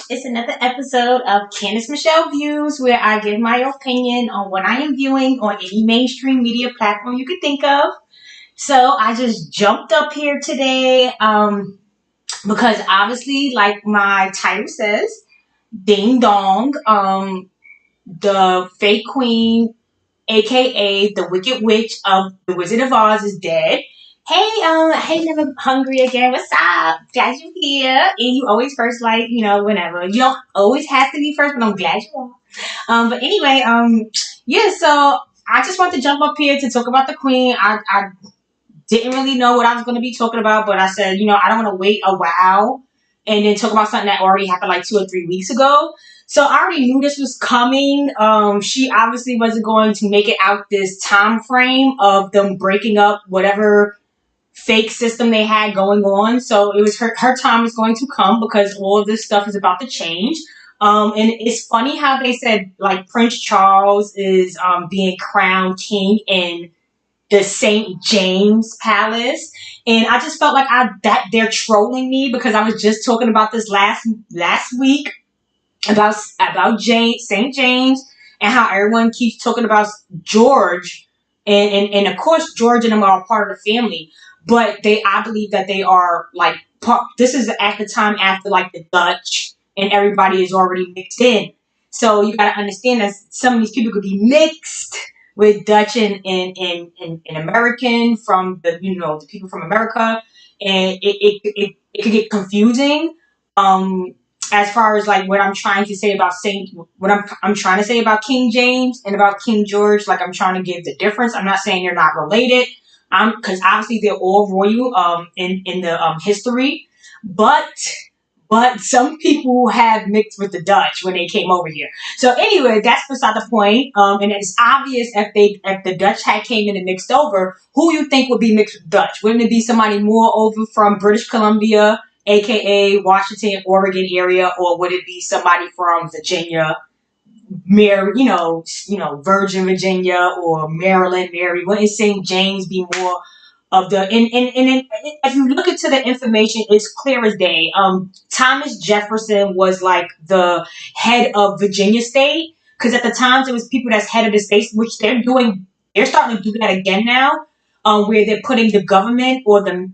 It's another episode of Candace Michelle Views, where I give my opinion on what I am viewing on any mainstream media platform you could think of. So I just jumped up here today because obviously, like my title says, Ding Dong, the fake queen, aka the Wicked Witch of the Wizard of Oz, is dead. Hey, Never Hungry again. What's up? Glad you're here. And you always first, like, whenever. You don't always have to be first, but I'm glad you are. But anyway, yeah, so I just want to jump up here to talk about the Queen. I didn't really know what I was going to be talking about, but I said, I don't want to wait a while and then talk about something that already happened like 2 or 3 weeks ago. So I already knew this was coming. She obviously wasn't going to make it out this time frame of them breaking up whatever fake system they had going on. So it was her time is going to come because all of this stuff is about to change. And it's funny how they said like Prince Charles is being crowned king in the St. James Palace, and I just felt like that they're trolling me because I was just talking about this last week about St. James and how everyone keeps talking about George, and of course George and them are part of the family, but I believe that they are like this is at the time after like the Dutch and everybody is already mixed in. So you got to understand that some of these people could be mixed with Dutch and American from the people from America, and it could get confusing. As far as like what I'm trying to say about I'm trying to say about King James and about King George, like I'm trying to give the difference. I'm not saying they're not related, because obviously they're all royal in the history, but some people have mixed with the Dutch when they came over here. So anyway, that's beside the point. And it's obvious if the Dutch had came in and mixed over, who you think would be mixed with Dutch? Wouldn't it be somebody more over from British Columbia, aka Washington, Oregon area, or would it be somebody from Virginia, Virgin Virginia or Maryland, Mary? Wouldn't St. James be more of the and if you look into the information, it's clear as day. Thomas Jefferson was like the head of Virginia State, because at the times it was people that's head of the states, which they're doing. They're starting to do that again now, where they're putting the government or the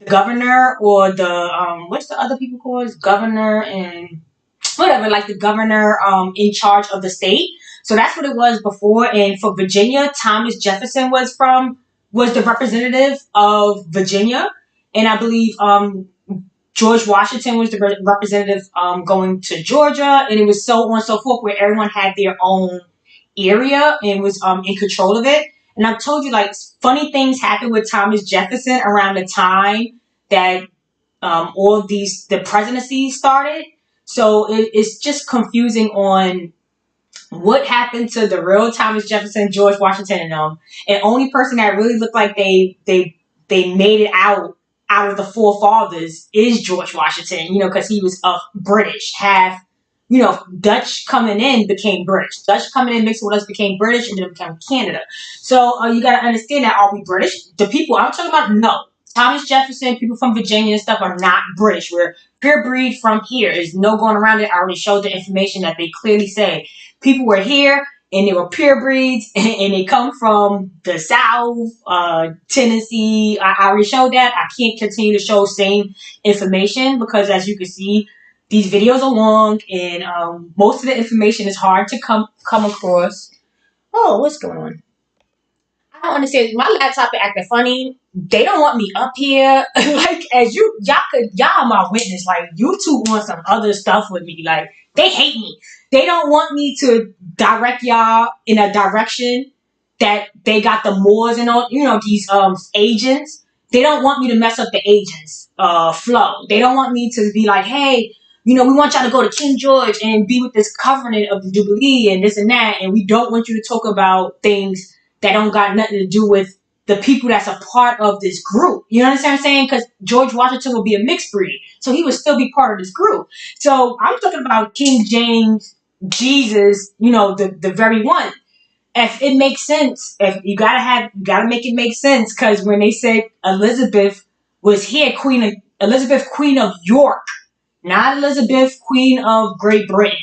governor or the what's the other people called? Governor and whatever, like the governor in charge of the state. So that's what it was before. And for Virginia, Thomas Jefferson was the representative of Virginia, and I believe George Washington was the representative going to Georgia, and it was so on and so forth, where everyone had their own area and was in control of it. And I've told you, like, funny things happened with Thomas Jefferson around the time that all the presidencies started. So it's just confusing on what happened to the real Thomas Jefferson, George Washington, and them. And only person that really looked like they made it out of the forefathers is George Washington, because he was British, half, Dutch coming in became British. Dutch coming in mixed with us became British, and then became Canada. So you got to understand that, are we British? The people I'm talking about, no. Thomas Jefferson, people from Virginia and stuff are not British. We're pure breed from here. There's no going around it. I already showed the information that they clearly say. People were here and they were pure breeds and they come from the South, Tennessee. I already showed that. I can't continue to show same information because, as you can see, these videos are long and most of the information is hard to come across. Oh, what's going on? I don't understand. My laptop is acting funny. They don't want me up here. Like, as y'all are my witness. Like, YouTube wants some other stuff with me. Like, they hate me. They don't want me to direct y'all in a direction that they got the Moors and all, these agents. They don't want me to mess up the agents' flow. They don't want me to be like, hey, we want y'all to go to King George and be with this covenant of the Jubilee and this and that. And we don't want you to talk about things that don't got nothing to do with the people that's a part of this group. You understand what I'm saying? Because George Washington would be a mixed breed. So he would still be part of this group. So I'm talking about King James, Jesus, the very one. If it makes sense, if you gotta make it make sense, because when they said Elizabeth was here, Queen of York, not Elizabeth, Queen of Great Britain.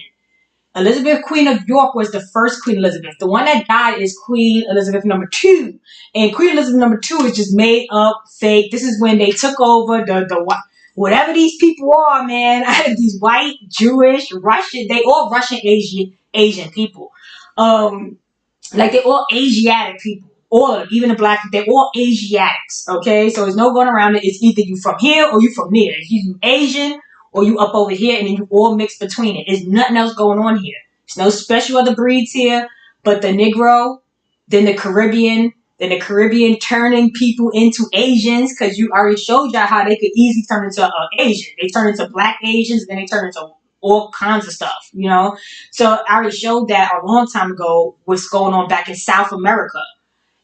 Elizabeth, Queen of York, was the first Queen Elizabeth. The one that died is Queen Elizabeth number two. And Queen Elizabeth number two is just made up, fake. This is when they took over the whatever these people are, man. These white, Jewish, Russian, they all Russian Asian people. Like they're all Asiatic people. All of them, even the black, they're all Asiatics. Okay, so there's no going around it. It's either you from here or you from there. It's you Asian or you up over here, and then you all mixed between it. There's nothing else going on here. There's no special other breeds here, but the Negro, then the Caribbean turning people into Asians, because you already showed y'all how they could easily turn into Asian. They turn into black Asians, then they turn into all kinds of stuff, you know. So I already showed that a long time ago what's going on back in South America.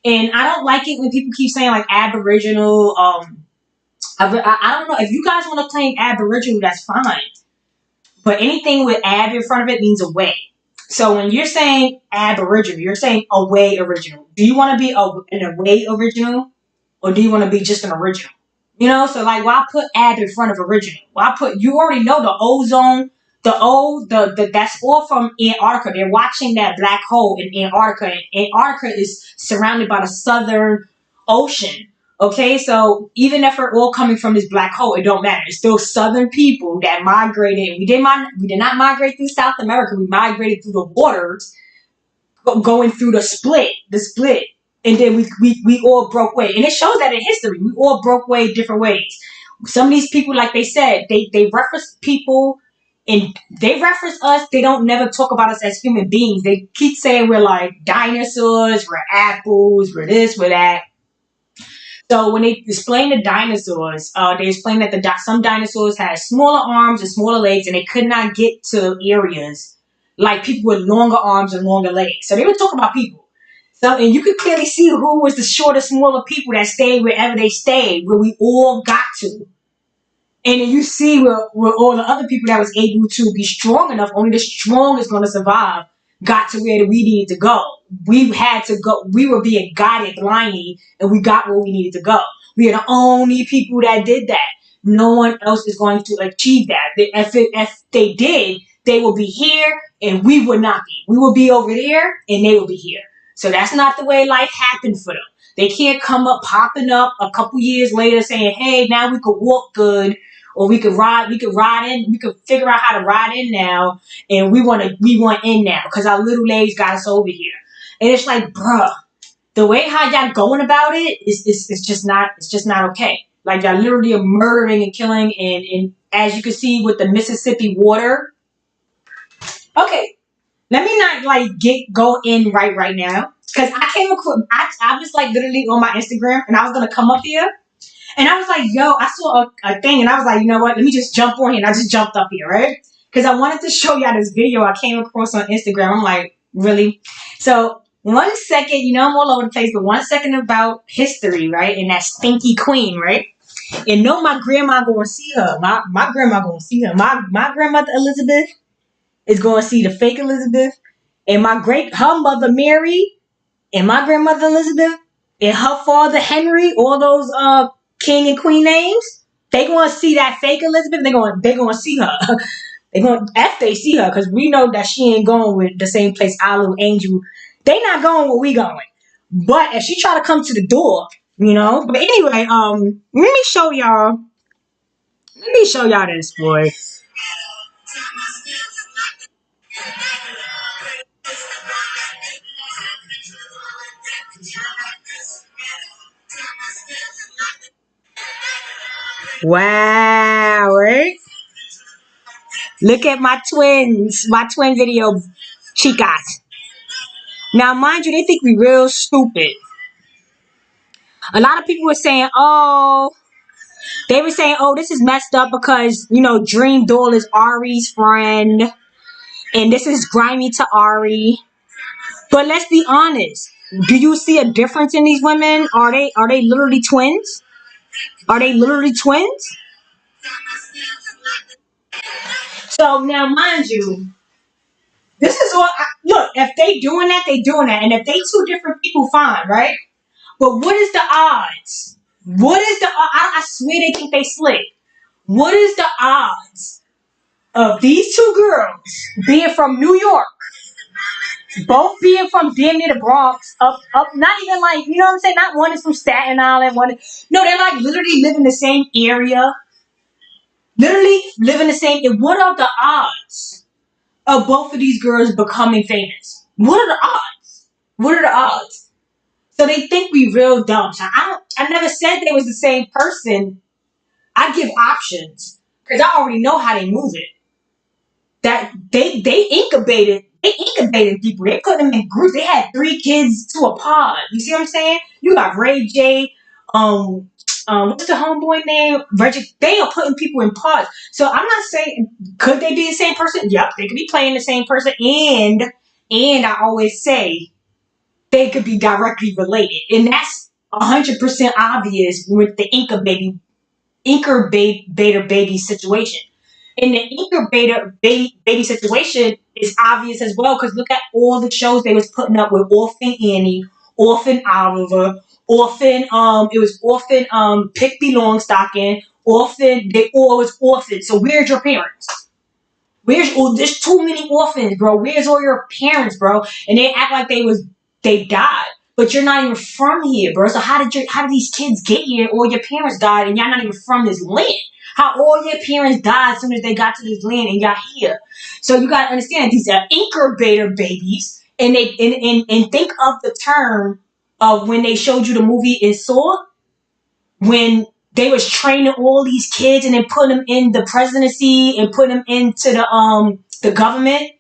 And I don't like it when people keep saying like Aboriginal. I don't know if you guys want to claim Aboriginal, that's fine. But anything with ab in front of it means away. So when you're saying Aboriginal, you're saying away original. Do you want to be an away original, or do you want to be just an original? You know, so like, why put ab in front of original? Why put, you already know the ozone, that's all from Antarctica. They're watching that black hole in Antarctica. And Antarctica is surrounded by the Southern Ocean. Okay, so even if we're all coming from this black hole, it don't matter. It's still Southern people that migrated. We did not migrate through South America. We migrated through the waters, going through the split, and then we all broke away. And it shows that in history, we all broke away different ways. Some of these people, like they said, they reference people, and they reference us. They don't never talk about us as human beings. They keep saying we're like dinosaurs, we're apples, we're this, we're that. So when they explain the dinosaurs, they explain that some dinosaurs had smaller arms and smaller legs, and they could not get to areas like people with longer arms and longer legs. So they were talking about people. So, and you could clearly see who was the shorter, smaller people that stayed wherever they stayed, where we all got to. And then you see where all the other people that was able to be strong enough, only the strong is going to survive, got to where we needed to go. We had to go. We were being guided blindly, and we got where we needed to go. We are the only people that did that. No one else is going to achieve that. If they did, they will be here, and we would not be. We will be over there, and they will be here. So that's not the way life happened for them. They can't come up, popping up a couple years later saying, hey, now we could walk good, or we could ride in, we could figure out how to ride in now, and we want in now because our little legs got us over here. And it's like, bruh, the way how y'all going about it is just not okay. Like, y'all literally are murdering and killing, and as you can see with the Mississippi water. Okay, let me not like go in right now, because I came across, I was like literally on my Instagram, and I was gonna come up here. And I was like, yo, I saw a thing, and I was like, you know what? Let me just jump on here. And I just jumped up here, right? Because I wanted to show y'all this video I came across on Instagram. I'm like, really? So 1 second, you know I'm all over the place, but 1 second about history, right? And that stinky queen, right? And no, my grandma going to see her. My grandma going to see her. My grandmother Elizabeth is going to see the fake Elizabeth. And her mother Mary and my grandmother Elizabeth and her father Henry, all those king and queen names, they going to see that fake Elizabeth. They going to see her. They going if they see her, because we know that she ain't going with the same place our little angel. They not going where we going. But if she try to come to the door, you know. But anyway, let me show y'all. Let me show y'all this, boy. Wow, right? Look at my twin video, chicas. Now, mind you, they think we real stupid. A lot of people were saying, oh, this is messed up because, you know, Dream Doll is Ari's friend. And this is grimy to Ari. But let's be honest. Do you see a difference in these women? Are they literally twins? Are they literally twins? So now, mind you, this is all. Look, if they doing that, they doing that. And if they two different people, fine, right? But what is the odds? What is the? I swear they think they slick. What is the odds of these two girls being from New York, both being from damn near the Bronx, up, not even like, you know what I'm saying? Not one is from Staten Island, no, they're like literally live in the same area, literally live in the same. And what are the odds of both of these girls becoming famous? What are the odds? What are the odds? So they think we real dumb. So I never said they was the same person. I give options because I already know how they move it. That they incubated people. They put them in groups. They had 3 kids to a pod. You see what I'm saying? You got Ray J, what's the homeboy name? Reggie. They are putting people in pods. So I'm not saying could they be the same person? Yep, they could be playing the same person. And I always say they could be directly related, and that's 100% obvious with the incubator baby situation. In the incubator baby situation is obvious as well because look at all the shows they was putting up with Orphan Annie, Orphan Oliver, Orphan it was Orphan Piggy Longstocking, Orphan, they all was orphans. So where's your parents? There's too many orphans, bro. Where's all your parents, bro? And they act like they died. But you're not even from here, bro. So how did these kids get here? Or your parents died and y'all not even from this land? How all your parents died as soon as they got to this land and y'all here? So you gotta understand these are incubator babies, and they and think of the term of when they showed you the movie in Saw, when they was training all these kids and then putting them in the presidency and putting them into the government.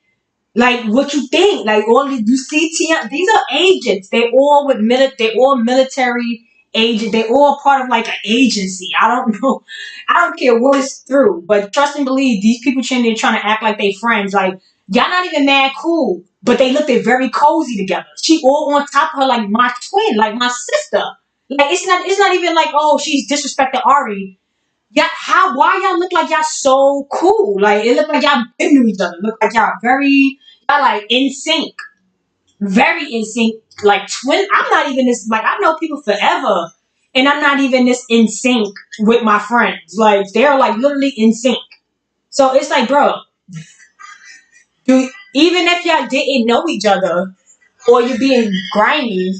Like what you think? Like all you see, these are agents. They all they all military agents. They all part of like an agency. I don't know. I don't care what it's through, but trust and believe these people trying to act like they friends. Like y'all not even mad cool, but they look they very cozy together. She all on top of her like my twin, like my sister. Like it's not even like oh she's disrespecting Ari. Yeah, why y'all look like y'all so cool? Like it look like y'all been to each other. Look like y'all like in sync. Very in sync. Like twin I'm not even this like I know people forever and I'm not even this in sync with my friends. Like they're like literally in sync. So it's like, bro, even if y'all didn't know each other or you're being grimy,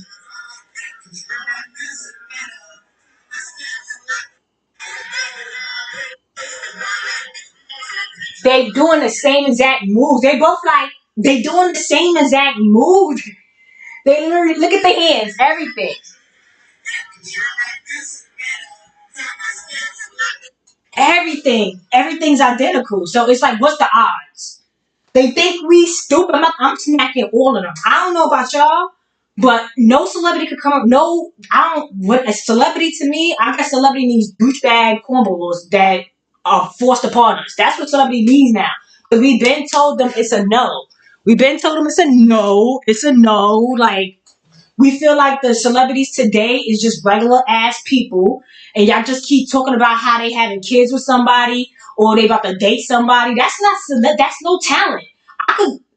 they doing the same exact moves. They both like they doing the same exact move. They literally look at the hands, everything. Everything's identical. So it's like, what's the odds? They think we stupid. I'm smacking all of them. I don't know about y'all, but no celebrity could come up. No, I don't. What a celebrity to me, I guess celebrity means douchebag cornballs that are forced upon us. That's what celebrity means now. Because we've been told them it's a no. We've been told them it's a no. It's a no. Like we feel like the celebrities today is just regular ass people, and y'all just keep talking about how they having kids with somebody or they about to date somebody. That's no talent.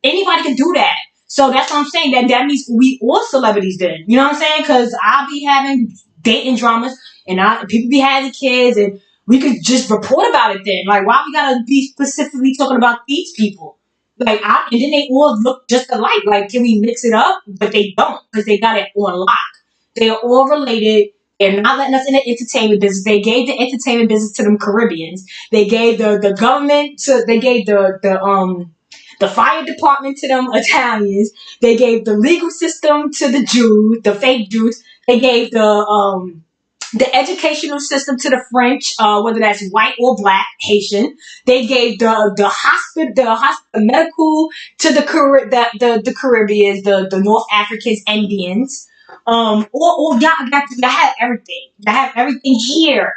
Anybody can do that. So that's what I'm saying. That means we all celebrities then. You know what I'm saying? Because I'll be having dating dramas, and people be having kids, and we could just report about it then. Like why we gotta be specifically talking about these people? And then they all look just alike. Like, can we mix it up? But they don't because they got it on lock. They are all related. They're not letting us in the entertainment business. They gave the entertainment business to them Caribbeans. They gave the government to. They gave the fire department to them Italians. They gave the legal system to the Jews, the fake Jews. They gave the educational system to the French, whether that's white or black, Haitian. They gave the medical to the Caribbeans, the North Africans, Indians. Or y'all have everything. Y'all have everything here.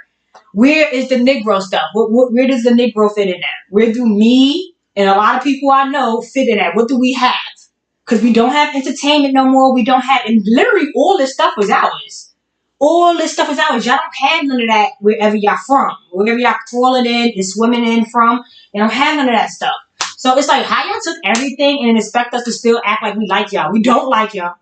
Where is the Negro stuff? Where does the Negro fit in at? Where do me and a lot of people I know fit in at? What do we have? Because we don't have entertainment no more. We don't have, and literally all this stuff was ours. All this stuff is ours. Y'all don't have none of that wherever y'all from. Wherever y'all crawling in and swimming in from. They don't have none of that stuff. So it's like how y'all took everything and expect us to still act like we like y'all. We don't like y'all.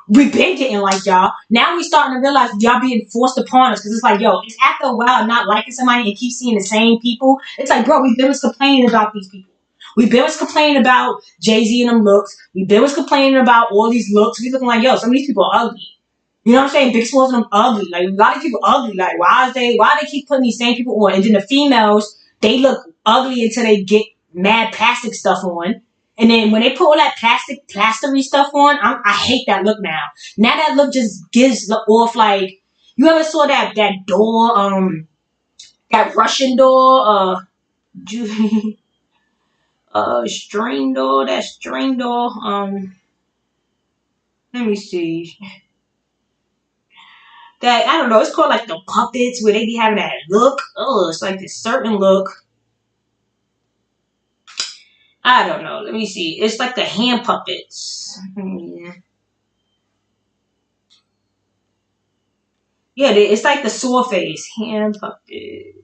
We been getting like y'all. Now we starting to realize y'all being forced upon us because it's like, yo, it's after a while not liking somebody and keep seeing the same people. It's like, bro, we've been complaining about these people. We've been complaining about Jay-Z and them looks. We've been complaining about all these looks. We looking like, yo, some of these people are ugly. You know what I'm saying? Big Smalls of them ugly. Like, a lot of people ugly. Like, why they keep putting these same people on? And then the females, they look ugly until they get mad plastic stuff on. And then when they put all that plastery stuff on, I hate that look now. Now that look just gives off like, you ever saw that door, that Russian door, string door, that string door, let me see. That, I don't know, it's called like the puppets where they be having that look. Oh, it's like this certain look. I don't know. Let me see. It's like the hand puppets. Yeah, it's like the sore face. Hand puppet.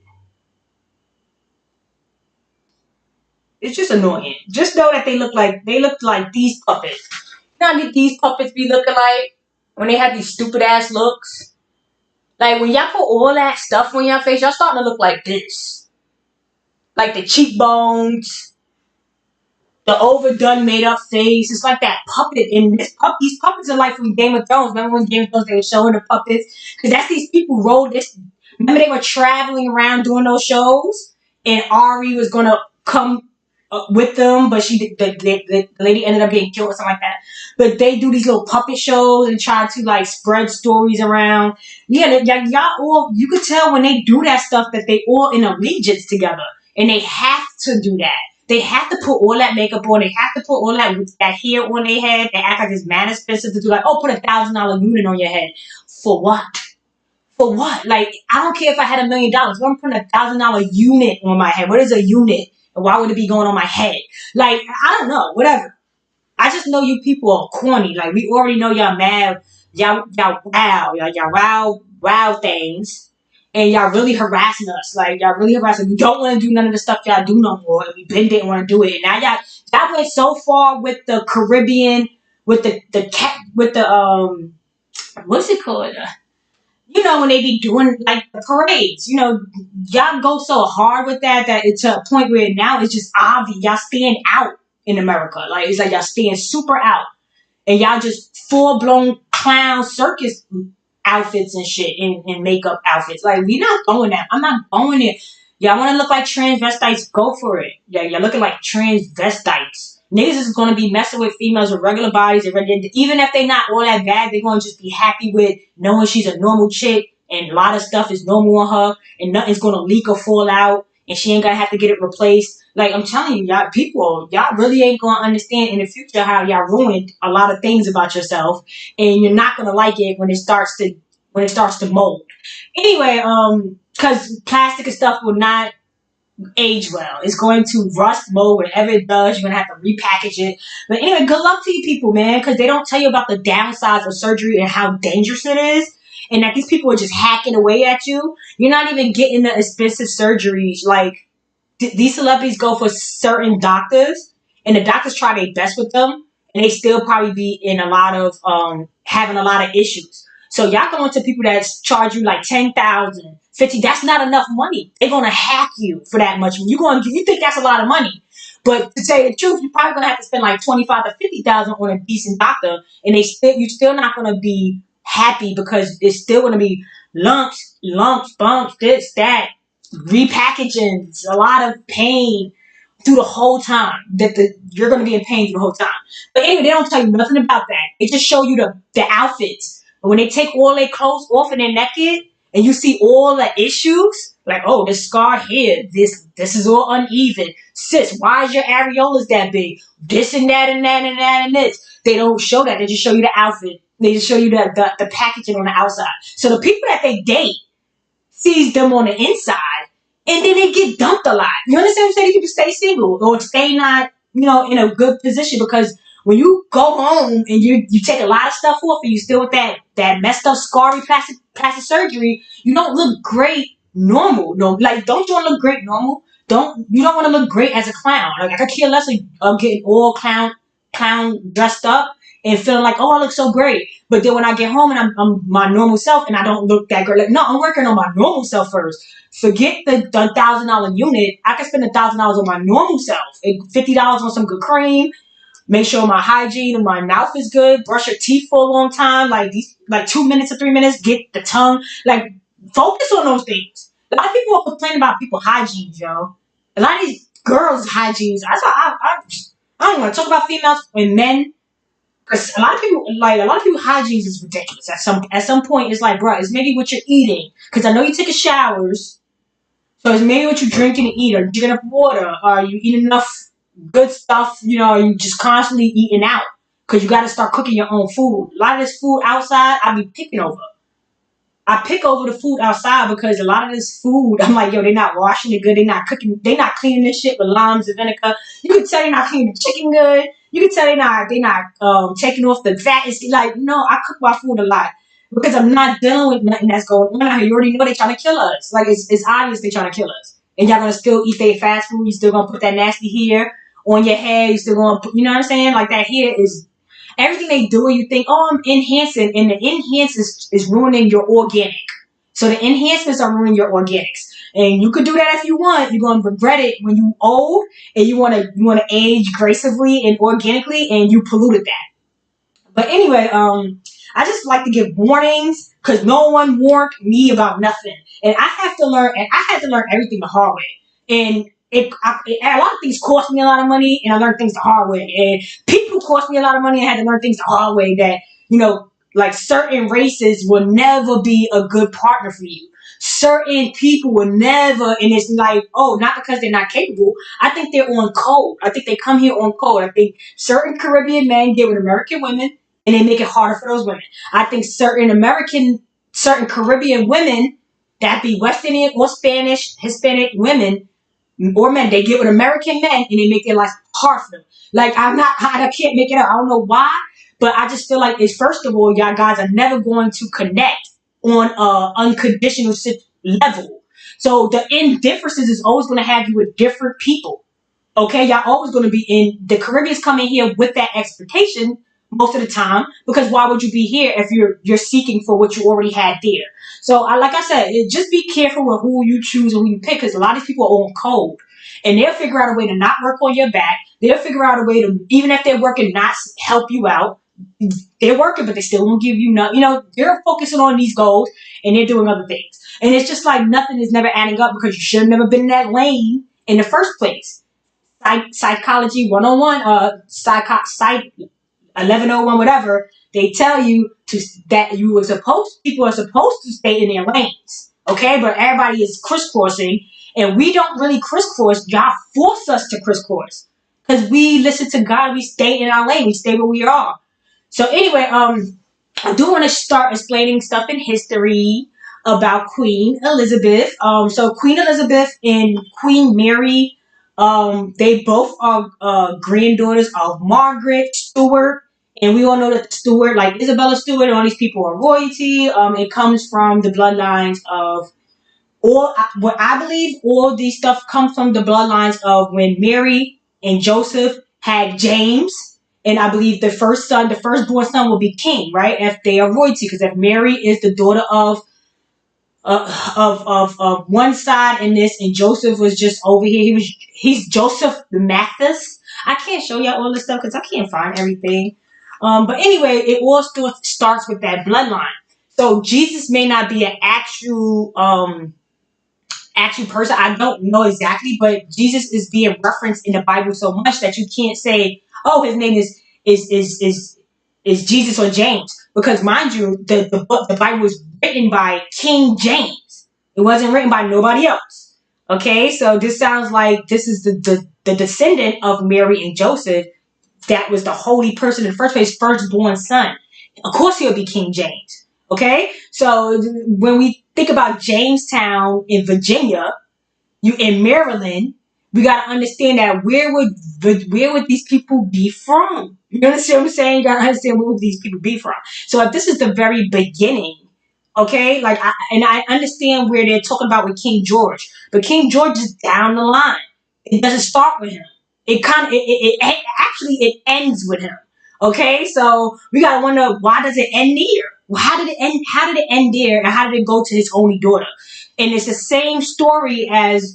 It's just annoying. Just know that they look like these puppets. You know what these puppets be looking like when they have these stupid ass looks? Like when y'all put all that stuff on your face, y'all starting to look like this. Like the cheekbones, the overdone made up face. It's like that puppet in this these puppets are like from Game of Thrones. Remember when Game of Thrones they were showing the puppets? Because that's these people wrote this. Remember they were traveling around doing those shows, and Ari was gonna come with them, but the lady ended up getting killed or something like that. But they do these little puppet shows and try to like spread stories around. Yeah, y'all all, you could tell when they do that stuff that they all in allegiance together, and they have to do that. They have to put all that makeup on. They have to put all that hair on their head. They act like it's mad expensive to do. Like, oh, put $1,000 unit on your head for what? For what? Like, I don't care if I had $1 million. I'm putting $1,000 unit on my head. What is a unit? And why would it be going on my head? Like, I don't know. Whatever. I just know you people are corny. Like, we already know y'all mad. Y'all wow things. And y'all really harassing us. Like, y'all really harassing us. We don't want to do none of the stuff y'all do no more. And we didn't want to do it. And now y'all went so far with the Caribbean, with the what's it called? You know, when they be doing like the parades, you know, y'all go so hard with that it's to a point where now it's just obvious. Y'all stand out in America. Like, it's like y'all stand super out. And y'all just full-blown clown circus outfits and shit and makeup outfits. Like, we not going that. I'm not going it. Y'all want to look like transvestites? Go for it. Yeah, y'all looking like transvestites. Niggas is going to be messing with females with regular bodies. Even if they not all that bad, they're going to just be happy with knowing she's a normal chick and a lot of stuff is normal on her and nothing's going to leak or fall out and she ain't going to have to get it replaced. Like, I'm telling you, y'all really ain't going to understand in the future how y'all ruined a lot of things about yourself, and you're not going to like it when it starts to mold. Anyway, because plastic and stuff will not age well. It's going to rust, mold, whatever it does. You're going to have to repackage it. But anyway, good luck to you people, man, because they don't tell you about the downsides of surgery and how dangerous it is, and that these people are just hacking away at you. You're not even getting the expensive surgeries. Like, these celebrities go for certain doctors, and the doctors try their best with them, and they still probably be in a lot of, having a lot of issues. So y'all going to people that charge you like $10,000, $50,000. That's not enough money. They're gonna hack you for that much. You think that's a lot of money, but to tell you the truth, you're probably gonna have to spend like $25,000 to $50,000 on a decent doctor, and you're still not gonna be happy because it's still gonna be lumps, bumps, this, that, repackaging, a lot of pain through the whole time. You're gonna be in pain through the whole time. But anyway, they don't tell you nothing about that. They just show you the outfits. But when they take all their clothes off and they're naked, and you see all the issues, like, oh, this scar here, this is all uneven. Sis, why is your areolas that big? This and that and that and that and this. They don't show that. They just show you the outfit. They just show you the packaging on the outside. So the people that they date sees them on the inside, and then they get dumped a lot. You understand what I'm saying? You can stay single or stay not, in a good position, because when you go home and you take a lot of stuff off and you still with that messed up scarry plastic surgery, you don't look great normal. No, like, don't you want to look great normal? You don't want to look great as a clown. Like, I could care less of getting all clown dressed up and feeling like, oh, I look so great. But then when I get home and I'm my normal self and I don't look that great, like, no, I'm working on my normal self first. Forget the $1,000 unit. I can spend $1,000 on my normal self. $50 on some good cream. Make sure my hygiene and my mouth is good. Brush your teeth for a long time, like 2 minutes or 3 minutes. Get the tongue, like focus on those things. A lot of people are complaining about people hygiene, yo. A lot of these girls' hygienes. That's why I don't want to talk about females and men. Because a lot of people hygienes is ridiculous. At some point, it's like, bro, it's maybe what you're eating. Because I know you taking showers, so it's maybe what you're drinking and eat, or drinking enough water, or you eat enough good stuff. You just constantly eating out because you got to start cooking your own food. A lot of this food outside, I be picking over. I pick over the food outside because a lot of this food, I'm like, yo, they're not washing it good. They're not cooking. They're not cleaning this shit with limes and vinegar. You can tell they're not cleaning the chicken good. You can tell they're not taking off the fat. It's like, no, I cook my food a lot because I'm not dealing with nothing that's going on. You already know they're trying to kill us. Like, it's obvious they're trying to kill us. And y'all gonna still eat their fast food. You still gonna put that nasty hair on your head. You still gonna put, you know what I'm saying? Like, that hair is everything they do. You think, oh, I'm enhancing, and the enhance is ruining your organic. So the enhancements are ruining your organics, and you could do that if you want. You're gonna regret it when you old and you wanna age gracefully and organically, and you polluted that. But anyway, I just like to give warnings because no one warned me about nothing, and I have to learn. And I had to learn everything the hard way. And a lot of things cost me a lot of money, and I learned things the hard way. And people cost me a lot of money, and I had to learn things the hard way. That like certain races will never be a good partner for you. Certain people will never, and it's like, oh, not because they're not capable. I think they're on code. I think they come here on code. I think certain Caribbean men get with American women, and they make it harder for those women. I think certain Caribbean women that be West Indian or Spanish, Hispanic women or men, they get with American men and they make their life hard for them. Like, I can't make it up. I don't know why, but I just feel like it's, first of all, y'all guys are never going to connect on a unconditional level. So the indifferences is always going to have you with different people. Okay, y'all always going to be in the Caribbean's coming here with that expectation most of the time, because why would you be here if you're seeking for what you already had there? So like I said, just be careful with who you choose and who you pick, because a lot of these people are on code, and they'll figure out a way to not work on your back. They'll figure out a way to, even if they're working, not help you out. They're working, but they still won't give you nothing. They're focusing on these goals and they're doing other things, and it's just like nothing is never adding up because you should have never been in that lane in the first place. Psychology 101, psych 1101, whatever, they tell you that people are supposed to stay in their lanes. Okay, but everybody is crisscrossing, and we don't really crisscross. Y'all force us to crisscross because we listen to God. We stay in our lane. We stay where we are. So anyway, I do want to start explaining stuff in history about Queen Elizabeth. So Queen Elizabeth and Queen Mary, they both are granddaughters of Margaret Stewart. And we all know that the Stewart, like Isabella Stewart, and all these people are royalty. It comes from the bloodlines of what I believe. All these stuff comes from the bloodlines of when Mary and Joseph had James. And I believe the firstborn son will be king, right? If they are royalty, because if Mary is the daughter of one side in this, and Joseph was just over here. He's Joseph the Mathis. I can't show y'all all this stuff because I can't find everything. But anyway, it all starts with that bloodline. So Jesus may not be an actual person. I don't know exactly, but Jesus is being referenced in the Bible so much that you can't say, oh, his name is Jesus or James, because mind you, the Bible was written by King James. It wasn't written by nobody else. Okay, so this sounds like this is the descendant of Mary and Joseph. That was the holy person in the first place, firstborn son. Of course, he'll be King James. Okay, so when we think about Jamestown in Virginia, you in Maryland, we got to understand that where would these people be from? You understand what I'm saying? You got to understand where would these people be from. So if this is the very beginning, okay, I understand where they're talking about with King George, but King George is down the line. It doesn't start with him. It actually ends with him. Okay, so we gotta wonder, why does it end there? Well, how did it end? How did it end there? And how did it go to his only daughter? And it's the same story as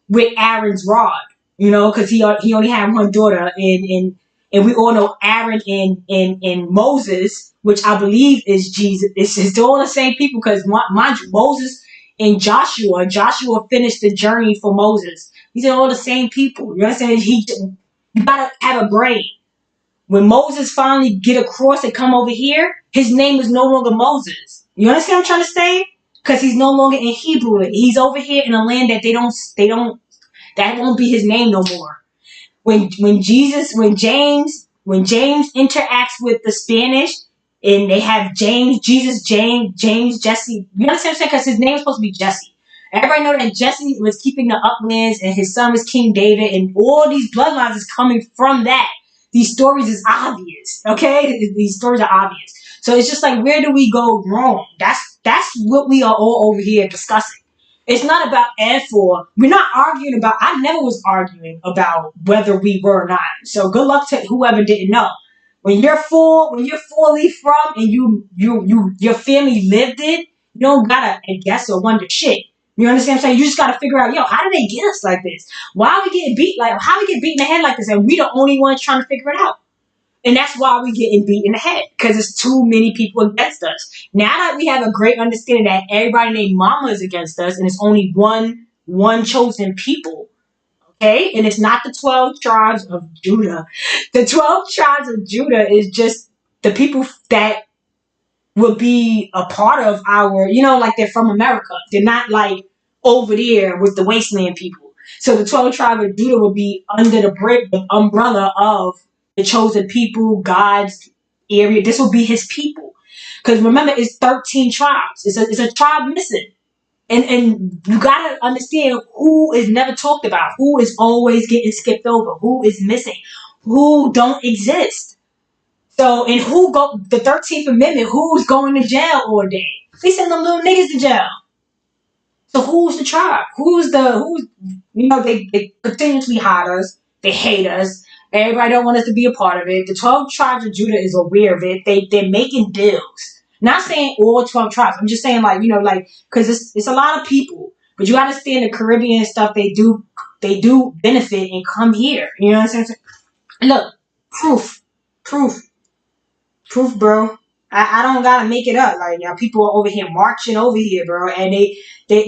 with Aaron's rod, because he only had one daughter, and we all know Aaron and Moses, which I believe is Jesus. It's all the same people, because mind you, Moses and Joshua finished the journey for Moses. These are all the same people. You understand? You gotta have a brain. When Moses finally get across and come over here, his name is no longer Moses. You understand what I'm trying to say? Because he's no longer in Hebrew. He's over here in a land that that won't be his name no more. When James interacts with the Spanish, and they have James, Jesse. You understand what I'm saying? Because his name is supposed to be Jesse. Everybody know that Jesse was keeping the uplands, and his son was King David, and all these bloodlines is coming from that. These stories is obvious, okay? These stories are obvious. So it's just like, where do we go wrong? That's what we are all over here discussing. It's not about F4. We're not arguing about. I never was arguing about whether we were or not. So good luck to whoever didn't know. When you're fully from, and your family lived it, you don't gotta guess or wonder shit. You understand what I'm saying? You just gotta figure out, yo, how did they get us like this? Why are we getting beat? Like, how we get beat in the head like this? And we the only ones trying to figure it out. And that's why we getting beat in the head, because it's too many people against us. Now that we have a great understanding that everybody named Mama is against us, and it's only one chosen people, okay? And it's not the 12 tribes of Judah. The 12 tribes of Judah is just the people that will be a part of our, like they're from America. They're not like over there with the wasteland people. So the 12 tribes of Judah will be under the umbrella of the chosen people, God's area. This will be his people. Because remember, it's 13 tribes. It's a tribe missing. And you gotta understand who is never talked about, who is always getting skipped over, who is missing, who don't exist. So, and the 13th Amendment, who's going to jail all day? They send them little niggas to jail. So who's the tribe? They continuously hide us. They hate us. Everybody don't want us to be a part of it. The 12 tribes of Judah is aware of it. They're making deals. Not saying all 12 tribes. I'm just saying, because it's a lot of people. But you understand the Caribbean stuff, they do benefit and come here. You know what I'm saying? Look, proof, bro. I don't gotta make it up. Like, people are over here marching over here, bro. And they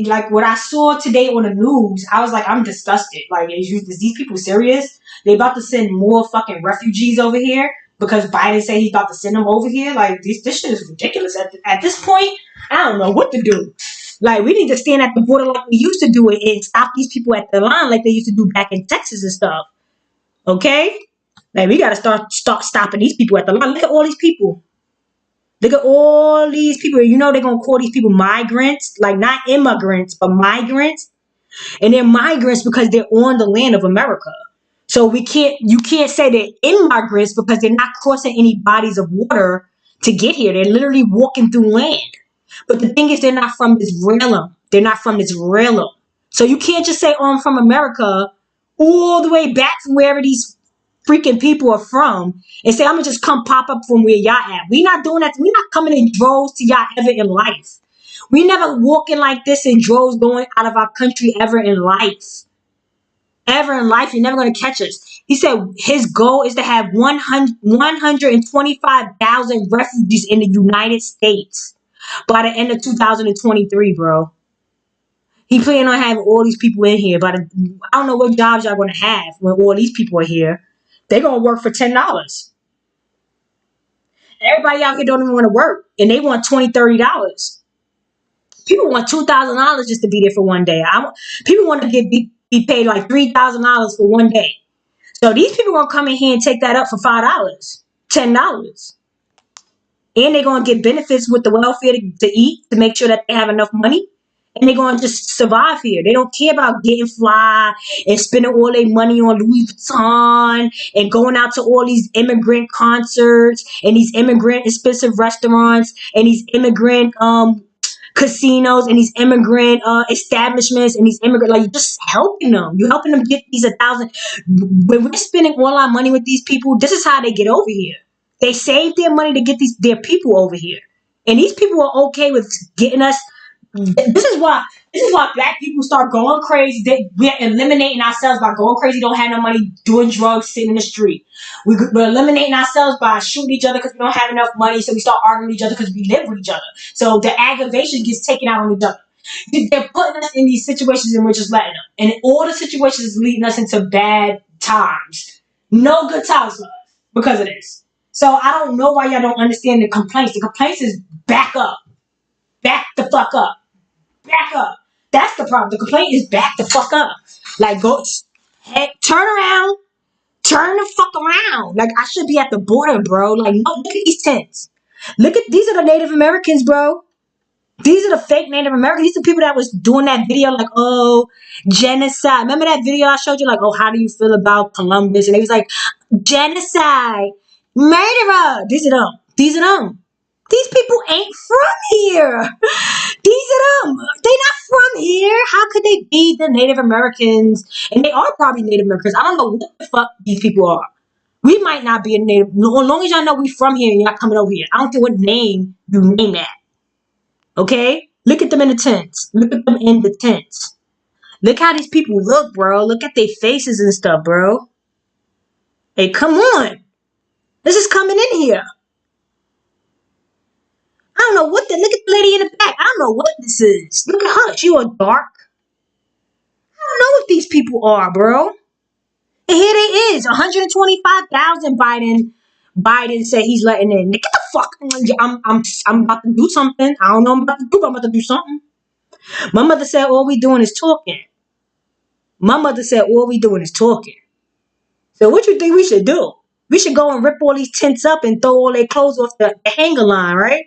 like what I saw today on the news. I was like, I'm disgusted. Like, is these people serious? They about to send more fucking refugees over here because Biden said he's about to send them over here. Like, this shit is ridiculous. At this point, I don't know what to do. Like, we need to stand at the border like we used to do it and stop these people at the line like they used to do back in Texas and stuff. Okay? Like, we gotta start stopping these people at the line. Look at all these people. Look at all these people. You know they're gonna call these people migrants, like not immigrants, but migrants. And they're migrants because they're on the land of America. So you can't say they're immigrants because they're not crossing any bodies of water to get here. They're literally walking through land. But the thing is, they're not from Israel. They're not from Israel. So you can't just say, oh, I'm from America, all the way back from wherever these freaking people are from, and say, I'm gonna just come pop up from where y'all at. We not doing that. We not coming in droves to y'all ever in life. We never walking like this in droves going out of our country ever in life. Ever in life, you're never gonna catch us. He said his goal is to have 125,000 refugees in the United States by the end of 2023, bro. He planning on having all these people in here, but I don't know what jobs y'all gonna have when all these people are here. They're gonna work for $10. Everybody out here don't even want to work, and they want $20, $30. People want $2,000 just to be there for one day. People want to be paid like $3,000 for one day. So these people gonna come in here and take that up for $5, $10, and they're gonna get benefits with the welfare to eat to make sure that they have enough money. And they're going to just survive here. They don't care about getting fly and spending all their money on Louis Vuitton and going out to all these immigrant concerts and these immigrant expensive restaurants and these immigrant casinos and these immigrant establishments and these immigrant, like, you're just helping them. You're helping them get these 1,000. When we're spending all our money with these people, this is how they get over here. They saved their money to get their people over here, and these people are okay with getting us. This is why. This is why black people start going crazy. We're eliminating ourselves by going crazy. Don't have no money, doing drugs, sitting in the street. We're eliminating ourselves by shooting each other because we don't have enough money. So we start arguing with each other because we live with each other. So the aggravation gets taken out on each other. They're putting us in these situations and we're just letting them. And all the situations is leading us into bad times. No good times for us because of this. So I don't know why y'all don't understand the complaints. The complaints is back up. Back the fuck up. Back up. That's the problem. The complaint is back the fuck up. Like, go, head, turn around. Turn the fuck around. Like, I should be at the border, bro. Like, no, look at these tents. These are the Native Americans, bro. These are the fake Native Americans. These are the people that was doing that video like, oh, genocide. Remember that video I showed you? Like, oh, how do you feel about Columbus? And they was like, genocide. Murderer. These are them. These are them. These people ain't from here. These are them. They not from here. How could they be the Native Americans? And they are probably Native Americans. I don't know what the fuck these people are. We might not be a Native. As long as y'all know we from here and y'all coming over here. I don't care what name you name that. Okay? Look at them in the tents. Look at them in the tents. Look how these people look, bro. Look at their faces and stuff, bro. Hey, come on. This is coming in here. I don't know what look at the lady in the back. I don't know what this is. Look at her. She all dark. I don't know what these people are, bro. And here they is. 125,000 Biden said he's letting in. Get the fuck. I'm about to do something. I don't know what I'm about to do, but I'm about to do something. My mother said all we doing is talking. My mother said all we doing is talking. So what you think we should do? We should go and rip all these tents up and throw all their clothes off the hanger line, right?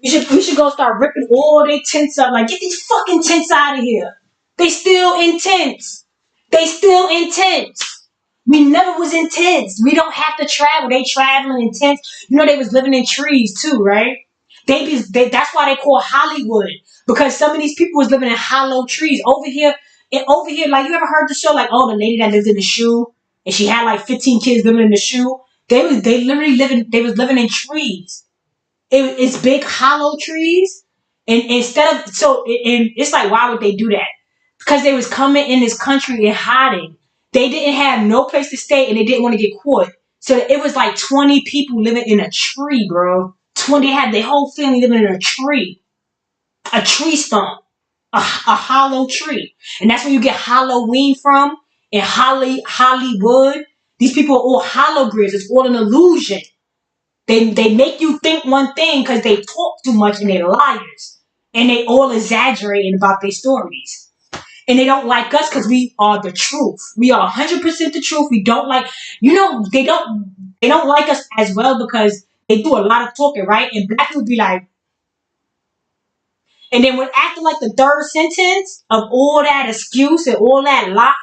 We should go start ripping all their tents up. Like, get these fucking tents out of here. They still in tents. They still in tents. We never was in tents. We don't have to travel. They traveling in tents. You know they was living in trees too, right? That's why they call Hollywood. Because some of these people was living in hollow trees. Over here, like, you ever heard the show, like, oh, the lady that lived in the shoe and she had like 15 kids living in the shoe? They was living in trees. It's big hollow trees, and it's like, why would they do that? Because they was coming in this country and hiding. They didn't have no place to stay, and they didn't want to get caught. So it was like 20 people living in a tree, bro. 20 had their whole family living in a tree stump, a hollow tree, and that's where you get Halloween from. And Hollywood, these people are all holograms. It's all an illusion. They make you think one thing because they talk too much and they're liars. And they all exaggerating about their stories. And they don't like us because we are the truth. We are 100% the truth. We don't like, they don't like us as well because they do a lot of talking, right? And black people be like, and then when after like the third sentence of all that excuse and all that lie,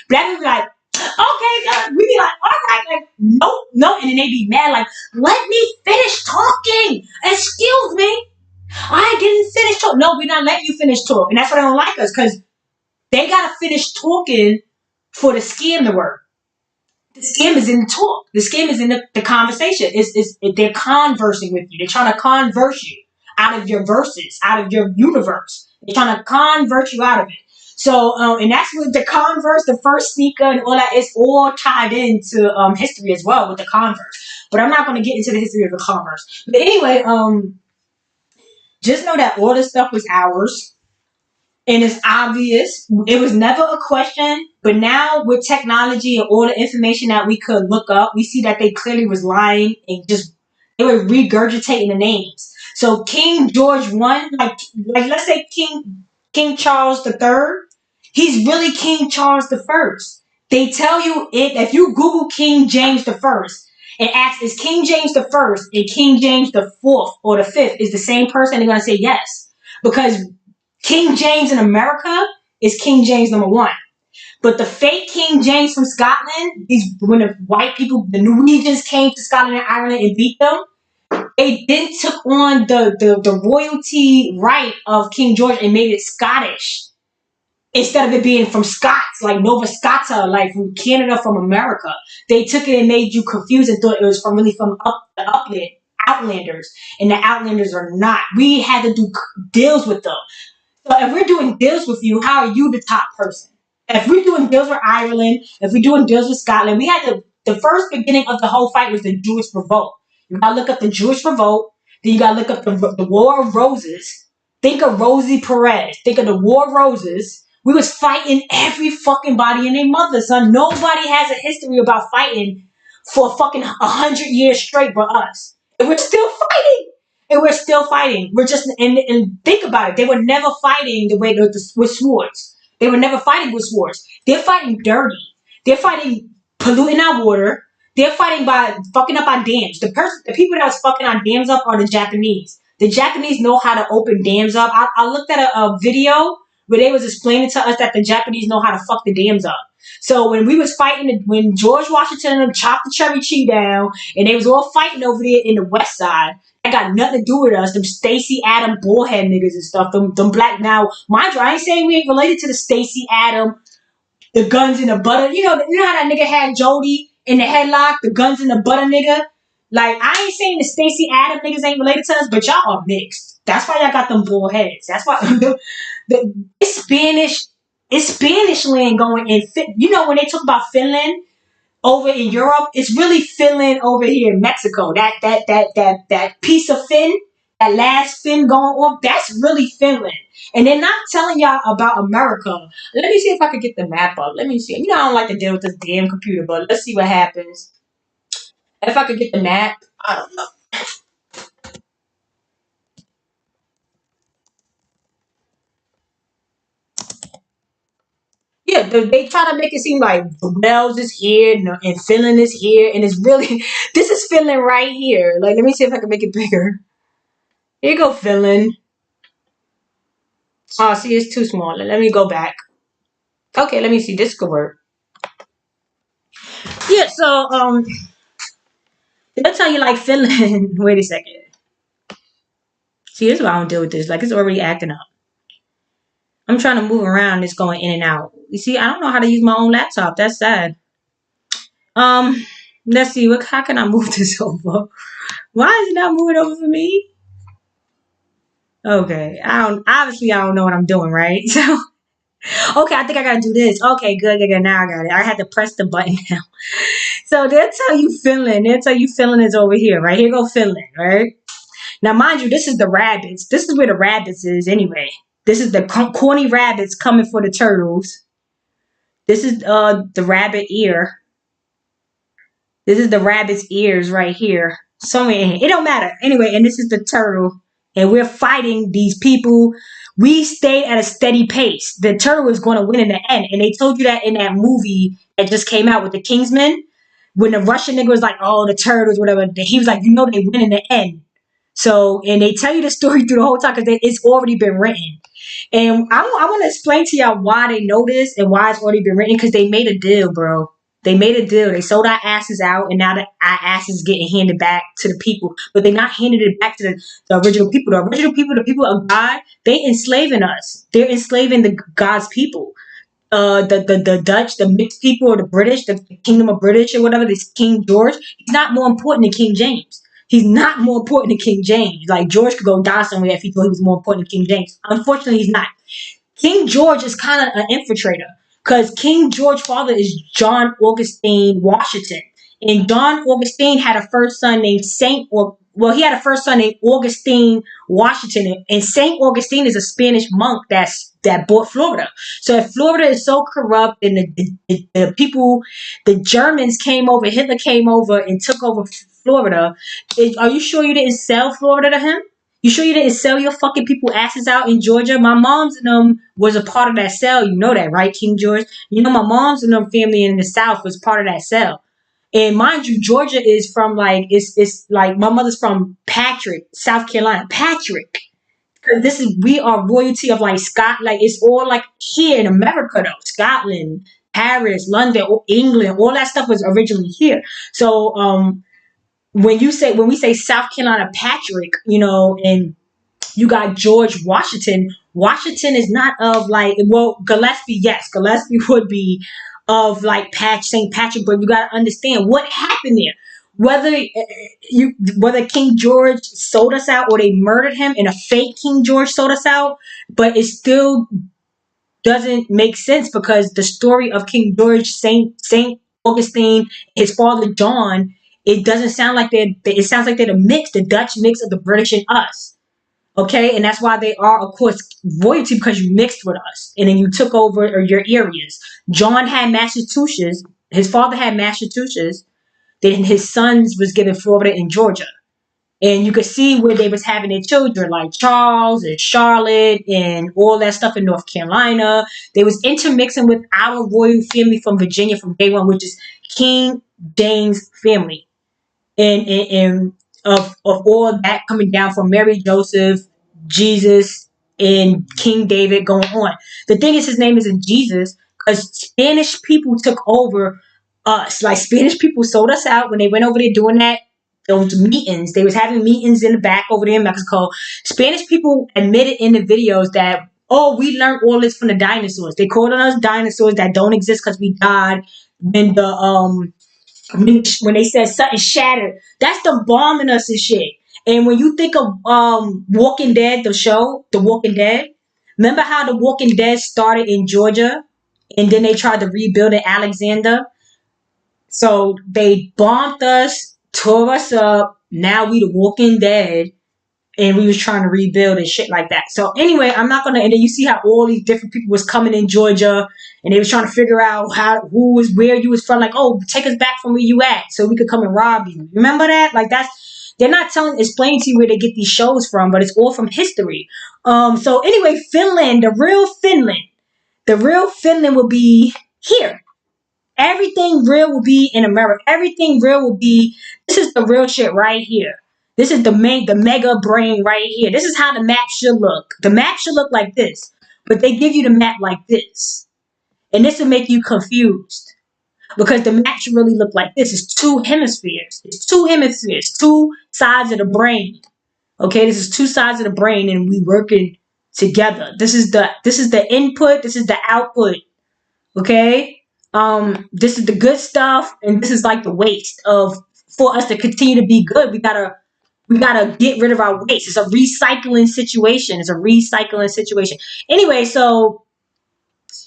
black people be like, okay, we be like, all right, like, no, and then they be mad, like, let me finish talking. Excuse me, I didn't finish talking. No, we're not letting you finish talking, and that's why they don't like us, because they gotta finish talking for the scam to work. The scam is in the talk. The scam is in the conversation. They're conversing with you. They're trying to converse you out of your verses, out of your universe. They're trying to convert you out of it. So, and that's with the Converse, the first sneaker, and all that. It's all tied into history as well with the Converse. But I'm not going to get into the history of the Converse. But anyway, just know that all this stuff was ours. And it's obvious. It was never a question. But now with technology and all the information that we could look up, we see that they clearly was lying and they were regurgitating the names. So King George I, like let's say King Charles III, he's really King Charles I. They tell you if you Google King James I and ask, is King James I and King James IV or the fifth is the same person, they're going to say yes. Because King James in America is King James #1. But the fake King James from Scotland, when the white people, the Norwegians came to Scotland and Ireland and beat them, they then took on the royalty right of King George and made it Scottish. instead of it being from Scots, like Nova Scotia, like from Canada, from America. They took it and made you confused and thought it was from really from the upland, Outlanders, and the Outlanders are not. We had to do deals with them. So if we're doing deals with you, how are you the top person? If we're doing deals with Ireland, if we're doing deals with Scotland, we had the first beginning of the whole fight was the Jewish revolt. You gotta look up the Jewish revolt. Then you gotta look up the War of Roses. Think of Rosie Perez. Think of the War of Roses. We was fighting every fucking body and their mother, son. Nobody has a history about fighting for fucking 100 years straight but us. And we're still fighting. And we're still fighting. We're just and think about it. They were never fighting the way with swords. They were never fighting with swords. They're fighting dirty. They're fighting polluting our water. They're fighting by fucking up our dams. The people that was fucking our dams up are the Japanese. The Japanese know how to open dams up. I looked at a video where they was explaining to us that the Japanese know how to fuck the dams up. So when we was fighting, when George Washington chopped the cherry tree down, and they was all fighting over there in the West Side, that got nothing to do with us. Them Stacey Adam bullhead niggas and stuff. Them black now. Mind you, I ain't saying we ain't related to the Stacey Adam, the guns in the butter. You know how that nigga had Jody in the headlock, the guns in the butter nigga. Like I ain't saying the Stacey Adam niggas ain't related to us, but y'all are mixed. That's why y'all got them bullheads. That's why it's Spanish land going in. When they talk about Finland over in Europe, it's really Finland over here in Mexico. That piece of fin, that last fin going off, that's really Finland. And they're not telling y'all about America. Let me see if I can get the map up. Let me see. I don't like to deal with this damn computer, but let's see what happens. If I could get the map, I don't know. Yeah, they try to make it seem like Wales is here and Finland is here, and it's really this is Finland right here. Like, let me see if I can make it bigger. Here you go, Finland. Oh, see, it's too small. Let me go back. Okay, let me see. This could work. Yeah, so they'll tell you like Finland. Wait a second. See, this is why I don't deal with this. Like, it's already acting up. I'm trying to move around. It's going in and out. You see, I don't know how to use my own laptop. That's sad. Um, let's see. How can I move this over? Why is it not moving over for me? Okay, I don't know what I'm doing, right? So, okay, I think I gotta do this. Okay, good. Now I got it. I had to press the button now. So they'll tell you Finland. They'll tell you Finland is over here, right? Here go Finland, right? Now, mind you, this is the rabbits. This is where the rabbits is anyway. This is the corny rabbits coming for the turtles. This is the rabbit ear. This is the rabbit's ears right here. Somewhere in here. It don't matter. Anyway, and this is the turtle. And we're fighting these people. We stayed at a steady pace. The turtle was going to win in the end. And they told you that in that movie that just came out with the Kingsman. When the Russian nigga was like, oh, the turtles, whatever. He was like, they win in the end. So, and they tell you the story through the whole time because it's already been written. And I want to explain to y'all why they know this and why it's already been written, because they made a deal, bro. They made a deal. They sold our asses out, and now our asses getting handed back to the people. But they're not handing it back to the original people. The original people, the people of God, they enslaving us. They're enslaving the God's people. The Dutch, the mixed people, or the British, the Kingdom of British or whatever, this King George, he's not more important than King James. He's not more important than King James. Like, George could go die somewhere if he thought he was more important than King James. Unfortunately, he's not. King George is kind of an infiltrator, because King George's father is John Augustine Washington. And John Augustine had a first son named he had a first son named Augustine Washington. And Saint Augustine is a Spanish monk that bought Florida. So if Florida is so corrupt and the people, the Germans came over, Hitler came over and took over Florida, are you sure you didn't sell Florida to him? You sure you didn't sell your fucking people asses out in Georgia? My mom's and them was a part of that sale. You know that, right, King George? You know my mom's and them family in the South was part of that sale. And mind you, Georgia is from it's like my mother's from Patrick, South Carolina. Patrick. Because we are royalty of like Scotland. Like, it's all like here in America though. Scotland, Paris, London, England, all that stuff was originally here. So when we say South Carolina Patrick, and You got George Washington. Washington is not of like, well, Gillespie, yes, Gillespie would be of like St. Patrick, but you got to understand what happened there. Whether King George sold us out or they murdered him and a fake King George sold us out, but it still doesn't make sense because the story of King George, Saint Augustine, his father John, it doesn't sound like it sounds like they're the mix, the Dutch mix of the British and us. Okay, and that's why they are, of course, royalty, because you mixed with us and then you took over your areas. John had Massachusetts, his father had Massachusetts, then his sons was given Florida and Georgia. And you could see where they was having their children, like Charles and Charlotte and all that stuff in North Carolina. They was intermixing with our royal family from Virginia from day one, which is King James family. And of all that coming down from Mary, Joseph, Jesus, and King David going on. The thing is, his name isn't Jesus because Spanish people took over us. Like, Spanish people sold us out when they went over there doing those meetings. They was having meetings in the back over there in Mexico. Spanish people admitted in the videos that, oh, we learned all this from the dinosaurs. They called on us dinosaurs that don't exist because we died when when they said something shattered. That's them bombing us and shit. And when you think of Walking Dead, the show, The Walking Dead, remember how The Walking Dead started in Georgia and then they tried to rebuild in Alexander? So they bombed us, tore us up. Now we the Walking Dead, and we was trying to rebuild and shit like that. So anyway, I'm not gonna. And then you see how all these different people was coming in Georgia, and they was trying to figure out who was where you was from. Like, oh, take us back from where you at, so we could come and rob you. Remember that? Like, they're not explaining to you where they get these shows from, but it's all from history. So anyway, Finland, the real Finland will be here. Everything real will be in America. Everything real will be, this is the real shit right here. This is the mega brain right here. This is how the map should look. The map should look like this, but they give you the map like this. And this will make you confused because the map should really look like this. It's two hemispheres. It's two hemispheres, two sides of the brain. Okay, this is two sides of the brain and we working together. This is the input, this is the output. Okay? This is the good stuff, and this is like the waste for us to continue to be good. We gotta get rid of our waste. It's a recycling situation. Anyway, so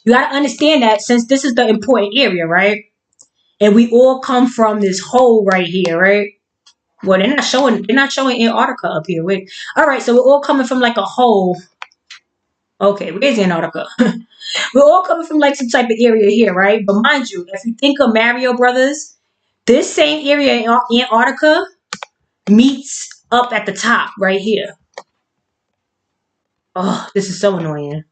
you gotta understand that since this is the important area, right? And we all come from this hole right here, right? Well, they're not showing Antarctica up here. Wait. All right, so we're all coming from like a hole. Okay, where's Antarctica? We're all coming from like some type of area here, right? But mind you, if you think of Mario Brothers, this same area in Antarctica meets up at the top right here. Oh, this is so annoying.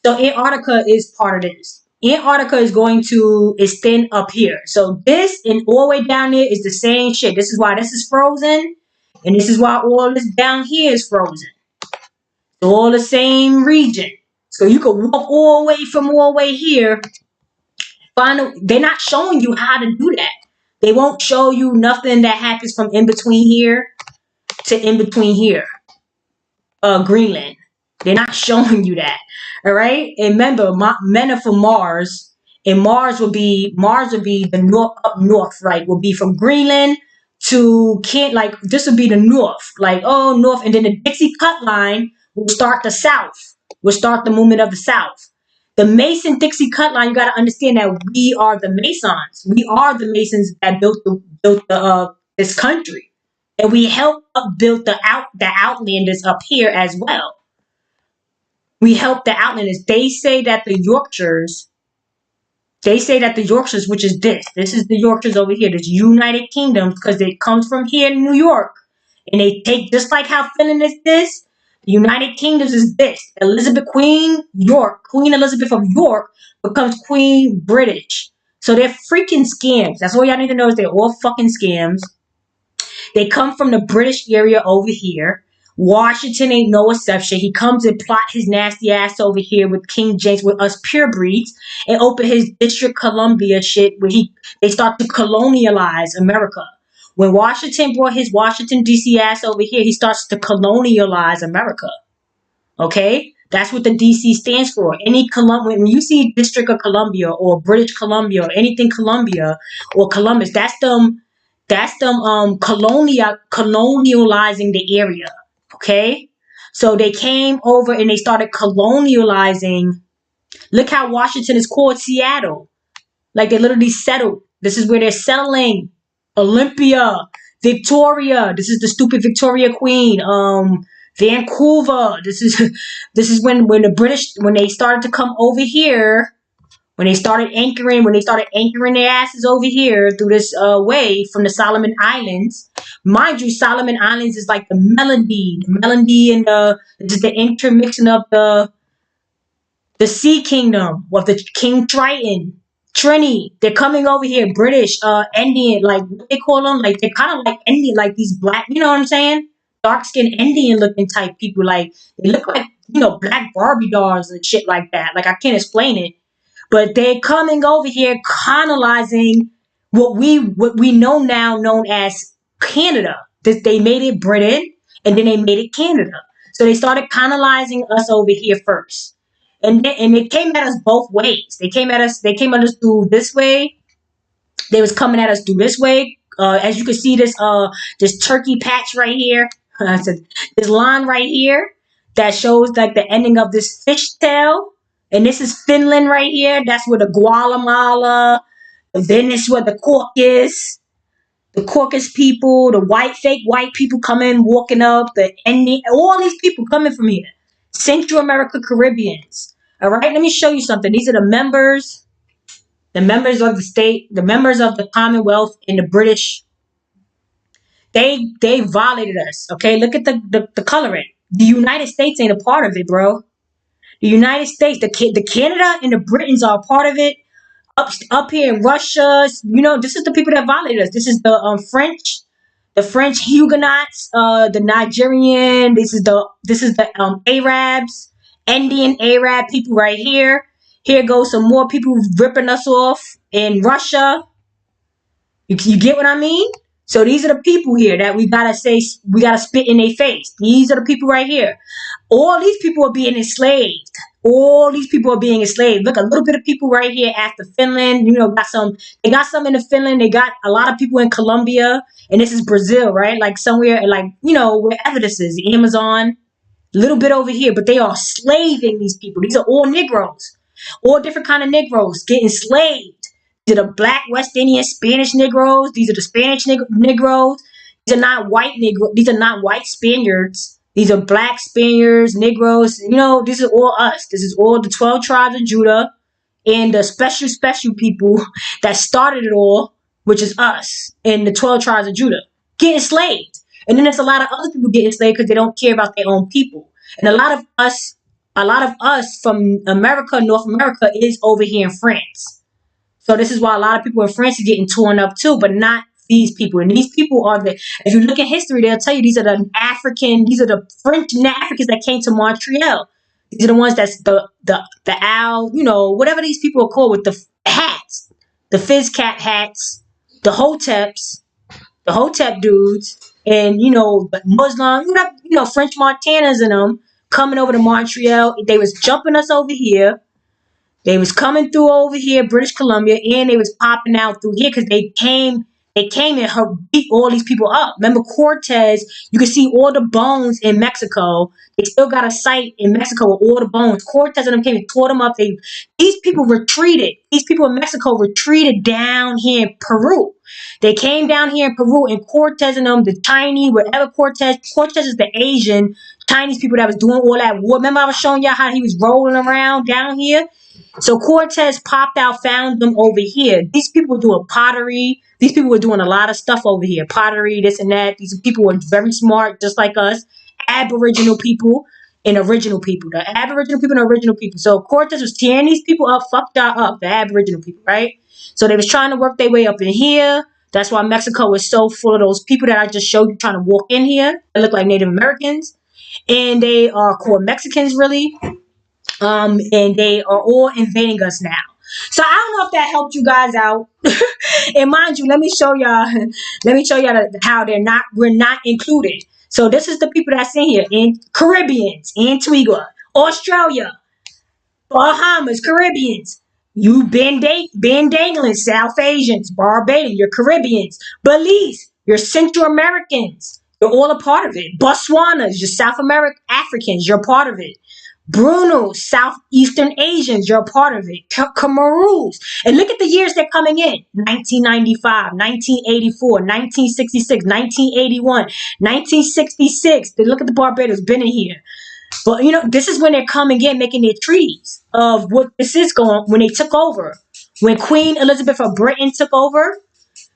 So Antarctica is part of this. Antarctica is going to extend up here. So this and all the way down there is the same shit. This is why this is frozen. And this is why all this down here is frozen. It's all the same region. So you can walk all the way from all the way here. They're not showing you how to do that. They won't show you nothing that happens from in between here to in between here. Greenland. They're not showing you that. All right. And remember, men are from Mars, and Mars will be the north up north, right? Will be from Greenland to this will be the north, like north, and then the Dixie Cut Line will start the south. Will start the movement of the south. The Mason Dixie Cut Line, you got to understand that we are the Masons. We are the Masons that built this country, and we helped build the Outlanders up here as well. We helped the Outlanders. They say that the Yorkshires, which is this is the Yorkshires over here, this United Kingdom, because it comes from here in New York, and they take just like how Finland is this. The United Kingdoms is this. Queen Elizabeth of York becomes Queen British. So they're freaking scams. That's all y'all need to know is they're all fucking scams. They come from the British area over here. Washington ain't no exception. He comes and plot his nasty ass over here with King James, with us purebreeds, and open his District Columbia shit where they start to colonialize America. When Washington brought his Washington, D.C. ass over here, he starts to colonialize America. Okay? That's what the D.C. stands for. When you see District of Columbia or British Columbia or anything Columbia or Columbus, that's them colonializing the area. Okay? So they came over and they started colonializing. Look how Washington is called Seattle. Like they literally settled. This is where they're settling. Olympia, Victoria. This is the stupid Victoria Queen. Vancouver. This is when the British, when they started to come over here, when they started anchoring their asses over here through this way from the Solomon Islands. Mind you, Solomon Islands is like the melody and just the intermixing of the Sea Kingdom of the King Triton. Trini, they're coming over here, British, Indian, like what they call them, like they're kind of like Indian, like these black, you know what I'm saying? Dark skinned Indian looking type people, like they look like, black Barbie dolls and shit like that. Like I can't explain it. But they're coming over here colonizing what we know now known as Canada. They made it Britain and then they made it Canada. So they started colonizing us over here first. And it came at us both ways. They came at us through this way. They was coming at us through this way. As you can see, this turkey patch right here. This line right here that shows like the ending of this fishtail. And this is Finland right here. That's where the Guatemala. And then this is where the Caucasus. The Caucasus people, the fake white people coming, walking up. All these people coming from here. Central America Caribbeans. All right, let me show you something. These are the members of the state, the members of the Commonwealth and the British. They violated us. Okay, look at the coloring. The United States ain't a part of it, bro. The United States, the Canada and the Britons are a part of it. Up here in Russia, this is the people that violated us. This is the French Huguenots, the Nigerian. This is the Arabs, Indian Arab people right here. Here goes some more people ripping us off in Russia. You get what I mean? So these are the people here that we gotta spit in their face. These are the people right here. All these people are being enslaved. Look, a little bit of people right here after Finland. They got some in Finland. They got a lot of people in Colombia. And this is Brazil, right? Like somewhere, wherever this is, the Amazon. A little bit over here. But they are slaving these people. These are all Negroes. All different kind of Negroes getting slaved. These are the black, West Indian, Spanish Negroes. These are the Spanish Negroes. These are not white Negroes. These are not white Spaniards. These are black Spaniards, Negroes. This is all us. This is all the 12 tribes of Judah and the special people that started it all, which is us and the 12 tribes of Judah getting enslaved. And then there's a lot of other people getting enslaved because they don't care about their own people. And a lot of us from America, North America, is over here in France. So this is why a lot of people in France is getting torn up too, but not these people. And these people if you look at history, they'll tell you these are the French and Africans that came to Montreal. These are the ones that's the owl, whatever these people are called with the hats, the fizz cap hats, the hotep dudes, and the Muslim, French Montanas and them coming over to Montreal. They was jumping us over here. They was coming through over here, British Columbia, and they was popping out through here because they came and beat all these people up. Remember Cortez? You can see all the bones in Mexico. They still got a site in Mexico with all the bones. Cortez and them came and tore them up. These people retreated. These people in Mexico retreated down here in Peru. They came down here in Peru, and Cortez and them, the Chinese, whatever Cortez is the Asian Chinese people that was doing all that war. Remember I was showing y'all how he was rolling around down here? So Cortez popped out, found them over here. These people were doing pottery. These people were doing a lot of stuff over here. Pottery, this and that. These people were very smart, just like us. Aboriginal people and original people. The Aboriginal people and original people. So Cortez was tearing these people up, fucked y'all up, the Aboriginal people, right? So they was trying to work their way up in here. That's why Mexico is so full of those people that I just showed you trying to walk in here. They look like Native Americans. And they are called Mexicans, really. And they are all invading us now. So I don't know if that helped you guys out. And mind you, let me show y'all. Let me show y'all how we're not included. So this is the people that's in here: in Caribbeans, Antigua, Australia, Bahamas, Caribbeans. You been dangling, South Asians, Barbados, you're Caribbeans, Belize, you're Central Americans. You're all a part of it. Botswanas, you're South American Africans, you're part of it. Bruno, Southeastern Asians, you're a part of it. Cameroons. And look at the years they're coming in. 1995, 1984, 1966, 1981, 1966. They look at the Barbados, been in here. But you know, this is when they're coming in, making their treaties of what this is going when they took over. When Queen Elizabeth of Britain took over,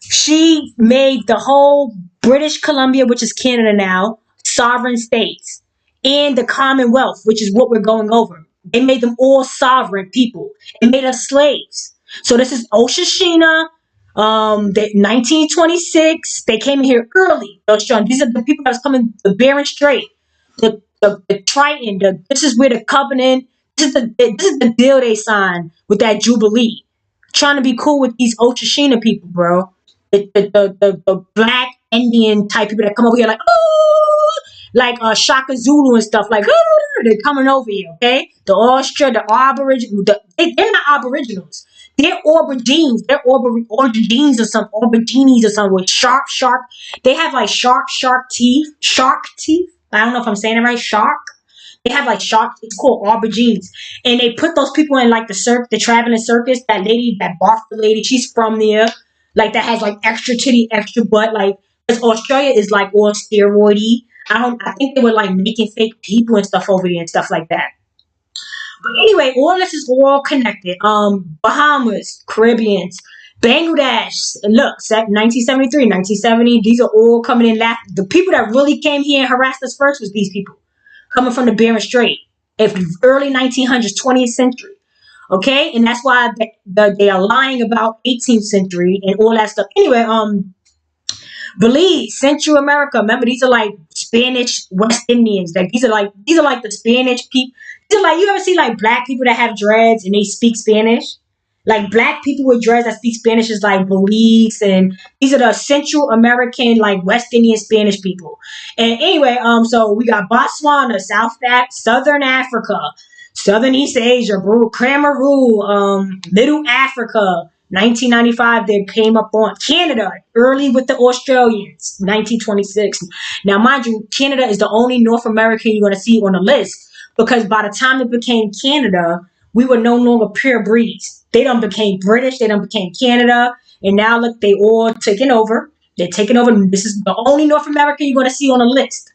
she made the whole British Columbia, which is Canada now, sovereign states, and the Commonwealth, which is what we're going over. They made them all sovereign people and made us slaves. So this is Oshishina. 1926, they came in here early. These are the people that was coming the Bering Strait, the Triton. This is where the covenant. This is the deal they signed with that Jubilee. Trying to be cool with these Oshishina people, bro. The black Indian type people that come over here like, oh, like Shaka Zulu and stuff like, oh, they're coming over here, okay? The Aboriginal, they're not Aboriginals. They're aubergines. They're aubergines or some aubergines or something with sharp. They have like sharp teeth. Shark teeth. I don't know if I'm saying it right. Shark. They have like shark. It's called aubergines, and they put those people in like the traveling circus. That lady, that Boston lady, she's from there. Like that has like extra titty, extra butt. Like, because Australia is like all steroidy. I think they were like making fake people and stuff over there and stuff like that. But anyway, all this is all connected. Bahamas, Caribbeans, Bangladesh. Look, 1973, 1970. These are all coming in. The people that really came here and harassed us first was these people coming from the Bering Strait, if early 1900s, 20th century. Okay, and that's why they are lying about 18th century and all that stuff. Anyway, Belize, Central America. Remember, these are like Spanish West Indians. Like these are like the Spanish people. These are like, you ever see like black people that have dreads and they speak Spanish? Like black people with dreads that speak Spanish is like Belize, and these are the Central American, like West Indian Spanish people. And anyway, so we got Botswana, Southern Africa, Southern East Asia, Cameroon, Middle Africa. 1995, they came up on Canada early with the Australians. 1926. Now, mind you, Canada is the only North American you're going to see on the list, because by the time it became Canada, we were no longer pure breeds. They done became British, they done became Canada, and now look, they all taking over. They're taking over. This is the only North American you're going to see on the list.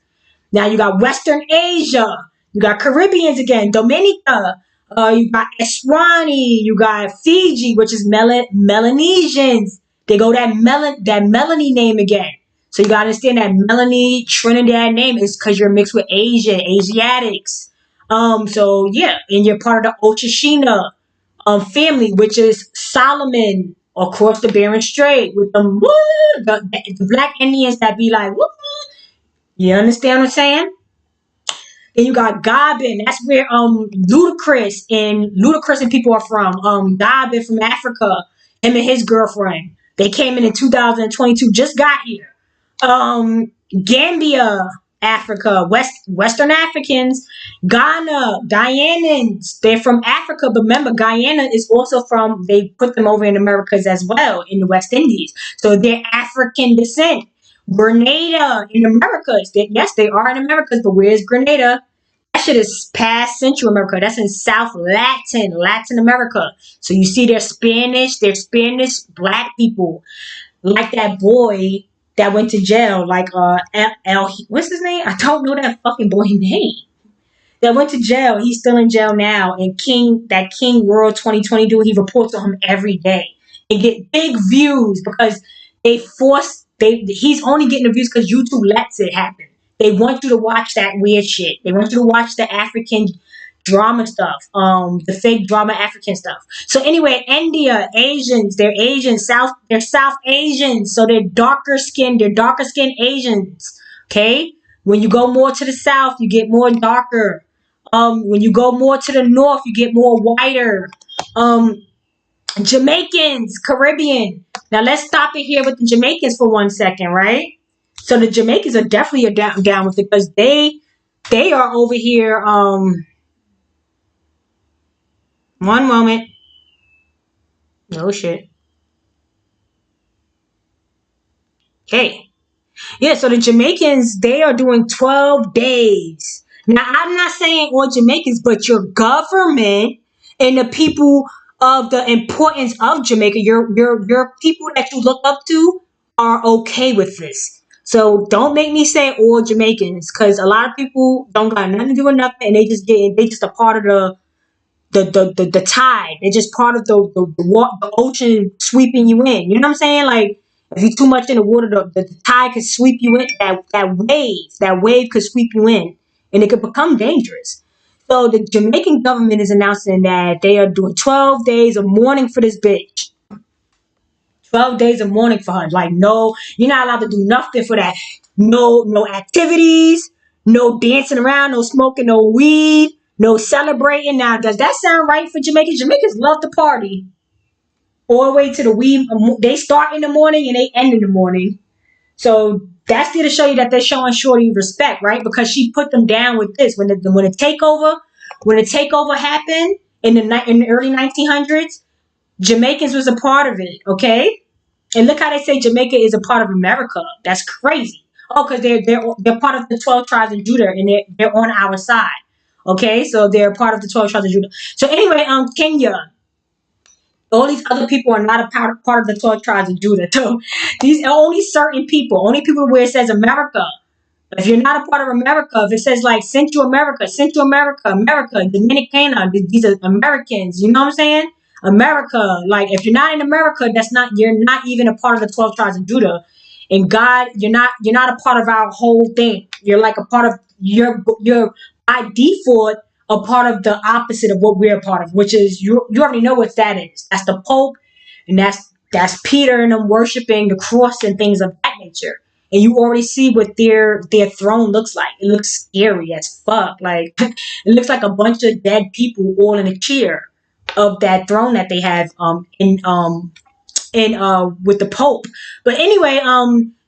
Now you got Western Asia, you got Caribbeans again, Dominica, you got Eswatini, you got Fiji, which is Melanesians. They go that Melanie name again. So you gotta understand that Melanie Trinidad name is because you're mixed with Asiatics. So yeah, and you're part of the Oshishina family, which is Solomon across the Bering Strait with the black Indians that be like, woo. You understand what I'm saying? Then you got Gabon. That's where Ludacris and people are from. Gabon from Africa. Him and his girlfriend. They came in 2022. Just got here. Gambia, Africa. Western Africans. Ghana, Guyanans. They're from Africa, but remember, Guyana is also they put them over in Americas as well, in the West Indies. So they're African descent. Grenada in Americas. Yes, they are in Americas, but where's Grenada? That shit is past Central America. That's in South Latin America. So you see they're Spanish black people. Like that boy that went to jail, like what's his name? I don't know that fucking boy's name. That went to jail. He's still in jail now. And King World 2020 dude, he reports on him every day. And get big views because he's only getting the views because YouTube lets it happen. They want you to watch that weird shit. They want you to watch the African drama stuff, the fake drama African stuff. So anyway, India, Asians, they're Asians, they're South Asians, so they're darker skinned Asians. Okay? When you go more to the south, you get more darker. When you go more to the north, you get more whiter. Jamaicans, Caribbean. Now let's stop it here with the Jamaicans for 1 second, right? So the Jamaicans are definitely down with it because they are over here. One moment. No shit. Okay. Yeah, so the Jamaicans, they are doing 12 days. Now, I'm not saying all Jamaicans, but your government and the people of the importance of Jamaica, your people that you look up to are okay with this. So don't make me say all Jamaicans, because a lot of people don't got nothing to do with nothing, and they just a part of the tide. They're just part of the ocean sweeping you in. You know what I'm saying? Like if you're too much in the water, the tide could sweep you in. That wave could sweep you in, and it could become dangerous. So the Jamaican government is announcing that they are doing 12 days of mourning for this bitch. 12 days of mourning for her. Like, no, you're not allowed to do nothing for that. No activities, no dancing around, no smoking, no weed, no celebrating. Now, does that sound right for Jamaicans? Jamaicans love to party all the way to the weed. They start in the morning and they end in the morning. So that's there to show you that they're showing Shorty respect, right? Because she put them down with this. When the takeover happened in the early 1900s, Jamaicans was a part of it, okay? And look how they say Jamaica is a part of America. That's crazy. Oh, because they're part of the 12 tribes of Judah, and they're on our side. Okay, so they're part of the 12 tribes of Judah. So anyway, Kenya, all these other people are not a part of the 12 tribes of Judah. So these are only certain people, only people where it says America. If you're not a part of America, if it says like Central America, America, Dominicana, these are Americans. You know what I'm saying? America. Like if you're not in America, you're not even a part of the 12 tribes of Judah. And God, you're not a part of our whole thing. You're like a part of you're by default a part of the opposite of what we're a part of, which is you already know what that is. That's the Pope, and that's Peter and them worshiping the cross and things of that nature. And you already see what their throne looks like. It looks scary as fuck. Like it looks like a bunch of dead people all in a chair of that throne that they have with the Pope. But anyway,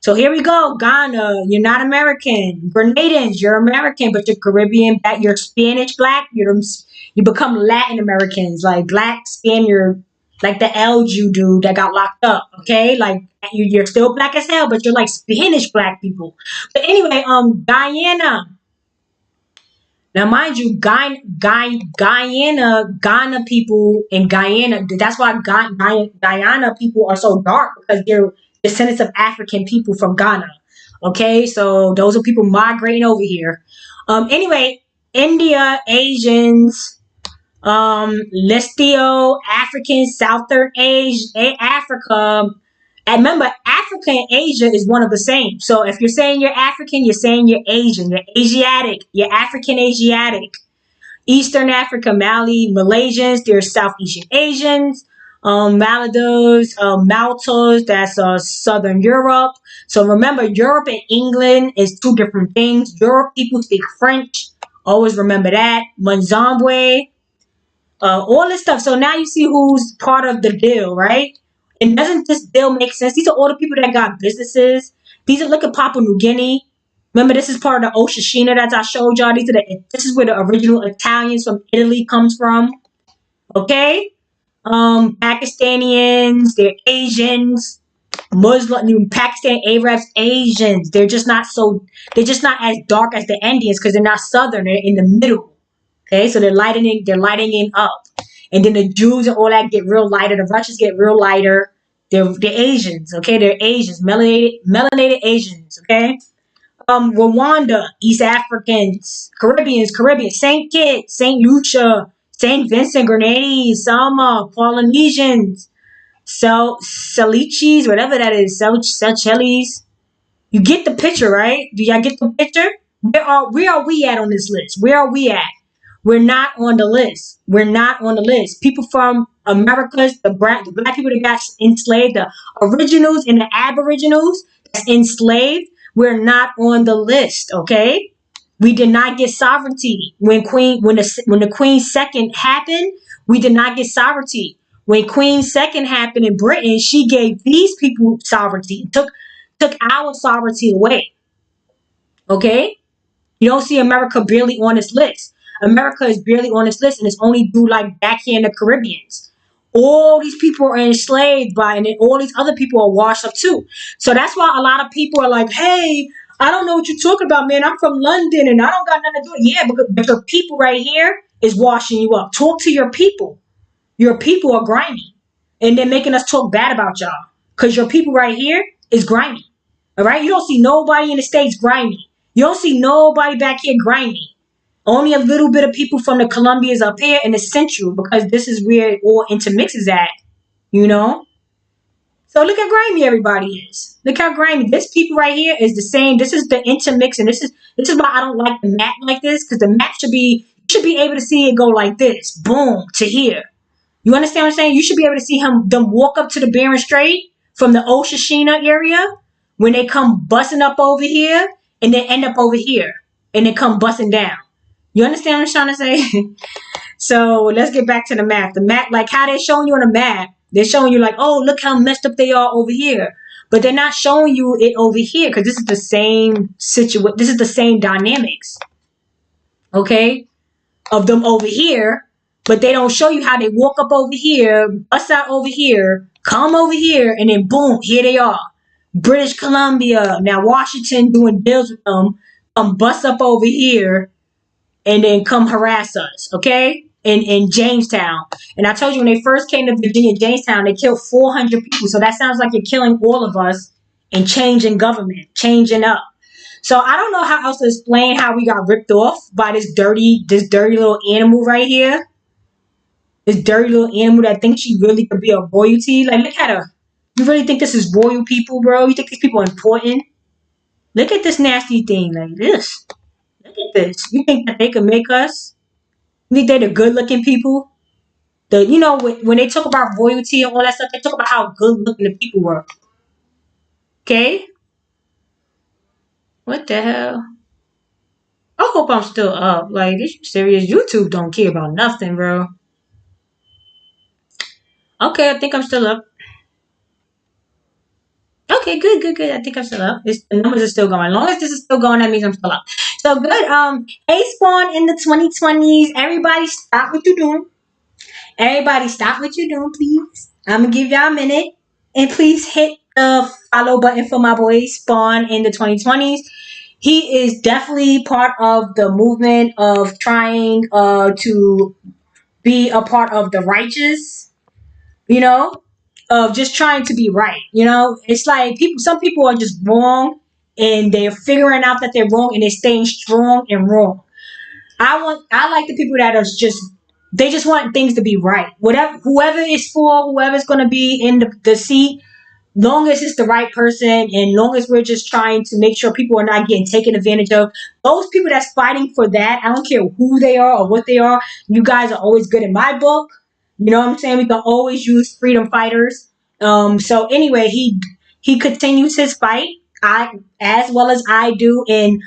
so here we go. Ghana, you're not American. Grenadans, you're American, but you're Caribbean, you're Spanish black. You become Latin Americans, like black Spaniard, like the Elju dude that got locked up. Okay, like you're still black as hell, but you're like Spanish black people. But anyway, Guyana. Now, mind you, Ghana people in Guyana, that's why Guyana people are so dark, because they're descendants of African people from Ghana. Okay, so those are people migrating over here. Anyway, India, Asians, Listio, Africans, Southern Asia, Africa. And remember, Africa and Asia is one of the same. So if you're saying you're African, you're saying you're Asian, you're Asiatic, you're African Asiatic. Eastern Africa, Mali, Malaysians, there's Southeast Asians, Maldives, Maltas, that's Southern Europe. So remember, Europe and England is two different things. Europe people speak French. Always remember that. Mozambique, all this stuff. So now you see who's part of the deal, right? And doesn't this deal make sense? These are all the people that got businesses. Look at Papua New Guinea. Remember, this is part of the Oshishina that I showed y'all. This is where the original Italians from Italy comes from. Okay? Pakistanians, they're Asians. Muslim, Pakistan, Arabs, Asians. They're just not as dark as the Indians because they're not southern. They're in the middle. Okay? So they're lightening up. And then the Jews and all that get real lighter. The Russians get real lighter. They're Asians, okay? They're Asians, melanated Asians, okay? Rwanda, East Africans, Caribbean, Saint Kitts, Saint Lucia, Saint Vincent, Grenadines, Sama, Polynesians, Salichis, whatever that is, Seychelles. You get the picture, right? Do y'all get the picture? Where are we at on this list? Where are we at? We're not on the list. We're not on the list. People from Americas, the black people that got enslaved, the originals and the aboriginals that's enslaved, we're not on the list, okay? We did not get sovereignty. When the Queen second happened, we did not get sovereignty. When Queen Second happened in Britain, she gave these people sovereignty, took our sovereignty away. Okay? You don't see America barely on this list. America is barely on this list, and it's only due like back here in the Caribbeans. All these people are enslaved by, and then all these other people are washed up too. So that's why a lot of people are like, hey, I don't know what you're talking about, man. I'm from London and I don't got nothing to do with it. Yeah, but your people right here is washing you up. Talk to your people. Your people are grimy. And they're making us talk bad about y'all. Because your people right here is grimy. All right? You don't see nobody in the States grimy. You don't see nobody back here grimy. Only a little bit of people from the Colombias up here in the Central, because this is where it all intermixes at. You know? So look how grimy everybody is. Look how grimy. This people right here is the same. This is the intermix, and this is why I don't like the map like this, because the map should be, you should be able to see it go like this. Boom, to here. You understand what I'm saying? You should be able to see them walk up to the Bering Strait from the Oshishina area when they come busting up over here and then end up over here and then come busting down. You understand what I'm trying to say? So let's get back to the map. The map, like how they're showing you on the map, they're showing you like, oh, look how messed up they are over here. But they're not showing you it over here because this is the same situation. This is the same dynamics, okay, of them over here. But they don't show you how they walk up over here, bust out over here, come over here, and then boom, here they are. British Columbia, now Washington doing deals with them, bust up over here, and then come harass us, okay? In Jamestown. And I told you when they first came to Virginia, Jamestown, they killed 400 people. So that sounds like you're killing all of us and changing government, changing up. So I don't know how else to explain how we got ripped off by this dirty little animal right here. This dirty little animal that thinks she really could be a royalty. Like, look at her. You really think this is royal people, bro? You think these people are important? Look at this nasty thing like this. Look at this. You think that they could make us? You think they're the good-looking people? When they talk about royalty and all that stuff, they talk about how good-looking the people were. Okay? What the hell? I hope I'm still up. Like, this is serious. YouTube don't care about nothing, bro. Okay, I think I'm still up. Okay, good. I think I'm still up. The numbers are still going. As long as this is still going, that means I'm still up. So good. Hey, Spawn in the 2020s. Everybody stop what you're doing. Everybody stop what you're doing, please. I'm going to give y'all a minute. And please hit the follow button for my boy Spawn in the 2020s. He is definitely part of the movement of trying to be a part of the righteous, of just trying to be right. It's like some people are just wrong and they're figuring out that they're wrong and they're staying strong and wrong. I like the people that are they just want things to be right. Whoever whoever's going to be in the seat, long as it's the right person and long as we're just trying to make sure people are not getting taken advantage of, those people that's fighting for that, I don't care who they are or what they are, you guys are always good in my book. You know what I'm saying? We can always use freedom fighters. So anyway, he continues his fight, as well as I do, and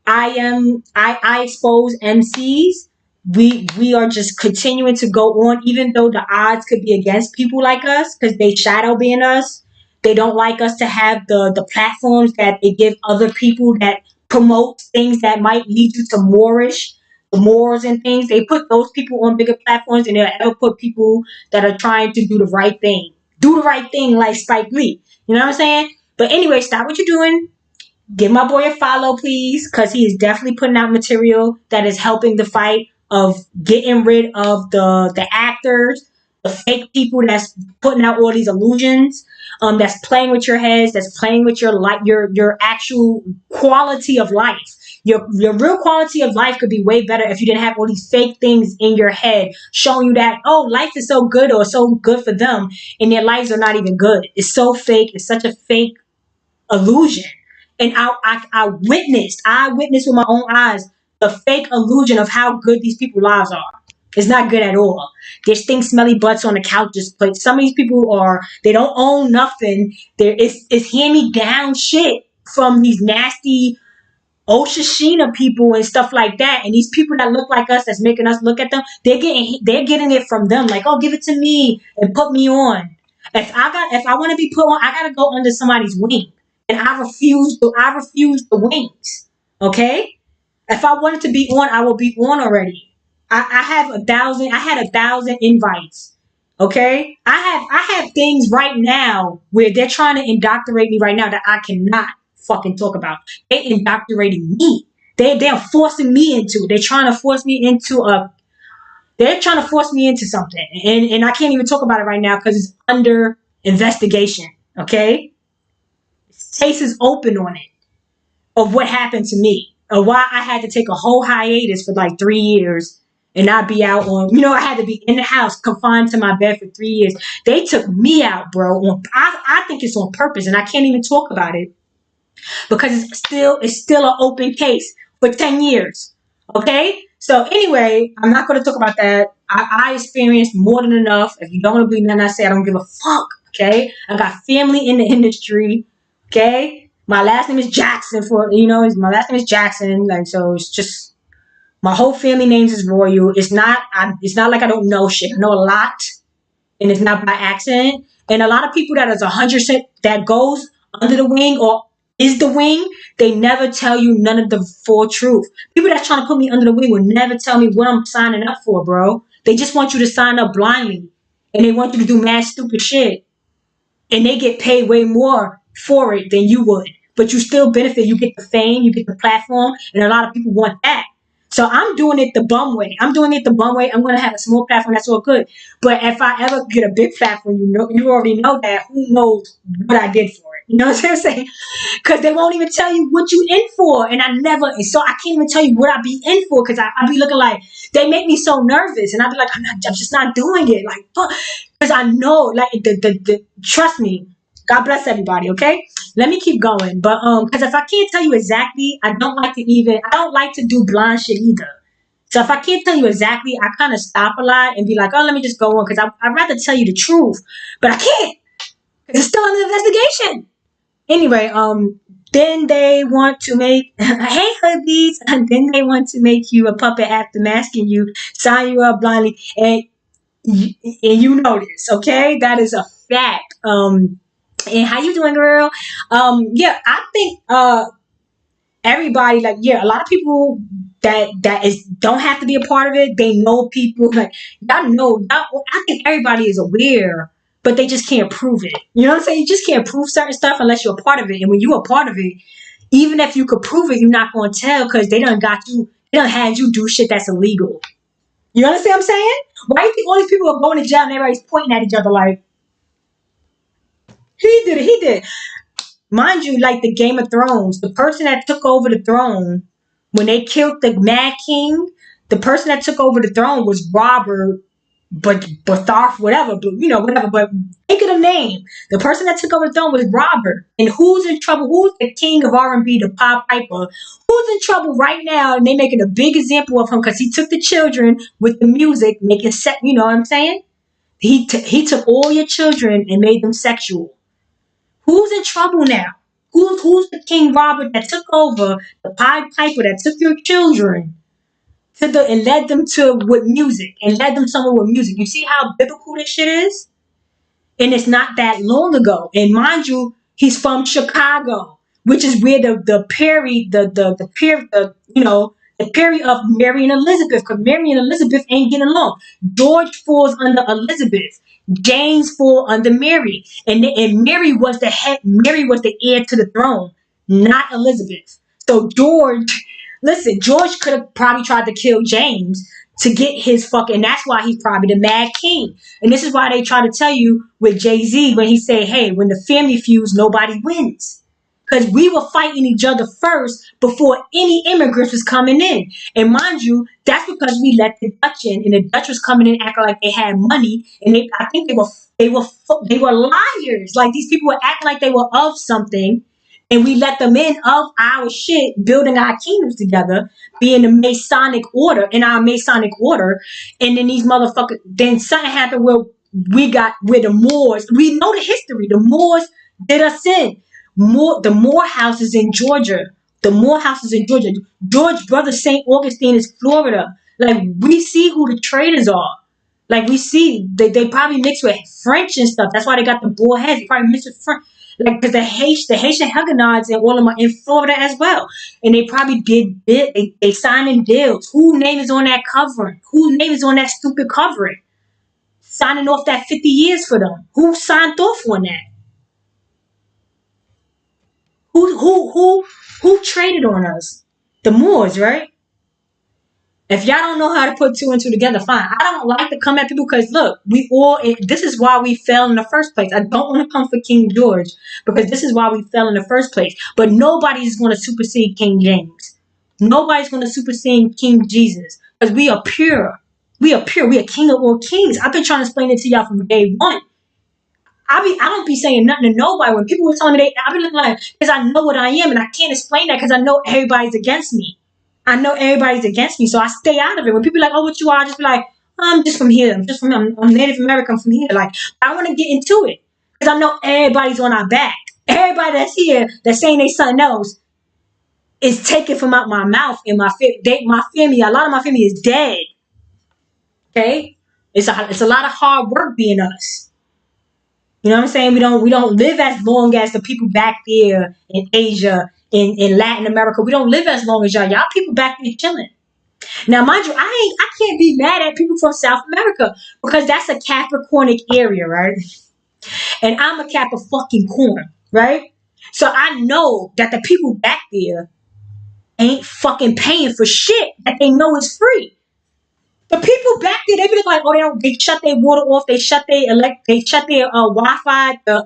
I expose MCs. We are just continuing to go on, even though the odds could be against people like us because they shadow ban us. They don't like us to have the platforms that they give other people that promote things that might lead you to morals and things. They put those people on bigger platforms and they'll ever put people that are trying to do the right thing. Do the right thing like Spike Lee. You know what I'm saying? But anyway, stop what you're doing. Give my boy a follow, please, because he is definitely putting out material that is helping the fight of getting rid of the actors, the fake people that's putting out all these illusions, that's playing with your heads, that's playing with your actual quality of life. Your real quality of life could be way better if you didn't have all these fake things in your head showing you that, oh, life is so good or so good for them, and their lives are not even good. It's so fake. It's such a fake illusion. And I witnessed with my own eyes the fake illusion of how good these people's lives are. It's not good at all. There's stink smelly butts on the couches. But some of these people they don't own nothing. It's hand-me-down shit from these nasty Oshishina people and stuff like that, and these people that look like us, that's making us look at them, they're getting it from them. Like, oh, give it to me and put me on. If I want to be put on, I gotta go under somebody's wing, and I refuse the wings. Okay, if I wanted to be on, I will be on already. I have 1,000. I had 1,000 invites. Okay, I have things right now where they're trying to indoctrinate me right now that I cannot fucking talk about. They indoctrinating me. They're forcing me into it. They're trying to force me into something, and I can't even talk about it right now because it's under investigation. Okay, case is open on it of what happened to me, of why I had to take a whole hiatus for like 3 years and not be out on. I had to be in the house, confined to my bed for 3 years. They took me out, bro. I think it's on purpose, and I can't even talk about it because it's still an open case for 10 years. Okay? So anyway, I'm not going to talk about that. I experienced more than enough. If you don't want to believe me, then I say I don't give a fuck. Okay? I got family in the industry. Okay? My last name is Jackson my last name is Jackson. Like, so it's just, my whole family names is royal. It's not like I don't know shit. I know a lot, and it's not by accident. And a lot of people that is 100% that goes under the wing or is the wing, they never tell you none of the full truth. People that's trying to put me under the wing will never tell me what I'm signing up for, bro. They just want you to sign up blindly, and they want you to do mad stupid shit, and they get paid way more for it than you would. But you still benefit. You get the fame, you get the platform, and a lot of people want that. So I'm doing it the bum way. I'm going to have a small platform. That's all good. But if I ever get a big platform, you already know that. Who knows what I did for it? You know what I'm saying? Because they won't even tell you what you in for. And so I can't even tell you what I be in for, because I be looking like, they make me so nervous. And I be like, I'm just not doing it. Like, fuck. Because I know, like, trust me. God bless everybody, okay? Let me keep going. But because if I can't tell you exactly, I don't like to do blind shit either. So if I can't tell you exactly, I kind of stop a lot and be like, oh, let me just go on, because I'd rather tell you the truth. But I can't, because it's still under investigation. Anyway, then they want to make, hey, hoodies, and then they want to make you a puppet after masking you, sign you up blindly, and you know this, okay? That is a fact. And how you doing, girl? Yeah, I think everybody, like, yeah, a lot of people that don't have to be a part of it. They know people, like, I think everybody is aware, but they just can't prove it. You know what I'm saying? You just can't prove certain stuff unless you're a part of it. And when you're a part of it, even if you could prove it, you're not going to tell, because they done had you do shit that's illegal. You understand what I'm saying? Why do you think all these people are going to jail and everybody's pointing at each other like, he did it. Mind you, like the Game of Thrones, the person that took over the throne, when they killed the Mad King, the person that took over the throne was Robert, but Bartharf, whatever, but think of the name. The person that took over the throne was Robert. And who's in trouble? Who's the king of R&B, the Pied Piper? Who's in trouble right now? And they making a big example of him because he took the children with the music, making sex, you know what I'm saying? He took all your children and made them sexual. Who's in trouble now? Who's the King Robert that took over, the Pied Piper that took your children and led them with music, and led them somewhere with music? You see how biblical this shit is? And it's not that long ago. And mind you, he's from Chicago, which is where the Perry of Mary and Elizabeth, because Mary and Elizabeth ain't getting along. George falls under Elizabeth. James fall under Mary. And Mary was the head. Mary was the heir to the throne, not Elizabeth. So George could have probably tried to kill James to get his fucking, and that's why he's probably the Mad King. And this is why they try to tell you with Jay-Z when he say, hey, when the family feuds, nobody wins. Because we were fighting each other first before any immigrants was coming in. And mind you, that's because we let the Dutch in, and the Dutch was coming in acting like they had money, and I think they were liars. Like, these people were acting like they were of something, and we let them in of our shit, building our kingdoms together, being the Masonic order, in our Masonic order. And then these motherfuckers, then something happened where the Moors, we know the history, the Moors did us in. The Moore houses in Georgia The Morehouse is in Georgia. George Brother St. Augustine is Florida. Like, we see who the traders are. Like, we see they probably mix with French and stuff. That's why they got the bull heads. They probably mix with French. Like, because the Haitian Huguenots and all of them are in Florida as well. And they probably they signing deals. Whose name is on that covering? Whose name is on that stupid covering? Signing off that 50 years for them. Who signed off on that? Who traded on us? The Moors, right? If y'all don't know how to put two and two together, fine. I don't like to come at people because look, this is why we fell in the first place. I don't want to come for King George because this is why we fell in the first place. But nobody's going to supersede King James. Nobody's going to supersede King Jesus because we are pure. We are pure. We are king of all kings. I've been trying to explain it to y'all from day one. I don't be saying nothing to nobody. When people were telling me I be looking like, because I know what I am and I can't explain that because I know everybody's against me. I know everybody's against me, so I stay out of it. When people are like, oh, what you are, I just be like, I'm just from here. I'm Native American from here. Like, I want to get into it because I know everybody's on our back. Everybody that's here that's saying they something else is taken from out my mouth. And my family, a lot of my family is dead. Okay, it's a lot of hard work being us. You know what I'm saying? We don't live as long as the people back there in Asia, in Latin America. We don't live as long as y'all. Y'all people back there chilling. Now, mind you, I can't be mad at people from South America because that's a Capricornic area, right? And I'm a Cap of fucking corn, right? So I know that the people back there ain't fucking paying for shit that they know is free. The people back there, they be like, oh, they shut their water off, they shut their Wi-Fi, their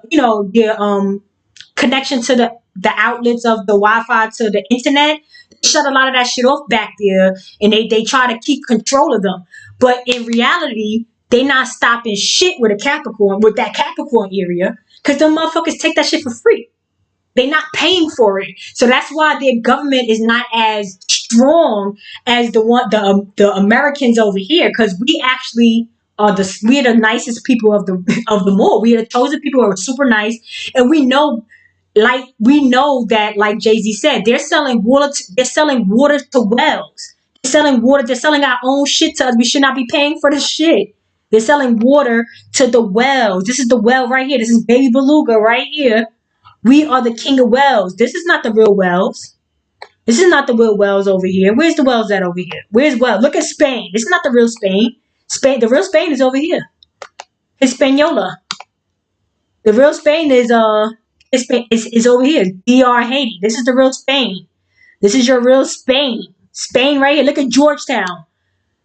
connection to the outlets of the Wi-Fi to the internet. They shut a lot of that shit off back there, and they try to keep control of them. But in reality, they not stopping shit with that Capricorn area, because them motherfuckers take that shit for free. They're not paying for it. So that's why their government is not as strong as the Americans over here, because we actually are the nicest people of the more. We are the chosen people who are super nice, and we know that, like Jay-Z said, they're selling water to wells. They're selling our own shit to us. We should not be paying for this shit. They're selling water to the wells. This is the well right here. This is Baby Beluga right here. We are the king of wells. This is not the real wells. This is not the real wells over here. Where's the wells at over here? Where's wells? Look at Spain. This is not the real Spain. The real Spain is over here. Hispaniola. The real Spain is over here. DR Haiti. This is the real Spain. This is your real Spain. Spain right here. Look at Georgetown.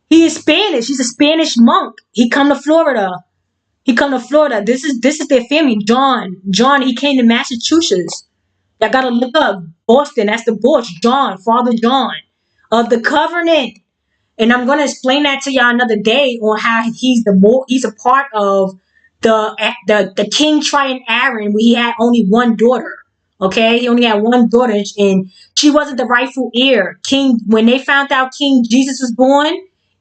He is Spanish. He's a Spanish monk. He come to Florida. This is their family. John, he came to Massachusetts. Y'all gotta look up Boston. That's the boss. Father John of the Covenant. And I'm gonna explain that to y'all another day on how he's a part of the King Triton Aaron, where he had only one daughter. Okay, he only had one daughter, and she wasn't the rightful heir. When they found out King Jesus was born,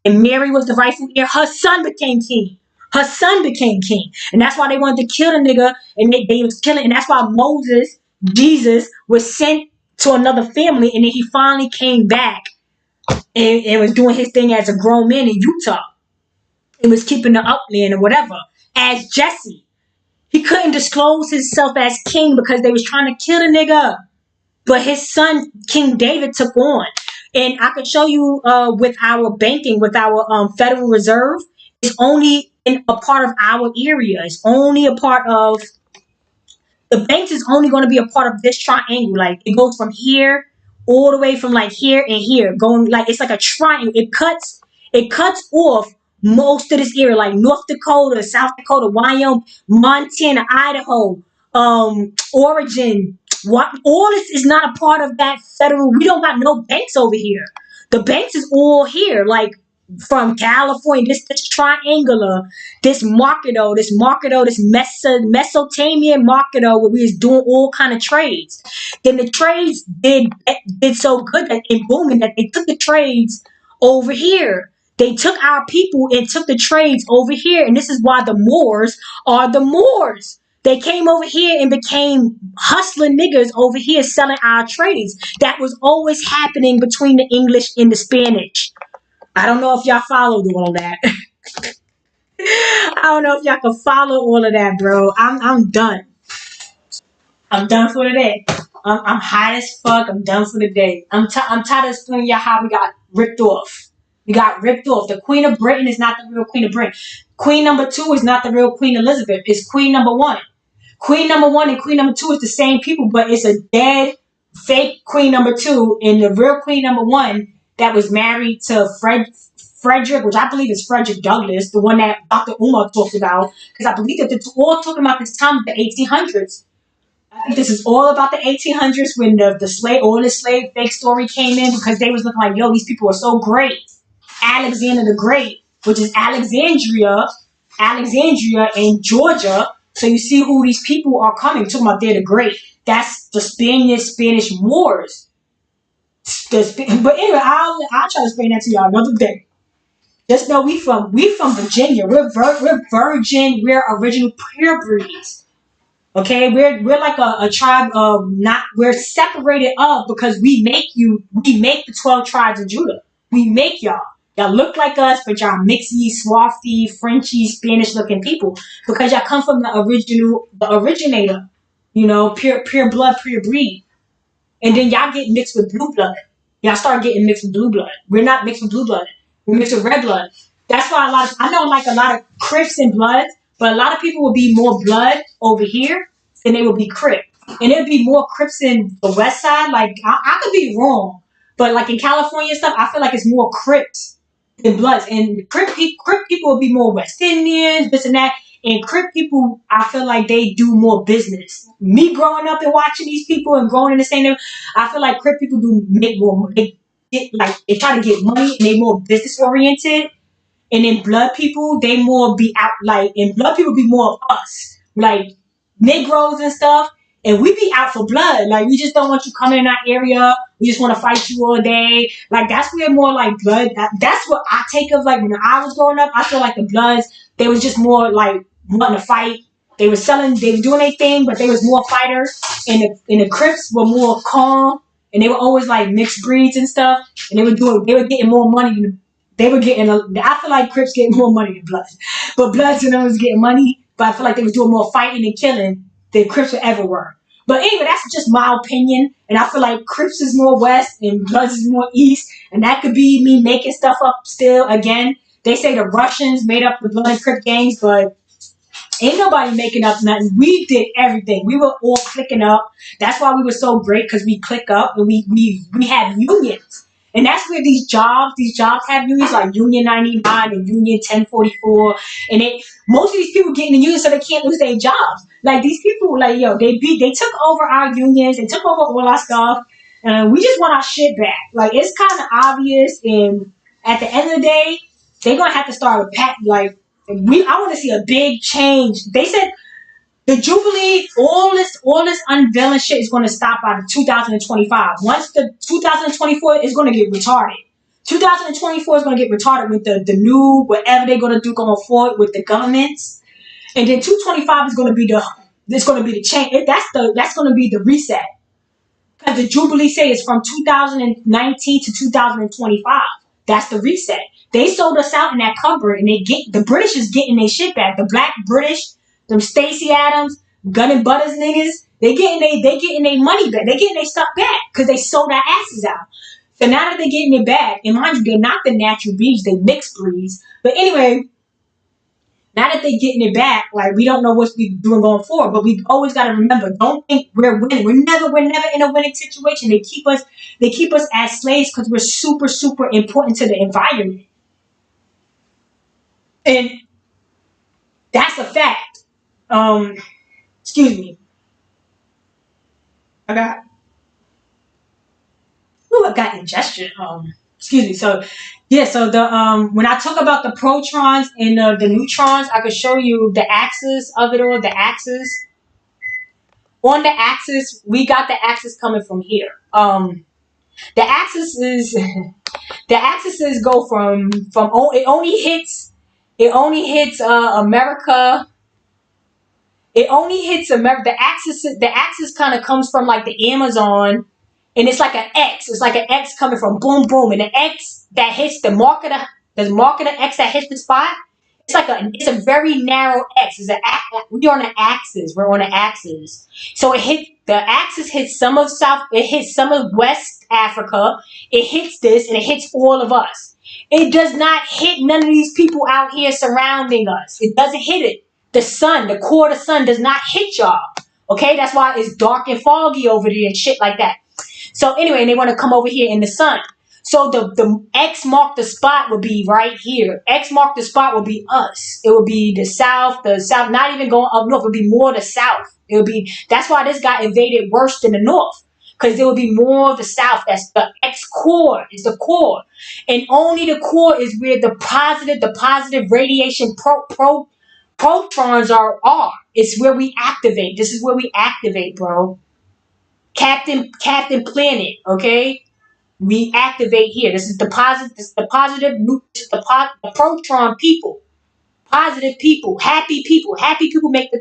and Mary was the rightful heir, her son became king. Her son became king. And that's why they wanted to kill the nigga. And they was killing. And that's why Jesus, was sent to another family. And then he finally came back and was doing his thing as a grown man in Utah. And was keeping the upland or whatever. As Jesse. He couldn't disclose himself as king because they was trying to kill the nigga. But his son, King David, took on. And I could show you with our banking, with our Federal Reserve. It's only in a part of our area. It's only a part of the banks. Is only going to be a part of this triangle. Like it goes from here all the way from like here and here, going like it's like a triangle. It cuts off most of this area, like North Dakota, South Dakota, Wyoming, Montana, Idaho, Oregon. All this is not a part of that federal. We don't got no banks over here. The banks is all here, like. From California, this triangular, this Mesopotamian market where we was doing all kind of trades. Then the trades did so good that in booming that they took the trades over here. They took our people and took the trades over here, and this is why the Moors are the Moors. They came over here and became hustling niggas over here selling our trades. That was always happening between the English and the Spanish. I don't know if y'all followed all that. I don't know if y'all can follow all of that, bro. I'm done. I'm done for the day. I'm high as fuck. I'm done for the day. I'm tired of explaining y'all how we got ripped off. We got ripped off. The Queen of Britain is not the real Queen of Britain. Queen number 2 is not the real Queen Elizabeth. It's Queen number 1. Queen number 1 and Queen number 2 is the same people, but it's a dead fake Queen number 2 and the real Queen number 1 that was married to Frederick, which I believe is Frederick Douglass, the one that Dr. Umar talked about, because I believe that they're all talking about this time of the 1800s. I think this is all about the 1800s when the slave fake story came in, because they was looking like, yo, these people are so great. Alexander the Great, which is Alexandria and Georgia. So you see who these people are coming. Talking about they're the great. That's the Spanish Moors. But anyway, I'll try to explain that to y'all another day. Just know we from Virginia. We're virgin. We're original purebreds. Okay, we're like a tribe of not. We're separated up because we make the 12 tribes of Judah. We make y'all. Y'all look like us, but y'all mixy, swafty, Frenchy, Spanish-looking people because y'all come from the originator. You know, pure blood, pure breed, and then y'all get mixed with blue blood. Y'all start getting mixed with blue blood. We're not mixed with blue blood. We're mixed with red blood. That's why I know like a lot of Crips and Bloods, but a lot of people will be more blood over here than they will be Crip. And it would be more Crips in the west side. Like, I could be wrong, but like in California and stuff, I feel like it's more Crips than Bloods. And Crip people will be more West Indians, this and that. And Crip people, I feel like they do more business. Me growing up and watching these people and growing in the same, I feel like Crip people do make more. They try to get money and they more business oriented. And in blood people, they more be out like, and blood people be more of us, like Negroes and stuff. And we be out for blood. Like, we just don't want you coming in our area. We just want to fight you all day. Like, that's where more like blood. That's what I take of like when I was growing up. I feel like the Bloods, they was just more like wanting to fight. They were doing their thing, but they was more fighters. And the Crips were more calm. And they were always like mixed breeds and stuff. And they were getting more money than I feel like Crips getting more money than Bloods. But Bloods and them was getting money. But I feel like they was doing more fighting and killing than Crips ever were. But anyway, that's just my opinion. And I feel like Crips is more west and Bloods is more east. And that could be me making stuff up still. Again, they say the Russians made up the Blood and Crip gangs, but ain't nobody making up nothing. We did everything. We were all clicking up. That's why we were so great, because we click up and we have unions. And that's where these jobs have unions, like Union 99 and Union 1044. And most of these people get in the union so they can't lose their jobs. Like, these people, like, yo, they took over our unions, they took over all our stuff, and we just want our shit back. Like, it's kind of obvious, and at the end of the day, they're gonna have to start a pact. Like, I want to see a big change. They said the Jubilee, all this unveiling shit is going to stop by 2025. Once the 2024 is going to get retarded. 2024 is going to get retarded with the new whatever they're going to do going forward with the governments, and then 225 is going to be the change. That's going to be the reset, because the Jubilee say it's from 2019 to 2025. That's the reset. They sold us out in that cupboard, and the British is getting their shit back. The black British, them Stacey Adams, Gun and Butters niggas, they getting their money back. They getting their stuff back because they sold our asses out. So now that they're getting it back, and mind you, they're not the natural breeds, they mixed breeds. But anyway, now that they're getting it back, like, we don't know what we're doing going forward. But we always got to remember, don't think we're winning. We're never in a winning situation. They keep us as slaves because we're super, super important to the environment. And that's a fact. Excuse me. I got ingestion. Excuse me. So, yeah. So when I talk about the protons and the neutrons, I could show you the axis of it all. The axis. On the axis, we got the axis coming from here. The axis is go from it only hits America. It only hits America. The axis kind of comes from like the Amazon, and it's like an X. It's like an X coming from boom boom, and the X that hits the mark of the X that hits the spot. It's a very narrow X. We're on an axis. We're on an axis. So the axis hits some of South. It hits some of West Africa. It hits this, and it hits all of us. It does not hit none of these people out here surrounding us. It doesn't hit it. The sun, the core of the sun, does not hit y'all. Okay, that's why it's dark and foggy over there and shit like that. So anyway, they want to come over here in the sun. So the X mark the spot would be right here. X mark the spot would be us. It would be the south, not even going up north. It would be more the south. That's why this got invaded worse than the north. Because there would be more of the south. That's the X core, is the core. And only the core is where the positive radiation protons are. It's where we activate. This is where we activate, bro. Captain Planet, okay? We activate here. This is the proton people. Positive people. Happy people. Happy people make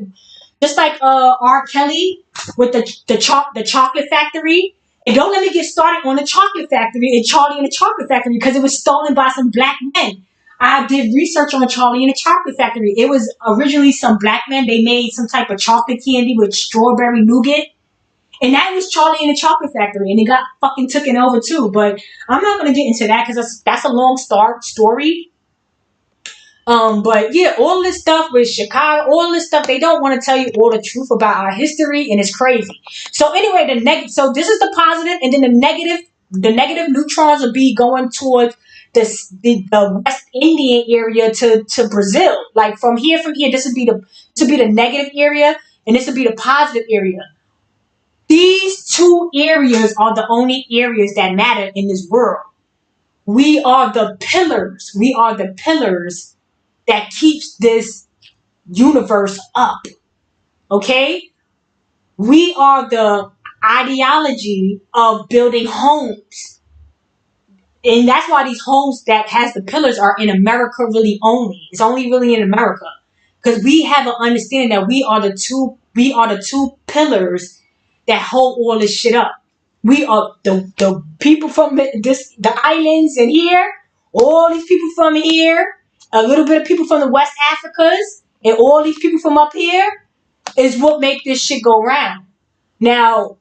just like R. Kelly with the chocolate factory. And don't let me get started on the chocolate factory and Charlie and the Chocolate Factory, because it was stolen by some black men. I did research on Charlie and the Chocolate Factory. It was originally some black men. They made some type of chocolate candy with strawberry nougat. And that was Charlie and the Chocolate Factory. And it got fucking taken over too. But I'm not going to get into that because that's a long story. But yeah, all this stuff with Chicago, all this stuff, they don't want to tell you all the truth about our history, and it's crazy. So anyway, so this is the positive, and then the negative neutrons will be going towards the West Indian area to Brazil. Like from here, this would be the negative area, and this would be the positive area. These two areas are the only areas that matter in this world. We are the pillars. We are the pillars that keeps this universe up. Okay? We are the ideology of building homes. And that's why these homes that has the pillars are in America really only. It's only really in America. Because we have an understanding that we are the two pillars that hold all this shit up. We are the people from the islands and here, all these people from here, a little bit of people from the West Africas, and all these people from up here is what make this shit go round. Now,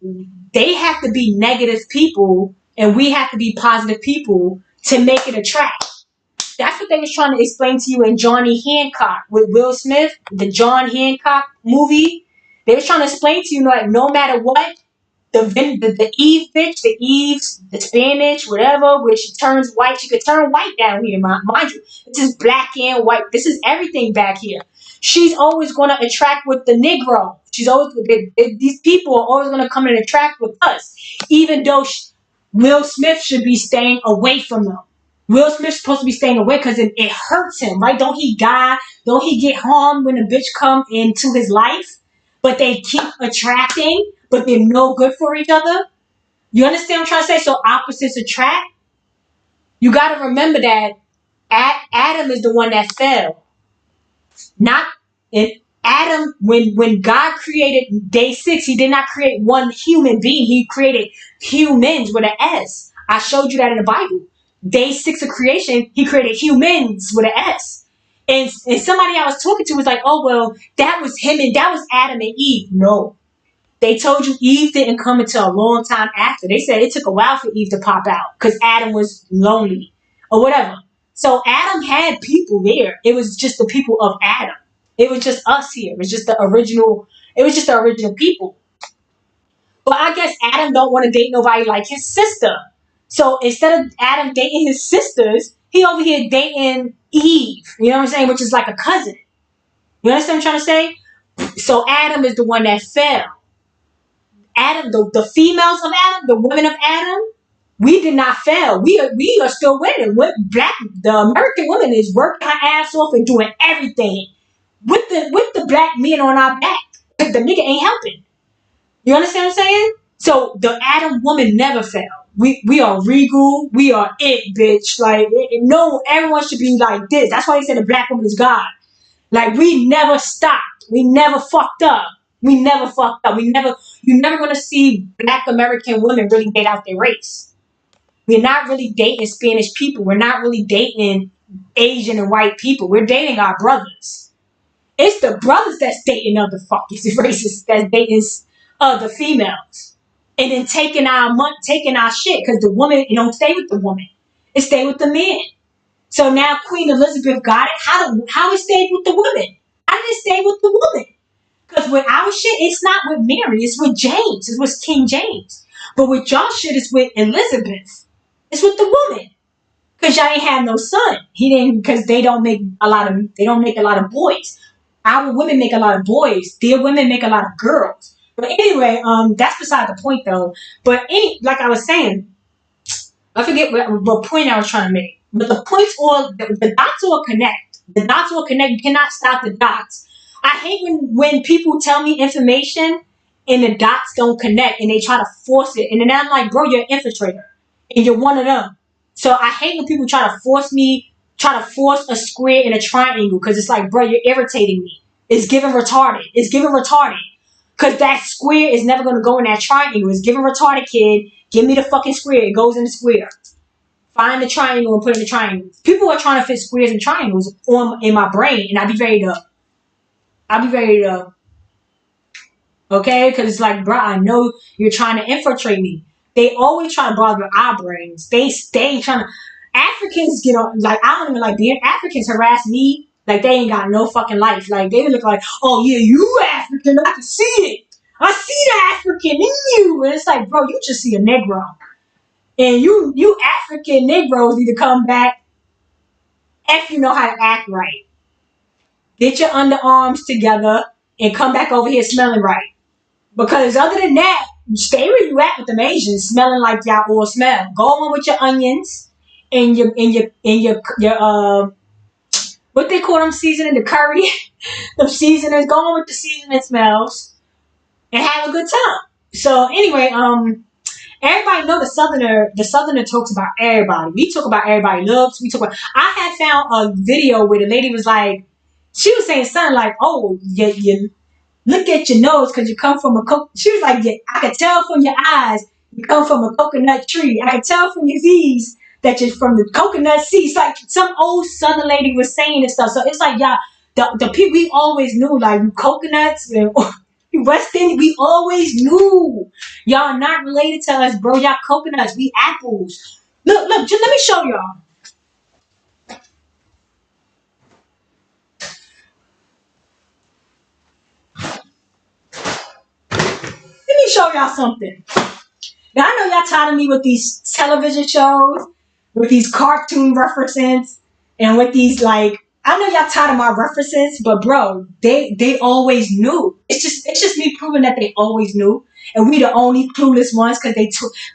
they have to be negative people, and we have to be positive people to make it attract. That's what they was trying to explain to you in Johnny Hancock with Will Smith, the John Hancock movie. They was trying to explain to you, like, no matter what, the Eve bitch, the Spanish, whatever, where she turns white, she could turn white down here, mind you. This is black and white. This is everything back here. She's always going to attract with the Negro. These people are always going to come and attract with us, even though Will Smith should be staying away from them. Will Smith's supposed to be staying away because it hurts him, right? Don't he die? Don't he get harmed when a bitch come into his life? But they keep attracting, but they're no good for each other. You understand what I'm trying to say? So opposites attract. You got to remember that Adam is the one that fell. Adam, when God created day 6, he did not create one human being. He created humans with an S. I showed you that in the Bible. Day 6 of creation, he created humans with an S. And somebody I was talking to was like, oh, well, that was him and that was Adam and Eve. No. They told you Eve didn't come until a long time after. They said it took a while for Eve to pop out because Adam was lonely or whatever. So Adam had people there. It was just the people of Adam. It was just us here. It was just the original people. But I guess Adam don't want to date nobody like his sister. So instead of Adam dating his sisters, he over here dating Eve. You know what I'm saying? Which is like a cousin. You understand what I'm trying to say? So Adam is the one that fell. Adam, the females of Adam, the women of Adam, we did not fail. We are still winning. The American woman is working her ass off and doing everything with the black men on our back. The nigga ain't helping. You understand what I'm saying? So the Adam woman never fell. We are regal. We are it, bitch. Like, no, everyone should be like this. That's why they say the black woman is God. Like, we never stopped. We never fucked up. We never fucked up. You're never gonna see Black American women really date out their race. We're not really dating Spanish people. We're not really dating Asian and white people. We're dating our brothers. It's the brothers that's dating other fucking races, that's dating other females. And then taking our money, taking our shit, because the woman, it don't stay with the woman. It stay with the man. So now Queen Elizabeth got it. How it stayed with the woman? How did it stay with the woman? Because with our shit, it's not with Mary. It's with James. It's with King James. But with y'all shit, it's with Elizabeth. It's with the woman. Because y'all ain't have no son. He didn't, because they don't make a lot of boys. Our women make a lot of boys. Their women make a lot of girls. But anyway, that's beside the point though. But like I was saying, I forget what point I was trying to make. But the points all, the dots all connect. The dots all connect. You cannot stop the dots. I hate when people tell me information and the dots don't connect and they try to force it. And then I'm like, bro, you're an infiltrator. And you're one of them. So I hate when people try to force a square and a triangle, because it's like, bro, you're irritating me. It's giving retarded. It's giving retarded. Because that square is never going to go in that triangle. It's giving retarded, kid. Give me the fucking square. It goes in the square. Find the triangle and put it in the triangle. People are trying to fit squares and triangles in my brain, and I'll be ready to, okay? Because it's like, bro, I know you're trying to infiltrate me. They always try to bother our brains. They stay trying to. Africans get on, like, I don't even like being Africans harass me like they ain't got no fucking life. Like, they look like, oh yeah, you African, I can see it. I see the African in you. And it's like, bro, you just see a Negro. And you African Negroes need to come back if you know how to act right. Get your underarms together and come back over here smelling right. Because other than that, stay where you at with them Asians, smelling like y'all all smell. Go on with your onions and your what they call them, seasoning, the curry, the seasonings. Go on with the seasoning smells and have a good time. So anyway, everybody know the southerner talks about everybody. We talk about everybody looks. I had found a video where the lady was like, she was saying something like, oh, you look at your nose because you come from she was like, yeah, I can tell from your eyes you come from a coconut tree. I can tell from your V's that you're from the coconut seeds. Like some old southern lady was saying and stuff. So it's like, y'all, the people we always knew, like coconuts and West Indian, we always knew. Y'all not related to us, bro. Y'all coconuts, we apples. Look, just let me show y'all. Let me show y'all something. Now, I know y'all tired of me with these television shows, with these cartoon references, and with these, like, I know y'all tired of my references, but bro, they always knew. It's just me proving that they always knew, and we the only clueless ones, because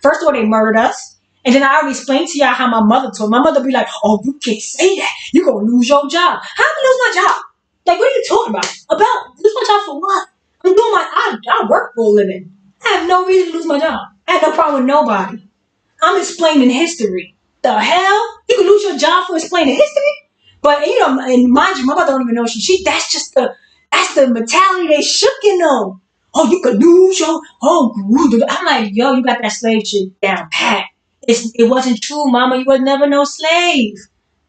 first of all, they murdered us, and then I already explained to y'all how my mother told. My mother be like, oh, you can't say that. You're going to lose your job. How am I lose my job? Like, what are you talking about? Lose my job for what? I'm doing I work for a living. I have no reason to lose my job. I have no problem with nobody. I'm explaining history. The hell? You can lose your job for explaining history? But, and mind you, my mother don't even know that's the mentality they shook in them. Oh, you could lose your, I'm like, yo, you got that slave shit down pat. It wasn't true, mama. You was never no slave.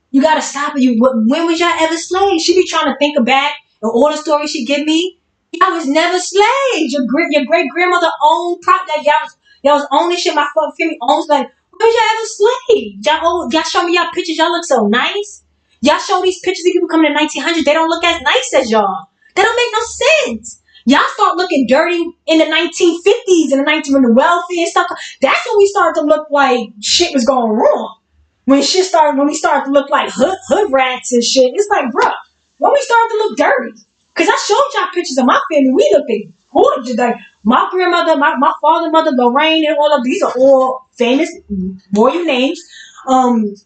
You got to stop it. When was y'all ever slaves? She be trying to think back and all the stories she give me. Y'all was never slaves. Your great grandmother owned property. Y'all was owning shit. My fucking family owns. Like, when was y'all ever slaves? Y'all show me y'all pictures. Y'all look so nice. Y'all show these pictures of people coming in the 1900s. They don't look as nice as y'all. That don't make no sense. Y'all start looking dirty in the 1950s and when the welfare and stuff. That's when we started to look like shit was going wrong. When we started to look like hood rats and shit. It's like, bruh, when we started to look dirty. Because I showed y'all pictures of my family. We looked gorgeous. Like, my grandmother, my father, mother, Lorraine, and all of these are all famous royal names.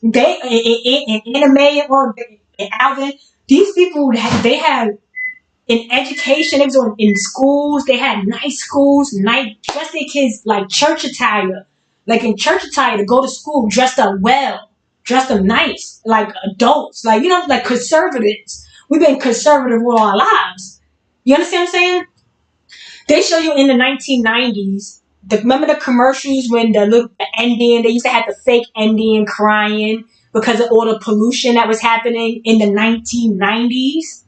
They, and Anna Mae and Alvin, these people, they had in education, they was in schools, they had nice schools, dressed their kids like church attire. Like in church attire to go to school, dressed up well, dressed up nice, like adults, like, like conservatives. We've been conservative all our lives. You understand what I'm saying? They show you in the 1990s. Remember the commercials when the Indian, they used to have the fake Indian crying because of all the pollution that was happening in the 1990s?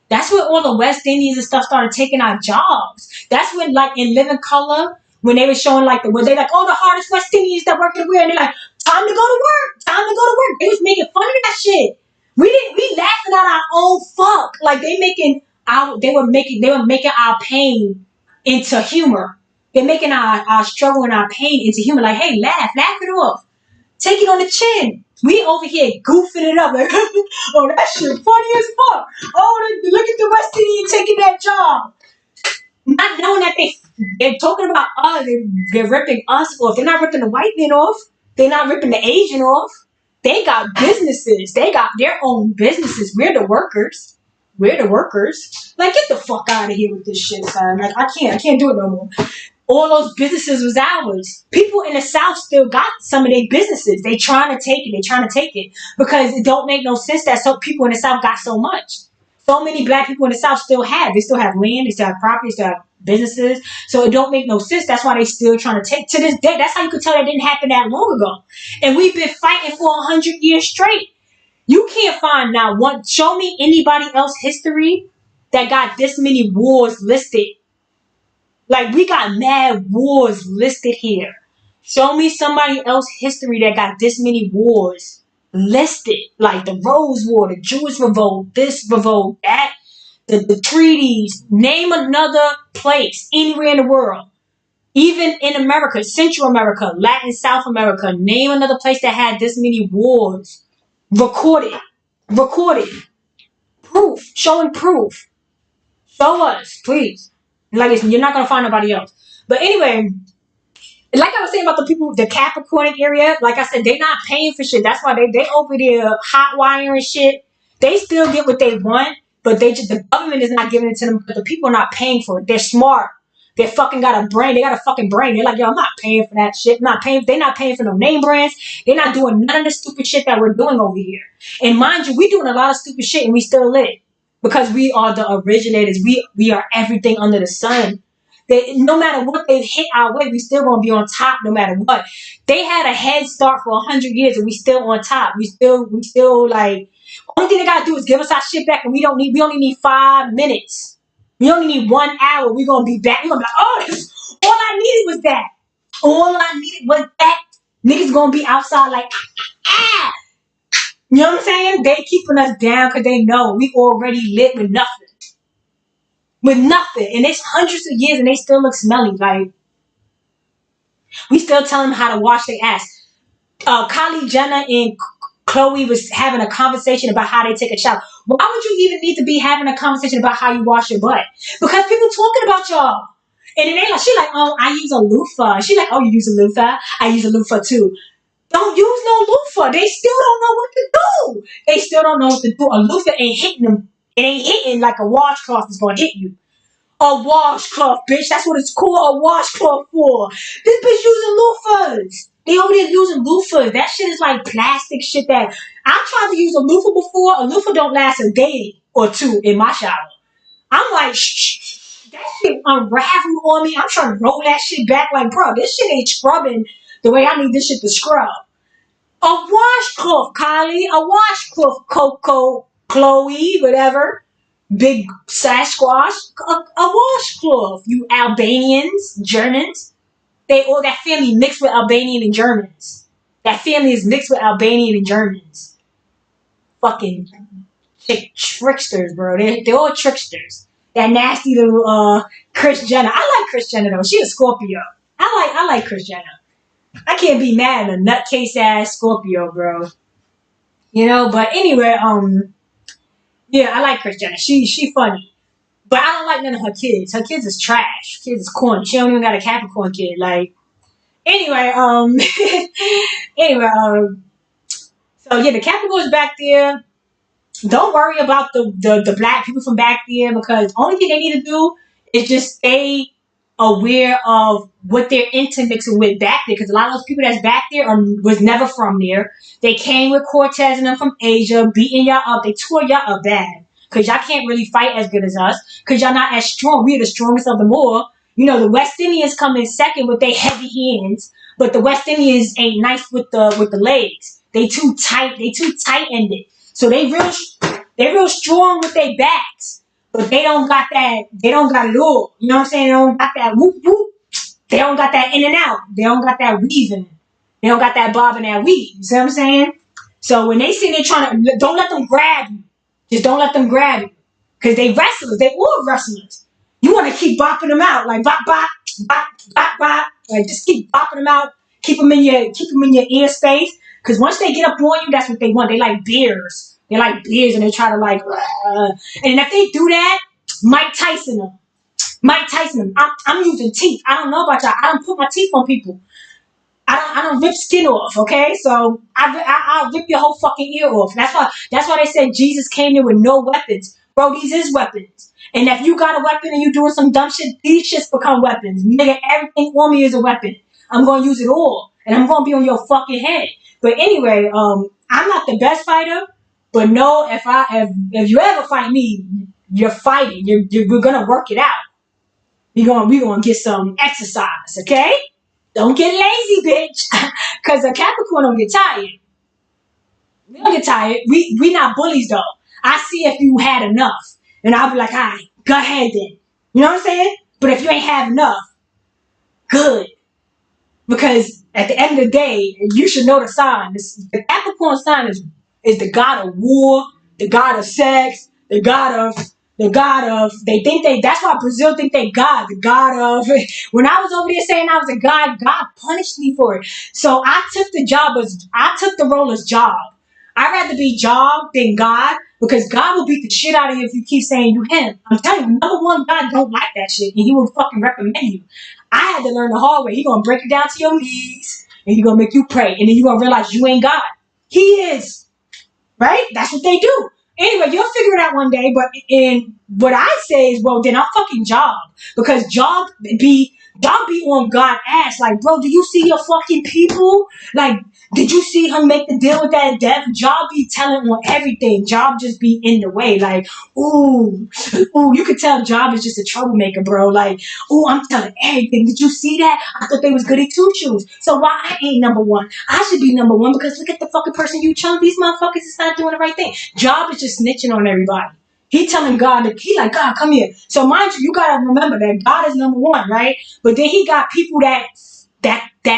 That's when all the West Indians and stuff started taking our jobs. That's when, like, in Living Color, when they were showing, like, when they like, oh, the hardest West Indians that work everywhere, and they're like, time to go to work, time to go to work. They was making fun of that shit. We laughing at our own fuck. Like, they were making our pain into humor. They're making our struggle and our pain into humor. Like, hey, laugh it off. Take it on the chin. We over here goofing it up like, oh, that shit funny as fuck. Oh, look at the West Indian taking that job. Not knowing that they're talking about us, they're ripping us off. They're not ripping the white man off. They're not ripping the Asian off. They got businesses. They got their own businesses. We're the workers. We're the workers. Like, get the fuck out of here with this shit, son. Like, I can't do it no more. All those businesses was ours. People in the South still got some of their businesses. They trying to take it because it don't make no sense that some people in the South got so much. So many black people in the South still have. They still have land. They still have property. They still have businesses. So it don't make no sense. That's why they still trying to take. To this day, that's how you could tell that didn't happen that long ago. And we've been fighting for 100 years straight. You can't find now one. Show me anybody else history that got this many wars listed. Like, we got mad wars listed here. Show me somebody else history that got this many wars listed. Like the Rose War, the Jewish Revolt, this revolt, that, the treaties. Name another place anywhere in the world. Even in America, Central America, Latin South America. Name another place that had this many wars. Recorded. Proof. Showing proof. Show us, please. Like, you're not going to find nobody else. But anyway, like I was saying about the people, the Capricorn area, like I said, they're not paying for shit. That's why they over there hot wiring shit. They still get what they want, but the government is not giving it to them because the people are not paying for it. They're smart. They fucking got a brain. They got a fucking brain. They're like, yo, I'm not paying for that shit. They're not paying for no name brands. They're not doing none of the stupid shit that we're doing over here. And mind you, we're doing a lot of stupid shit and we still live. Because we are the originators. We are everything under the sun. No matter what they've hit our way, we still gonna be on top no matter what. They had a head start for 100 years and we still on top. We still like, only thing they gotta do is give us our shit back, and we only need 5 minutes. We only need 1 hour. We're gonna be back. We're gonna be like, oh, all I needed was that. All I needed was that. Niggas gonna be outside like, ah. You know what I'm saying? They keeping us down because they know we already lit with nothing. With nothing. And it's hundreds of years and they still look smelly. Like, we still tell them how to wash their ass. Kylie Jenner and Chloe was having a conversation about how they take a shower. Why would you even need to be having a conversation about how you wash your butt? Because people talking about y'all. And then she like, oh, I use a loofah. She like, oh, you use a loofah? I use a loofah too. Don't use no loofah. They still don't know what to do. They still don't know what to do. A loofah ain't hitting them. It ain't hitting like a washcloth is going to hit you. A washcloth, bitch. That's what it's called, a washcloth for. This bitch using loofahs. They over there using loofahs. That shit is like plastic shit that... I tried to use a loofah before. A loofah don't last a day or two in my shower. I'm like, shh. That shit unraveled on me. I'm trying to roll that shit back like, bro, this shit ain't scrubbing the way I need this shit to scrub. A washcloth, Kylie. A washcloth, Coco, Chloe, whatever. Big Sasquatch. A washcloth. You Albanians, Germans. All that family mixed with Albanian and Germans. That family is mixed with Albanian and Germans. Fucking tricksters, bro. They're all tricksters. That nasty little Kris Jenner. I like Kris Jenner though. She a Scorpio. I like Kris Jenner. I can't be mad at a nutcase ass Scorpio, bro. You know, but anyway, yeah, I like Kris Jenner. She funny. But I don't like none of her kids. Her kids is trash. Kids is corny. She don't even got a Capricorn kid. Like, anyway, so yeah, the Capricorn's back there. Don't worry about the black people from back there, because only thing they need to do is just stay aware of what they're intermixing with back there, because a lot of those people that's back there was never from there. They came with Cortez and them from Asia, beating y'all up. They tore y'all up bad. because y'all can't really fight as good as us, because y'all not as strong. We are the strongest of them all. You know, the West Indians come in second with their heavy hands, but the West Indians ain't nice with the legs. They too tight. They too tight ended. So they real strong with their backs, but they don't got that. They don't got it all. You know what I'm saying? They don't got that whoop whoop. They don't got that in and out. They don't got that weaving. They don't got that bob and that weave. You see what I'm saying? So when they see they trying to, don't let them grab you. Just don't let them grab you. Because they wrestlers. They all wrestlers. You want to keep bopping them out. Like bop, bop, bop, bop, bop. Like just keep bopping them out. Keep them in your ear space. Because once they get up on you, that's what they want. They like bears. They like bears and they try to like, and if they do that, Mike Tyson them. Mike Tyson them. I'm using teeth. I don't know about y'all. I don't put my teeth on people. I don't rip skin off, okay? So I'll rip your whole fucking ear off. That's why they said Jesus came here with no weapons. Bro, these is weapons. And if you got a weapon and you doing some dumb shit, these shits become weapons. Nigga, everything on me is a weapon. I'm gonna use it all. And I'm gonna be on your fucking head. But anyway, I'm not the best fighter, but no, if you ever fight me, you're fighting. We're gonna work it out. We gonna get some exercise, okay? Don't get lazy, bitch. Cause a Capricorn don't get tired. We don't get tired. We not bullies though. I see if you had enough. And I'll be like, all right, go ahead then. You know what I'm saying? But if you ain't have enough, good. Because at the end of the day, you should know the sign. The Capricorn sign is the god of war, the god of sex, the god of that's why Brazil think they God, the god of, when I was over there saying I was a god, God punished me for it. So I took the role as Job. I'd rather be Job than God, because God will beat the shit out of you if you keep saying you him. I'm telling you, number one, God don't like that shit, and he will fucking reprimand you. I had to learn the hard way. He gonna break you down to your knees, and he gonna make you pray, and then you gonna realize you ain't God. He is. Right? That's what they do. Anyway, you'll figure it out one day, but in what I say is, well, then I'm fucking Job. Because Job be on God ass. Like, bro, do you see your fucking people? Like, did you see him make the deal with that death? Job be telling on everything. Job just be in the way. Like, ooh, you could tell Job is just a troublemaker, bro. Like, ooh, I'm telling everything. Did you see that? I thought they was goody two shoes. So why I ain't number one? I should be number one because look at the fucking person you chunk. These motherfuckers is not doing the right thing. Job is just snitching on everybody. He telling God that he like, God, come here. So mind you gotta remember that God is number one, right? But then he got people that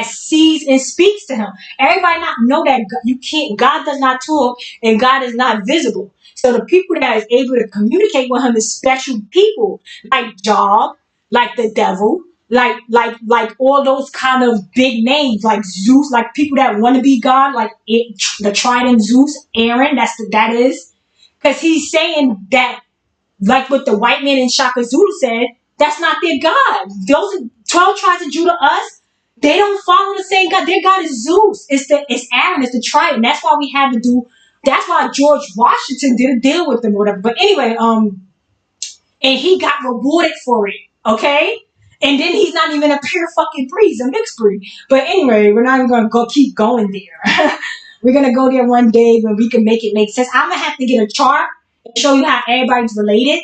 sees and speaks to him. Everybody not know that you can't. God does not talk, and God is not visible. So the people that is able to communicate with him is special people, like Job, like the devil, like all those kind of big names, like Zeus, like people that want to be God, like the trident Zeus, Aaron. That is. Because he's saying that, like what the white man in Shaka Zulu said, that's not their God. Those 12 tribes of Judah, us, they don't follow the same God. Their God is Zeus. It's Aaron. It's the trident. That's why we had to do. That's why George Washington did a deal with them or whatever. But anyway, and he got rewarded for it. Okay. And then he's not even a pure fucking breed. He's a mixed breed. But anyway, we're not even gonna keep going there. We're going to go there one day when we can make it make sense. I'm going to have to get a chart and show you how everybody's related.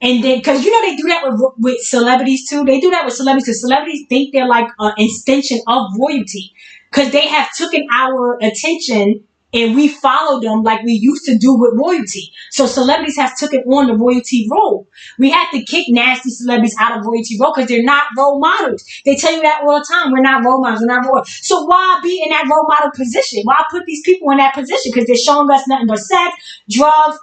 And then, because you know they do that with celebrities too. They do that with celebrities because celebrities think they're like an extension of royalty. Because they have taken our attention and we follow them like we used to do with royalty. So celebrities have taken on the royalty role. We have to kick nasty celebrities out of royalty role because they're not role models. They tell you that all the time. We're not role models. We're not role. So why be in that role model position? Why put these people in that position? Because they're showing us nothing but sex, drugs.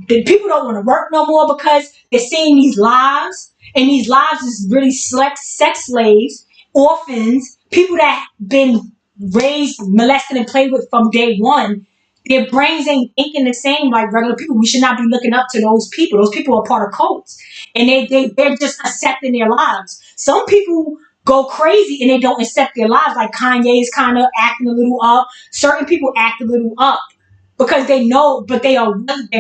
The people don't want to work no more because they're seeing these lives. And these lives is really sex slaves, orphans, people that been raised, molested, and played with from day one. Their brains ain't thinking the same like regular people. We should not be looking up to those people. Those people are part of cults. And they're just accepting their lives. Some people go crazy and they don't accept their lives. Like Kanye is kind of acting a little up. Certain people act a little up. Because they know, but they're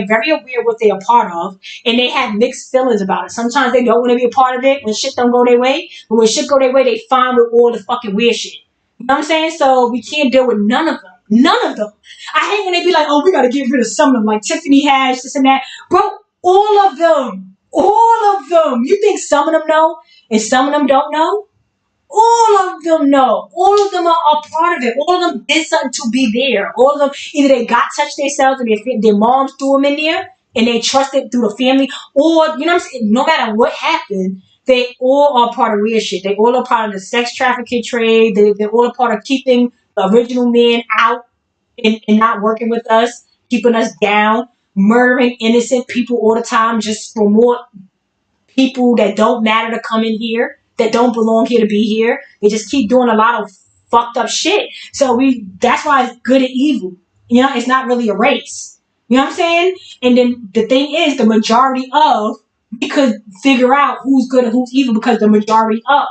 very aware of what they are part of, and they have mixed feelings about it. Sometimes they don't want to be a part of it when shit don't go their way, but when shit go their way, they fine with all the fucking weird shit. You know what I'm saying? So we can't deal with none of them. None of them. I hate when they be like, oh, we got to get rid of some of them, like Tiffany Haddish, this and that. Bro, All of them. All of them. You think some of them know and some of them don't know? All of them know. All of them are a part of it. All of them did something to be there. All of them, either they got touched themselves or their moms threw them in there and they trusted through the family. Or, you know what I'm saying? No matter what happened, they all are part of weird shit. They all are part of the sex trafficking trade. They're all a part of keeping the original men out and not working with us, keeping us down, murdering innocent people all the time just for more people that don't matter to come in here, that don't belong here to be here. They just keep doing a lot of fucked up shit. So that's why it's good and evil. You know, it's not really a race. You know what I'm saying? And then the thing is, the majority of, we could figure out who's good and who's evil because the majority of.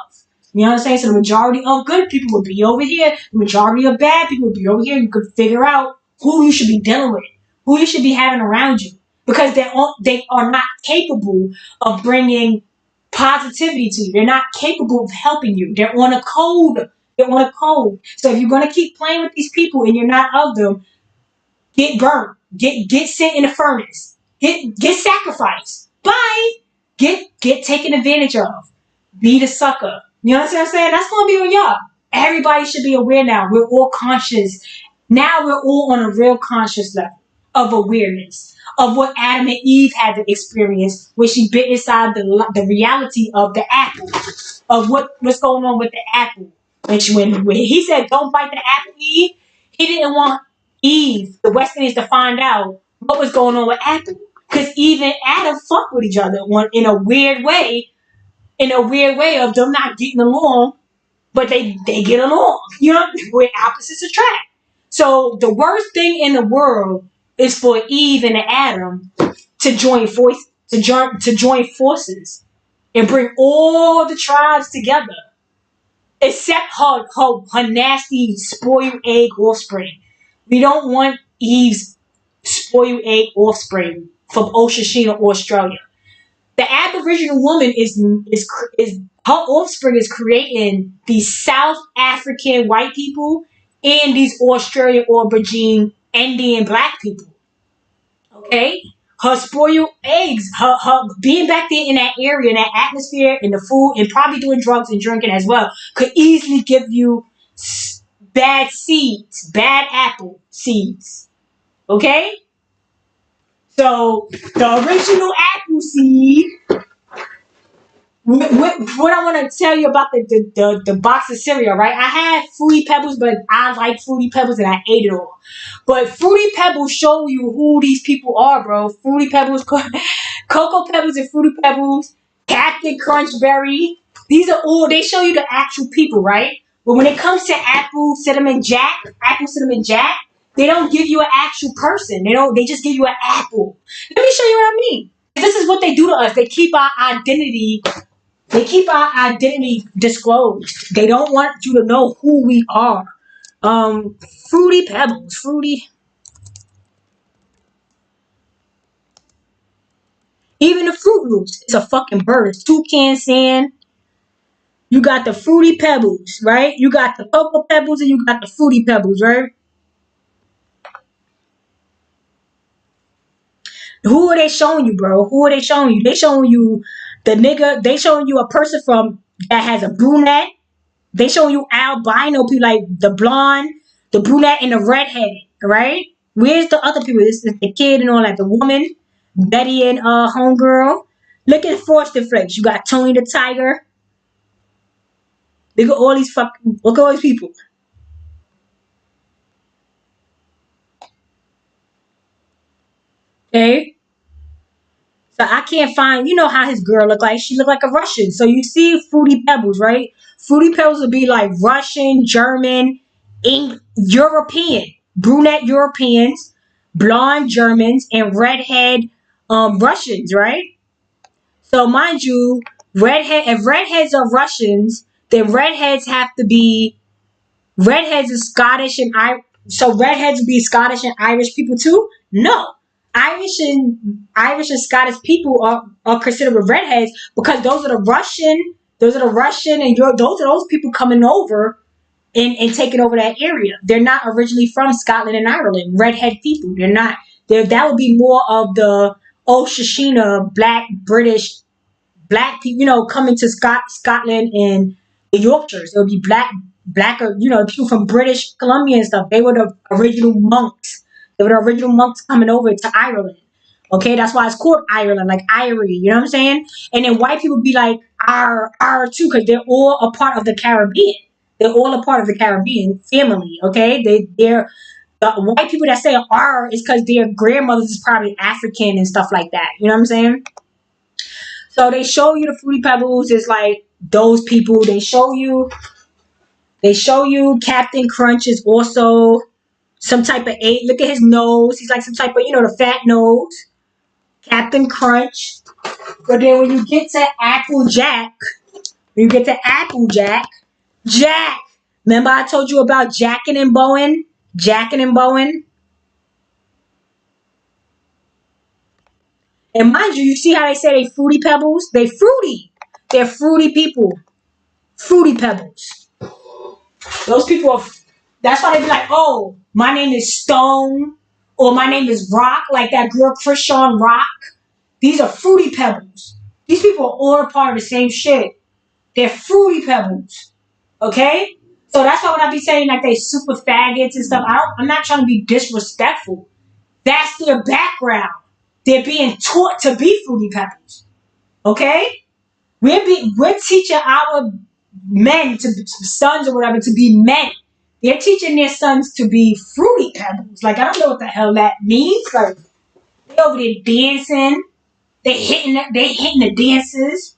You know what I'm saying? So the majority of good people would be over here. The majority of bad people would be over here. You could figure out who you should be dealing with, who you should be having around you. Because they are not capable of bringing positivity to you. They're not capable of helping you. They're on a code. They're on a code. So if you're going to keep playing with these people and you're not of them, get burnt. Get sent in the furnace. Get sacrificed. Bye. Get taken advantage of. Be the sucker. You know what I'm saying? That's going to be on y'all. Everybody should be aware now. We're all conscious. Now we're all on a real conscious level of awareness of what Adam and Eve had to experience when she bit inside the reality of the apple, of what's going on with the apple. When he said, don't bite the apple, Eve, he didn't want Eve, the West Indians, to find out what was going on with Apple. Because Eve and Adam fuck with each other in a weird way of them not getting along, but they get along. You know, where opposites attract. So the worst thing in the world is for Eve and Adam to join forces and bring all the tribes together, except her nasty spoiled egg offspring. We don't want Eve's spoiled egg offspring from Oceania, Australia. The Aboriginal woman is her offspring is creating these South African white people and these Australian Aboriginal Indian black people. Okay? Her spoiled eggs, her being back there in that area, in that atmosphere, in the food, and probably doing drugs and drinking as well, could easily give you bad seeds, bad apple seeds. Okay? So, the original apple seed, what I want to tell you about the box of cereal, right? I had Fruity Pebbles, but I like Fruity Pebbles and I ate it all. But Fruity Pebbles show you who these people are, bro. Fruity Pebbles, Cocoa Pebbles and Fruity Pebbles, Captain Crunchberry. These are all, they show you the actual people, right? But when it comes to Apple Cinnamon Jack, they don't give you an actual person. They just give you an apple. Let me show you what I mean. This is what they do to us. They keep our identity disclosed. They don't want you to know who we are. Fruity Pebbles. Even the Fruit Loops. It's a fucking bird. It's toucan sand. You got the Fruity Pebbles, right? You got the Cocoa Pebbles and you got the Fruity Pebbles, right? Who are they showing you, bro? Who are they showing you? They showing you the nigga. They showing you a person that has a brunette. They showing you albino people, like the blonde, the brunette, and the redhead, right? Where's the other people? This is the kid and all that. The woman, Betty and homegirl. Look at Frosted Flakes. You got Tony the Tiger. Look at all these people. Okay. So I can't find, you know how his girl looked like. She looked like a Russian. So you see Fruity Pebbles, right? Fruity Pebbles would be like Russian, German, European, brunette Europeans, blonde Germans, and redhead Russians, right? So mind you, if redheads are Russians, then redheads is Scottish and Irish. So redheads would be Scottish and Irish people too? No. Irish and Scottish people are considered redheads because those are the Russian and those people coming over and taking over that area. They're not originally from Scotland and Ireland. Redhead people. They're not. That would be more of the old Shishina, black, British, black people, coming to Scotland and the Yorkshires. It would be black, people from British Columbia and stuff. They were the original monks. They were the original monks coming over to Ireland. Okay, that's why it's called Ireland, like Irie. You know what I'm saying? And then white people be like our too, because they're all a part of the Caribbean. They're all a part of the Caribbean family. Okay, they're the white people that say R is because their grandmothers is probably African and stuff like that. You know what I'm saying? So they show you the Fruity Pebbles is like those people. They show you Captain Crunch is also some type of eight. Look at his nose. He's like some type of, the fat nose. Captain Crunch. But then when you get to Jack. Remember I told you about Jackin' and Bowen? Jackin' and Bowen. And mind you, you see how they say they Fruity Pebbles? They fruity. They're fruity people. Fruity Pebbles. Those people are, that's why they be like, oh, my name is Stone, or my name is Rock, like that girl Krishan Rock. These are Fruity Pebbles. These people are all a part of the same shit. They're Fruity Pebbles. Okay? So that's why when I be saying like they super faggots and stuff, I'm not trying to be disrespectful. That's their background. They're being taught to be Fruity Pebbles. Okay? We're teaching our men, sons or whatever, to be men. They're teaching their sons to be Fruity Pebbles. Like, I don't know what the hell that means. Like, they over there dancing. They hitting the dances.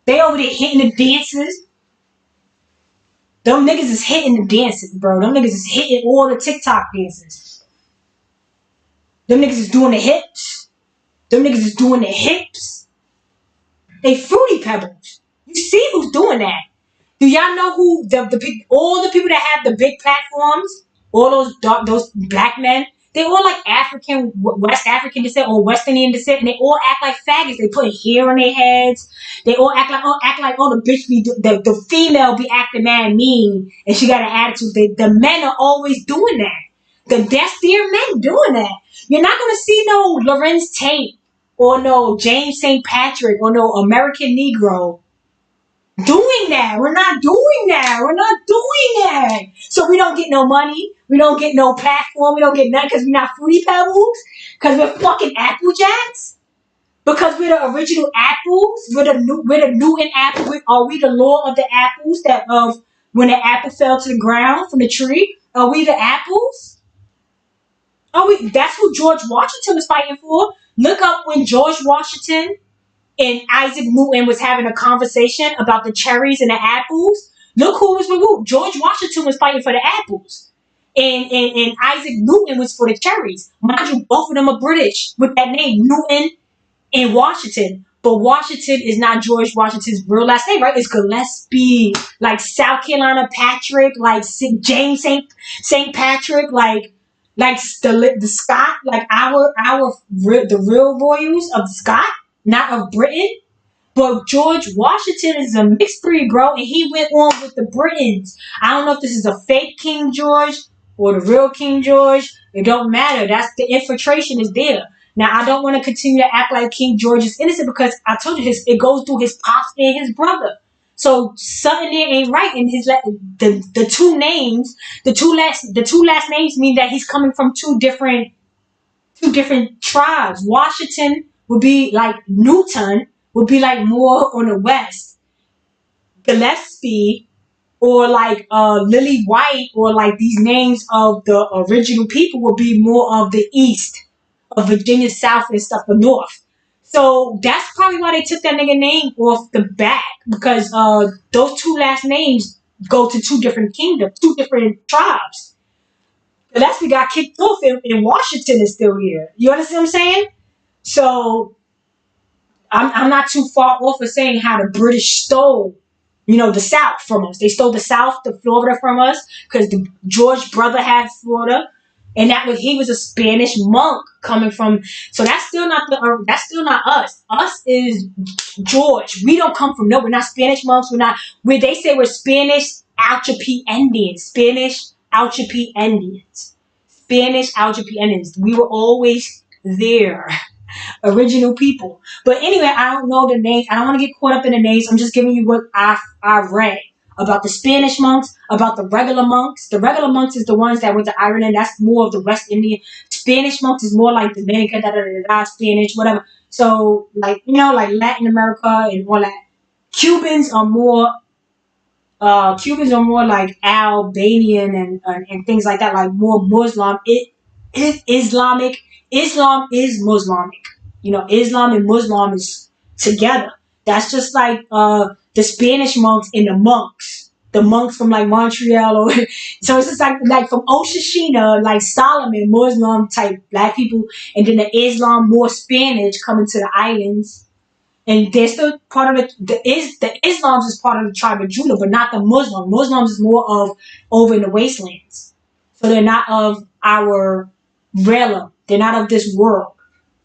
They over there hitting the dances. Them niggas is hitting the dances, bro. Them niggas is hitting all the TikTok dances. Them niggas is doing the hips. Them niggas is doing the hips. They Fruity Pebbles. You see who's doing that. Do y'all know who all the people that have the big platforms, all those black men, they all like African, West African descent or West Indian descent, and they all act like faggots. They put hair on their heads. They all act like the bitch be the female be acting mad mean, and she got an attitude. The men are always doing that. That's their men doing that. You're not gonna see no Lorenz Tate or no James St. Patrick or no American Negro doing that. We're not doing that. So we don't get no money. We don't get no platform. We don't get nothing because we're not Fruity Pebbles. Because we're fucking Apple Jacks. Because we're the original apples. We're the Newton apple. Are we the law of the apples that of when the apple fell to the ground from the tree? Are we the apples? That's who George Washington was fighting for. Look up when George Washington and Isaac Newton was having a conversation about the cherries and the apples. Look who was with who. George Washington was fighting for the apples. And Isaac Newton was for the cherries. Mind you, both of them are British with that name, Newton and Washington. But Washington is not George Washington's real last name, right? It's Gillespie, like South Carolina Patrick, like James St. Patrick, like the Scott, like the real royals of Scott. Not of Britain, but George Washington is a mixed breed, bro, and he went on with the Britons. I don't know if this is a fake King George or the real King George. It don't matter. That's the infiltration is there. Now, I don't want to continue to act like King George is innocent because I told you it goes through his pops and his brother. So something there ain't right in his the two names. The two last names mean that he's coming from two different tribes. Washington would be like Newton, would be like more on the west. Gillespie or like Lily White or like these names of the original people would be more of the east of Virginia South and stuff, the north. So that's probably why they took that nigga name off the back because those two last names go to two different kingdoms, two different tribes. Gillespie got kicked off and Washington is still here. You understand what I'm saying? So I'm not too far off of saying how the British stole, the South from us. They stole the South, the Florida from us, because the George brother had Florida, and he was a Spanish monk coming from. So that's still not us. Us is George. We don't come from we're not Spanish monks. They say we're Spanish Alchipi Indians. Spanish Alchipi Indians. We were always there. Original people. But anyway, I don't know the names. I don't want to get caught up in the names. I'm just giving you what I read about the Spanish monks, about the regular monks. The regular monks is the ones that went to Ireland. That's more of the West Indian. Spanish monks is more like Dominican, Spanish, whatever. So like like Latin America and all that. Cubans are more Cubans are more like Albanian and things like that, like more Muslim. It is Islamic. Islam is Muslimic. Islam and Muslim is together. That's just like the Spanish monks and the monks. The monks from like Montreal, or so it's just like from Oshishina, like Solomon, Muslim type black people, and then the Islam more Spanish coming to the islands, and they're still part of the Islams is part of the tribe of Judah, but not the Muslim. Muslims is more of over in the wastelands, so they're not of our realm. They're not of this world.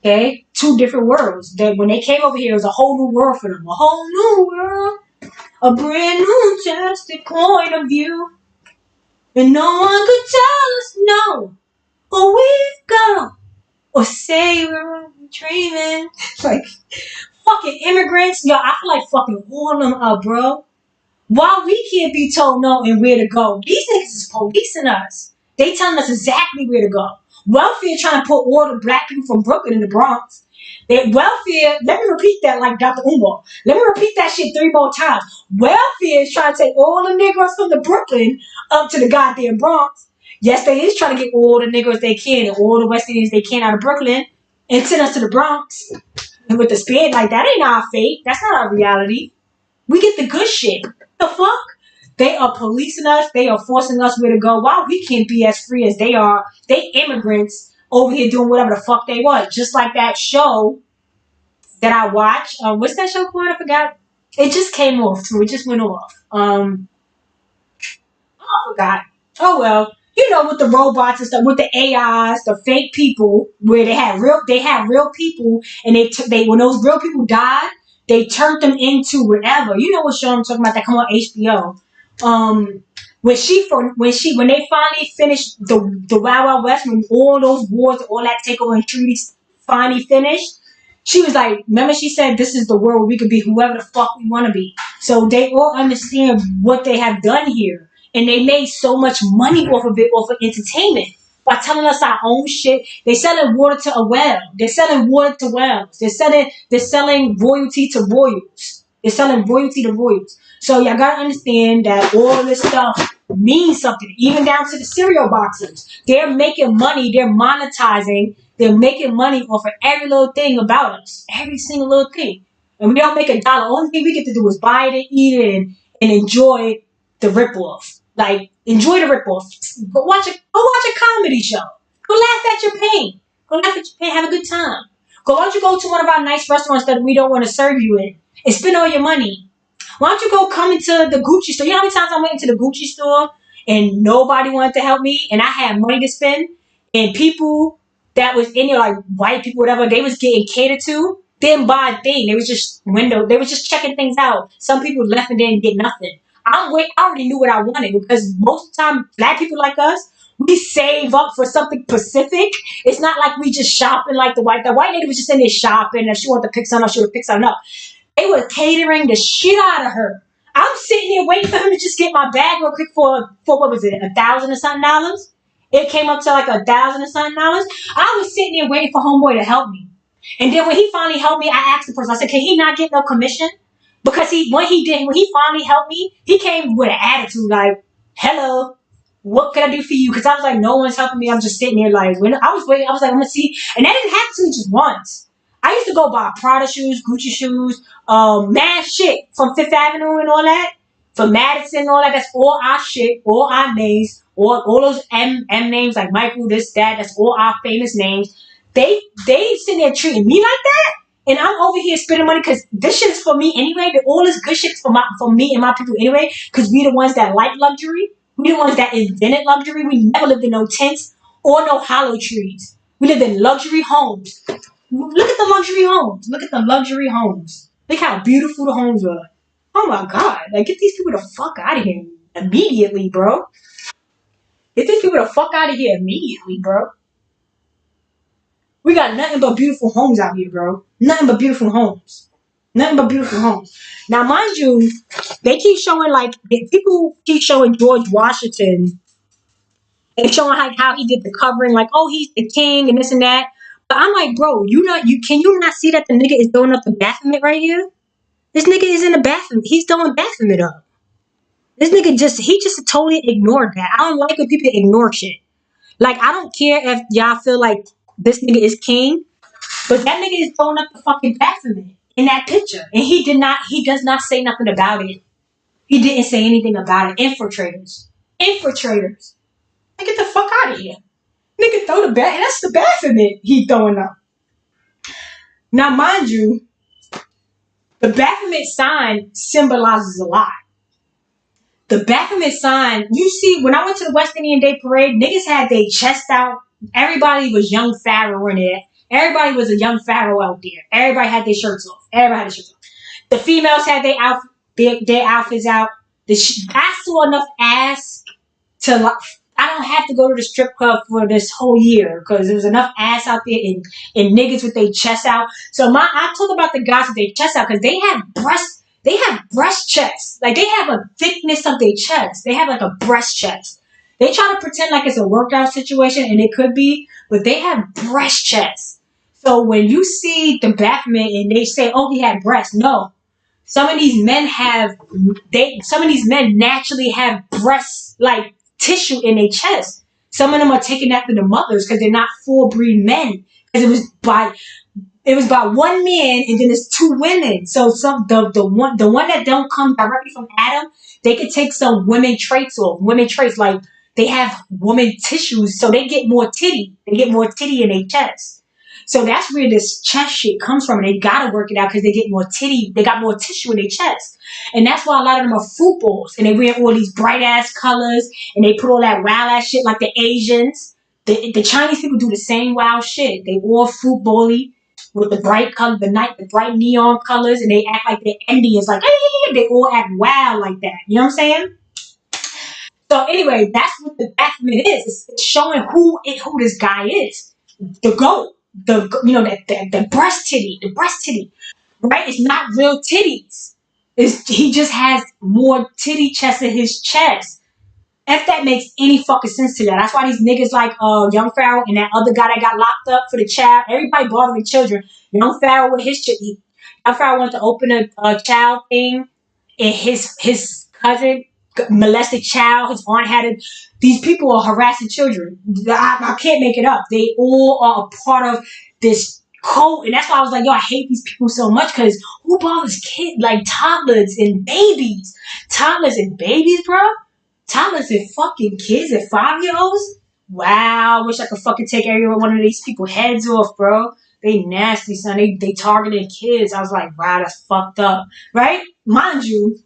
Okay, two different worlds. That when they came over here, it was a whole new world for them, a whole new world, a brand new, fantastic point of view, and no one could tell us no, or we've gone, or say we're dreaming. Like fucking immigrants, yo, I feel like fucking all them up, bro. Why we can't be told no and where to go? These niggas is policing us. They telling us exactly where to go. Welfare trying to put all the black people from Brooklyn in the Bronx. That welfare, let me repeat that like Dr. Umar. Let me repeat that shit 3 more times. Welfare is trying to take all the niggas from the Brooklyn up to the goddamn Bronx. Yes, they is trying to get all the niggas they can and all the West Indians they can out of Brooklyn and send us to the Bronx. And with the spin, like that ain't our fate. That's not our reality. We get the good shit. The fuck? They are policing us. They are forcing us where to go. Why we can't be as free as they are? They immigrants over here doing whatever the fuck they want. Just like that show that I watched. What's that show called? I forgot. It just came off too. It just went off. I forgot. Oh well. With the robots and stuff, with the AIs, the fake people, where they had real people, and they when those real people died, they turned them into whatever. You know what show I'm talking about? That come on HBO. When they finally finished the Wild Wild West, when all those wars, all that takeover and treaties finally finished, she was like, remember she said, this is the world where we could be whoever the fuck we want to be. So they all understand what they have done here. And they made so much money off of it, off of entertainment. By telling us our own shit. They're selling water to a well. They're selling water to wells. They're selling royalty to royals. They're selling royalty to royals. So y'all gotta understand that all of this stuff means something. Even down to the cereal boxes. They're making money. They're monetizing. They're making money off of every little thing about us. Every single little thing. And we don't make $1. Only thing we get to do is buy it and eat it and enjoy the ripoff. Like, enjoy the ripoff. Go watch a comedy show. Go laugh at your pain. Have a good time. Why don't you go to one of our nice restaurants that we don't want to serve you in and spend all your money? Why don't you go come into the Gucci store? You know how many times I went into the Gucci store and nobody wanted to help me and I had money to spend, and people that was in there, like white people, whatever, they was getting catered to, didn't buy a thing. They was just checking things out. Some people left and didn't get nothing. I already knew what I wanted, because most of the time, black people like us, we save up for something specific. It's not like we just shopping like the white lady was just in there shopping. If she wanted to pick something up, she would pick something up. They were catering the shit out of her. I'm sitting here waiting for him to just get my bag real quick for what was it, $1,000 or something dollars? It came up to like $1,000 or something dollars. I was sitting there waiting for homeboy to help me. And then when he finally helped me, I asked the person, I said, can he not get no commission? Because when he finally helped me, he came with an attitude like, hello, what can I do for you? Because I was like, no one's helping me. I'm just sitting here like, when I was waiting, I was like, I'm going to see. And that didn't happen to me just once. I used to go buy Prada shoes, Gucci shoes, mad shit from Fifth Avenue and all that. From Madison and all that. That's all our shit, all our names, all those M names like Michael, this, that. That's all our famous names. They sitting there treating me like that. And I'm over here spending money because this shit is for me anyway. All this good shit is for me and my people anyway. Because we the ones that like luxury. We the ones that invented luxury. We never lived in no tents or no hollow trees. We lived in luxury homes. Look at the luxury homes. Look at the luxury homes. Look how beautiful the homes are. Oh my God. Like, get these people the fuck out of here immediately, bro. Get these people the fuck out of here immediately, bro. We got nothing but beautiful homes out here, bro. Nothing but beautiful homes. Nothing but beautiful homes. Now, mind you, they keep showing like people keep showing George Washington and showing how he did the covering, like, oh, he's the king and this and that. But I'm like, bro, you can you not see that the nigga is throwing up the Baphomet right here? This nigga is in the bathroom. He's throwing Baphomet up. This nigga just totally ignored that. I don't like when people ignore shit. Like, I don't care if y'all feel like this nigga is king, but that nigga is throwing up the fucking Baphomet in that picture. And he does not say nothing about it. He didn't say anything about it. Infiltrators. Infiltrators. Get the fuck out of here. Nigga throw the bat, and that's the Baphomet he throwing up. Now, mind you, the Baphomet sign symbolizes a lot. The Baphomet sign, you see, when I went to the West Indian Day Parade, niggas had their chest out. Everybody was young pharaoh in there. Everybody was a young pharaoh out there. Everybody had their shirts off. Everybody had their shirts off. The females had their outfits out. I saw enough ass to like. I don't have to go to the strip club for this whole year because there was enough ass out there and niggas with their chests out. So I talk about the guys with their chests out because they have breast chests. Like, they have a thickness of their chest. They have like a breast chest. They try to pretend like it's a workout situation, and it could be, but they have breast chests. So when you see the Baphomet and they say, oh, he had breasts, no. Some of these men naturally have breasts, like tissue in their chest. Some of them are taken after the mothers because they're not full breed men. Because it was by one man and then there's two women. So the one that don't come directly from Adam, they could take some women traits off. Women traits, like they have women tissues, so they get more titty. They get more titty in their chest. So that's where this chest shit comes from. And they gotta work it out because they get more titty. They got more tissue in their chest. And that's why a lot of them are footballs. And they wear all these bright ass colors. And they put all that wild ass shit like the Asians. The Chinese people do the same wild shit. They all football-y with the bright color, the bright neon colors. And they act like they're Indians. Like, hey, they all act wild like that. You know what I'm saying? So anyway, that's what the Baphomet is. It's showing who this guy is. The GOAT. The breast titty, right? It's not real titties. He just has more titty chest in his chest. If that makes any fucking sense to that. That's why these niggas like Young Pharaoh and that other guy that got locked up for the child. Everybody bothering children. Young Pharaoh with his shit. Young Pharaoh wanted to open a child thing, and his cousin molested child. His aunt had it. These people are harassing children. I can't make it up. They all are a part of this cult. And that's why I was like, yo, I hate these people so much because who bothers kids, like toddlers and babies? Toddlers and babies, bro? Toddlers and fucking kids at 5-year-olds? Wow, I wish I could fucking take every one of these people's heads off, bro. They nasty, son. They targeting kids. I was like, wow, that's fucked up. Right? Mind you,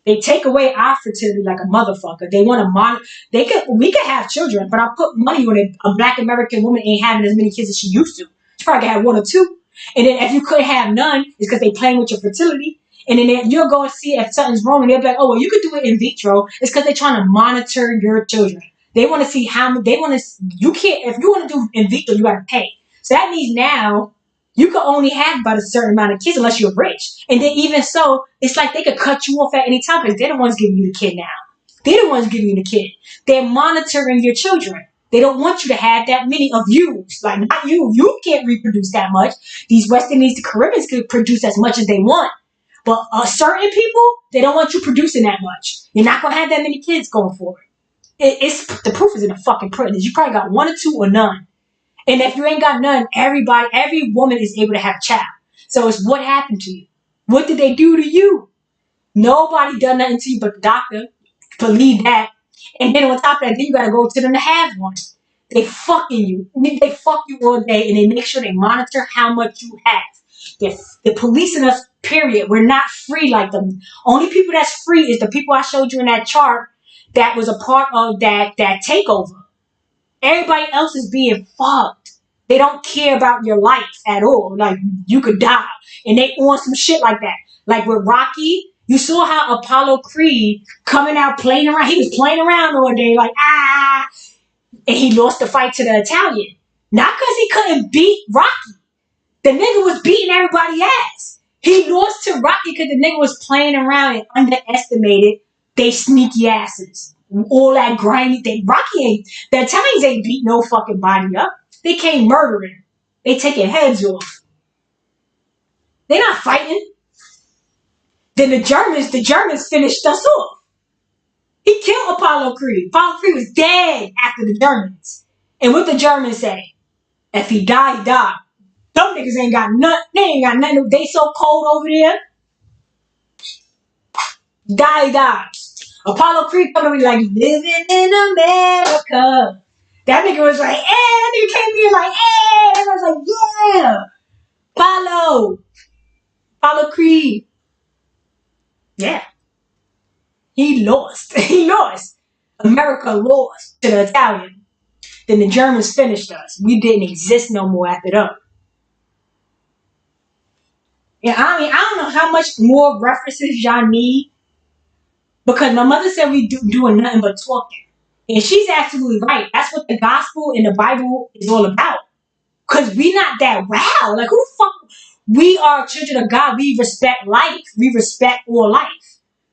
they take away our fertility like a motherfucker. They want to we could have children, but I'll put money on it. A black American woman ain't having as many kids as she used to. She probably could have one or two. And then if you could have none, it's because they playing with your fertility. And then you'll go and see if something's wrong, and they'll be like, oh, well, you could do it in vitro. It's because they're trying to monitor your children. They want to see you can't, if you want to do in vitro, you got to pay. So that means now, you could only have about a certain amount of kids unless you're rich. And then even so, it's like they could cut you off at any time because they're the ones giving you the kid now. They're the ones giving you the kid. They're monitoring your children. They don't want you to have that many of you. Like, not you. You can't reproduce that much. These West Indies, the Caribbeans could produce as much as they want. But certain people, they don't want you producing that much. You're not going to have that many kids going forward. The proof is in the fucking pudding. You probably got one or two or none. And if you ain't got none, every woman is able to have a child. So it's what happened to you. What did they do to you? Nobody done nothing to you but the doctor. Believe that. And then on top of that, then you got to go to them to have one. They fucking you. They fuck you all day, and they make sure they monitor how much you have. They're policing us, period. We're not free like them. Only people that's free is the people I showed you in that chart that was a part of that takeover. Everybody else is being fucked. They don't care about your life at all. Like, you could die. And they on some shit like that. Like with Rocky, you saw how Apollo Creed coming out playing around. He was playing around all day like, and he lost the fight to the Italian. Not because he couldn't beat Rocky. The nigga was beating everybody's ass. He lost to Rocky because the nigga was playing around and underestimated they sneaky asses. All that grimy thing. Rocky ain't, the Italians ain't beat no fucking body up. They came murdering. They taking heads off. They not fighting. Then the Germans finished us off. He killed Apollo Creed. Apollo Creed was dead after the Germans. And what the Germans say? If he died, he died. Them niggas ain't got nothing. They ain't got nothing. They so cold over there. Die. Apollo Creed coming to be like, living in America. That nigga was like, that nigga came here like, and I was like, yeah. Apollo Creed. Yeah. He lost. America lost to the Italian. Then the Germans finished us. We didn't exist no more after that. Yeah, I mean, I don't know how much more references y'all need. Because my mother said we doing nothing but talking. And she's absolutely right. That's what the gospel and the Bible is all about. Because we not that wow. Like, who the fuck? We are children of God. We respect life. We respect all life.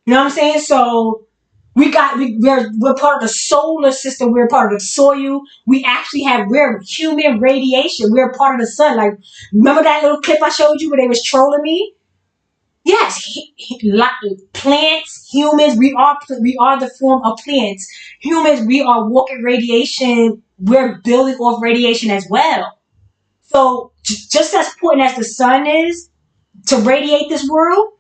You know what I'm saying? So we're part of the solar system. We're part of the soil. We're human radiation. We're part of the sun. Like, remember that little clip I showed you where they was trolling me? Yes, plants, humans, we are the form of plants. Humans, we are walking radiation. We're building off radiation as well. So just as important as the sun is to radiate this world,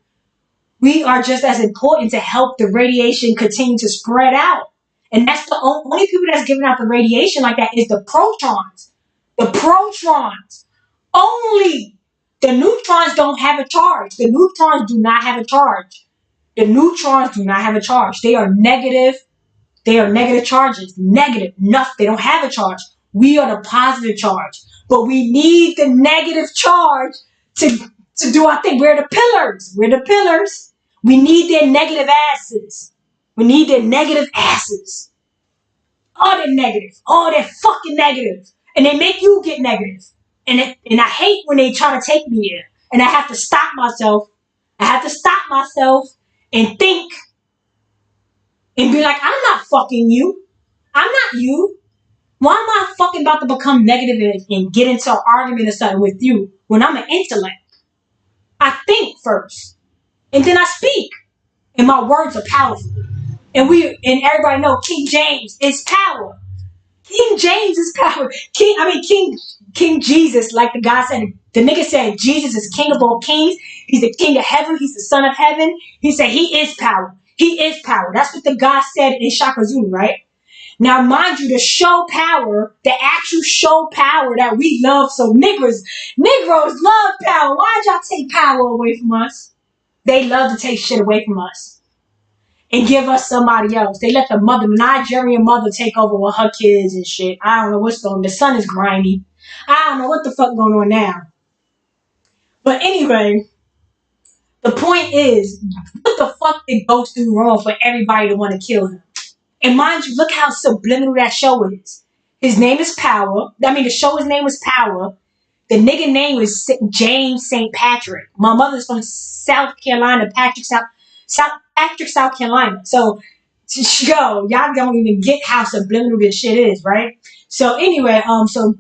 we are just as important to help the radiation continue to spread out. And that's the only people that's giving out the radiation like that is the protons. The protons. Only. The neutrons don't have a charge. The neutrons do not have a charge. The neutrons do not have a charge. They are negative. They are negative charges. Negative. Nothing. They don't have a charge. We are the positive charge. But we need the negative charge to do our thing. We're the pillars. We're the pillars. We need their negative asses. We need their negative asses. All that negative. All that fucking negative. And they make you get negative. And I hate when they try to take me there. And I have to stop myself. And think. And be like, I'm not fucking you. I'm not you. Why am I fucking about to become negative and get into an argument or something with you when I'm an intellect? I think first. And then I speak. And my words are powerful. And everybody know King James is power. King James is power. King Jesus, like the guy said, the nigga said Jesus is king of all kings. He's the king of heaven. He's the son of heaven. He said he is power. He is power. That's what the guy said in Shaka Zulu, right? Now, mind you, the show power, the actual show power that we love. So Negroes love power. Why'd y'all take power away from us? They love to take shit away from us and give us somebody else. They let the Nigerian mother take over with her kids and shit. I don't know what's going on. The sun is grimy. I don't know what the fuck going on now. But anyway, the point is, what the fuck did Ghost do wrong for everybody to want to kill him? And mind you, look how subliminal that show is. His name is Power. The show's name was Power. The nigga name was James St. Patrick. My mother's from South Carolina, South Carolina. So, y'all don't even get how subliminal this shit is, right? So anyway, so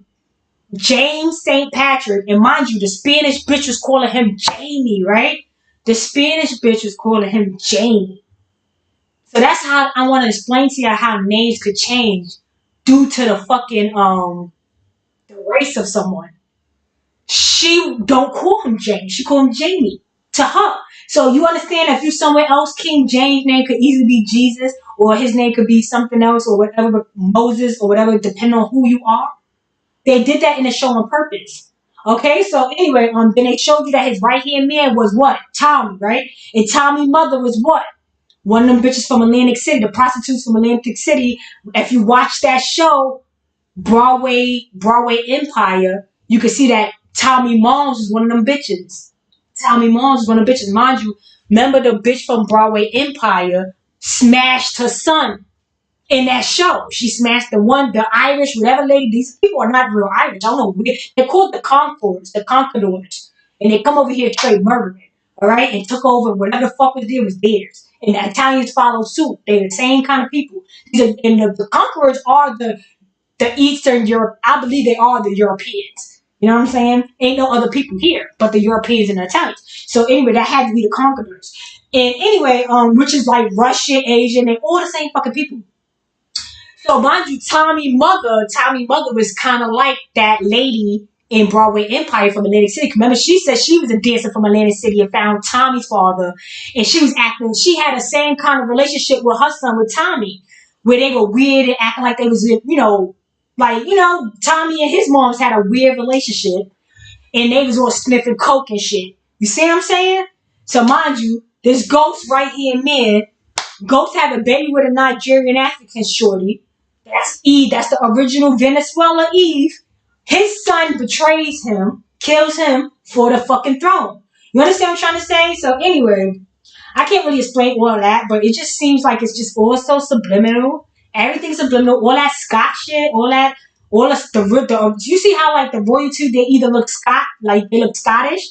James St. Patrick, and mind you, the Spanish bitch was calling him Jamie, right? The Spanish bitch was calling him Jamie. So that's how I want to explain to you how names could change due to the fucking the race of someone. She don't call him James. She call him Jamie to her. So you understand if you somewhere else, King James' name could easily be Jesus, or his name could be something else, or whatever, Moses, or whatever, depending on who you are. They did that in the show on purpose. Okay, so anyway, then they showed you that his right-hand man was what? Tommy, right? And Tommy's mother was what? One of them bitches from Atlantic City, the prostitutes from Atlantic City. If you watch that show, Broadway Empire, you can see that Tommy Moms is one of them bitches. Tommy Moms is one of them bitches. Mind you, remember the bitch from Broadway Empire smashed her son. in that show. She smashed the Irish, whatever lady. These people are not real Irish. I don't know. They're called the Conquerors. And they come over here straight murdering, all right? And took over whatever the fuck was there was theirs. And the Italians followed suit. They're the same kind of people. And the Conquerors are the Eastern Europe. I believe they are the Europeans. You know what I'm saying? Ain't no other people here but the Europeans and the Italians. So anyway, that had to be the Conquerors. And anyway, which is like Russian, Asian, they all the same fucking people. So mind you, Tommy Mother was kind of like that lady in Broadway Empire from Atlantic City. Remember, she said she was a dancer from Atlantic City and found Tommy's father, and she was acting. She had the same kind of relationship with her son, with Tommy, where they were weird and acting like they was, Tommy and his moms had a weird relationship, and they was all sniffing coke and shit. You see what I'm saying? So mind you, this ghost right here, man, ghost have a baby with a Nigerian African shorty. That's Eve. That's the original Venezuela Eve. His son betrays him, kills him for the fucking throne. You understand what I'm trying to say? So anyway, I can't really explain all of that, but it just seems like it's just all so subliminal. Everything's subliminal. All that Scott shit, you see how like the royalty, they either look they look Scottish.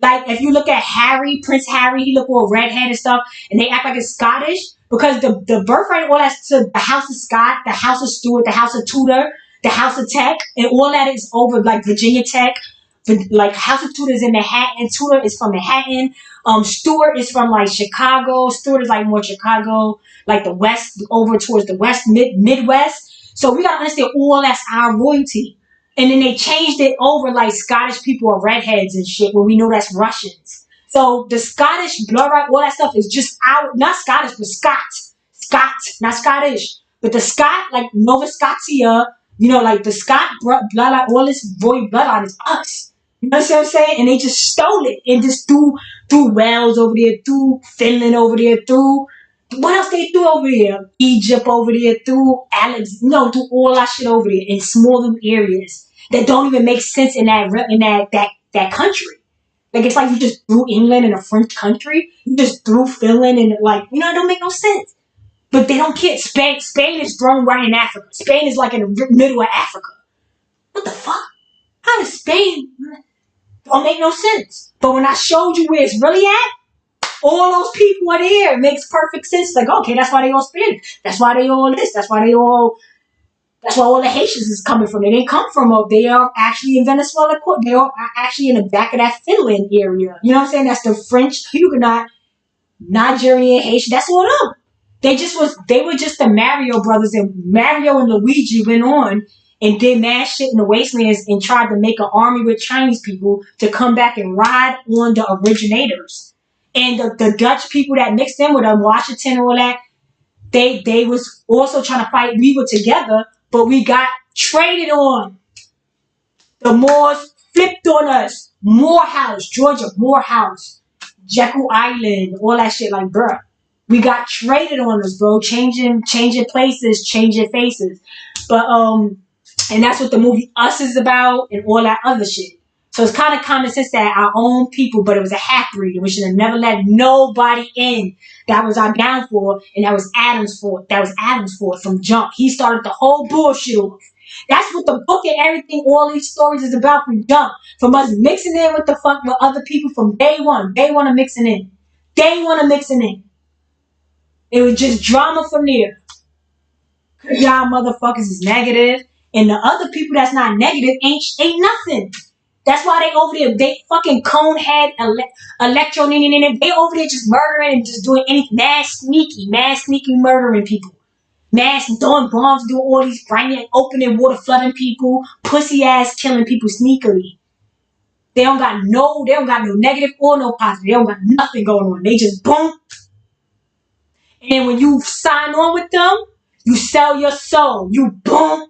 Like if you look at Harry, Prince Harry, he look all redhead and stuff, and they act like it's Scottish because the birthright, all that's to the House of Scott, the House of Stuart, the House of Tudor, the House of Tech, and all that is over like Virginia Tech. Like House of Tudor is in Manhattan, Tudor is from Manhattan. Stuart is from like Chicago. Stuart is like more Chicago, like the West, over towards the West, Midwest. So we gotta understand all that's our royalty. And then they changed it over like Scottish people are redheads and shit when we know that's Russians. So the Scottish blood, right, all that stuff is just not Scottish, but Scott, not Scottish. But the Scott, like Nova Scotia, like the Scott bloodline, all this royal bloodline is us. You know what I'm saying? And they just stole it and just threw Wales over there, threw Finland over there, threw what else they threw over there? Egypt over there, threw threw all that shit over there in small little areas that don't even make sense in that country. Like it's like you just threw England in a French country. You just threw Finland and it don't make no sense. But they don't care. Spain is thrown right in Africa. Spain is like in the middle of Africa. What the fuck? How does Spain don't make no sense? But when I showed you where it's really at, all those people are there. It makes perfect sense. Like, okay, that's why they all Spanish. That's why they all this. That's why all the Haitians is coming from. They didn't come from they are actually in Venezuela. They are actually in the back of that Finland area. You know what I'm saying? That's the French, Huguenot, Nigerian, Haitian. That's all them. They were just the Mario brothers, and Mario and Luigi went on and did mad shit in the wastelands and tried to make an army with Chinese people to come back and ride on the originators. And the Dutch people that mixed in with them, Washington and all that, they was also trying to fight. We were together, but we got traded on. The Moors flipped on us. Morehouse, Georgia, Morehouse, Jekyll Island, all that shit. Like, bruh, we got traded on us, bro. Changing places, changing faces. But and that's what the movie Us is about, and all that other shit. So it's kind of common sense that our own people, but it was a half-breed, and we should have never let nobody in. That was our downfall, and that was Adam's fault. That was Adam's fault from jump. He started the whole bullshit off. That's what the book and everything, all these stories is about from jump. From us mixing in with other people from day one. Day one of mixing in. Day one of mixing in. It was just drama from there. Cause y'all motherfuckers is negative, and the other people that's not negative ain't nothing. That's why they over there, they fucking conehead, electro, they over there just murdering and just doing anything, mad sneaky murdering people. Mass throwing bombs, doing all these opening water, flooding people, pussy ass killing people sneakily. They don't got no negative or no positive. They don't got nothing going on. They just boom. And then when you sign on with them, you sell your soul. You boom.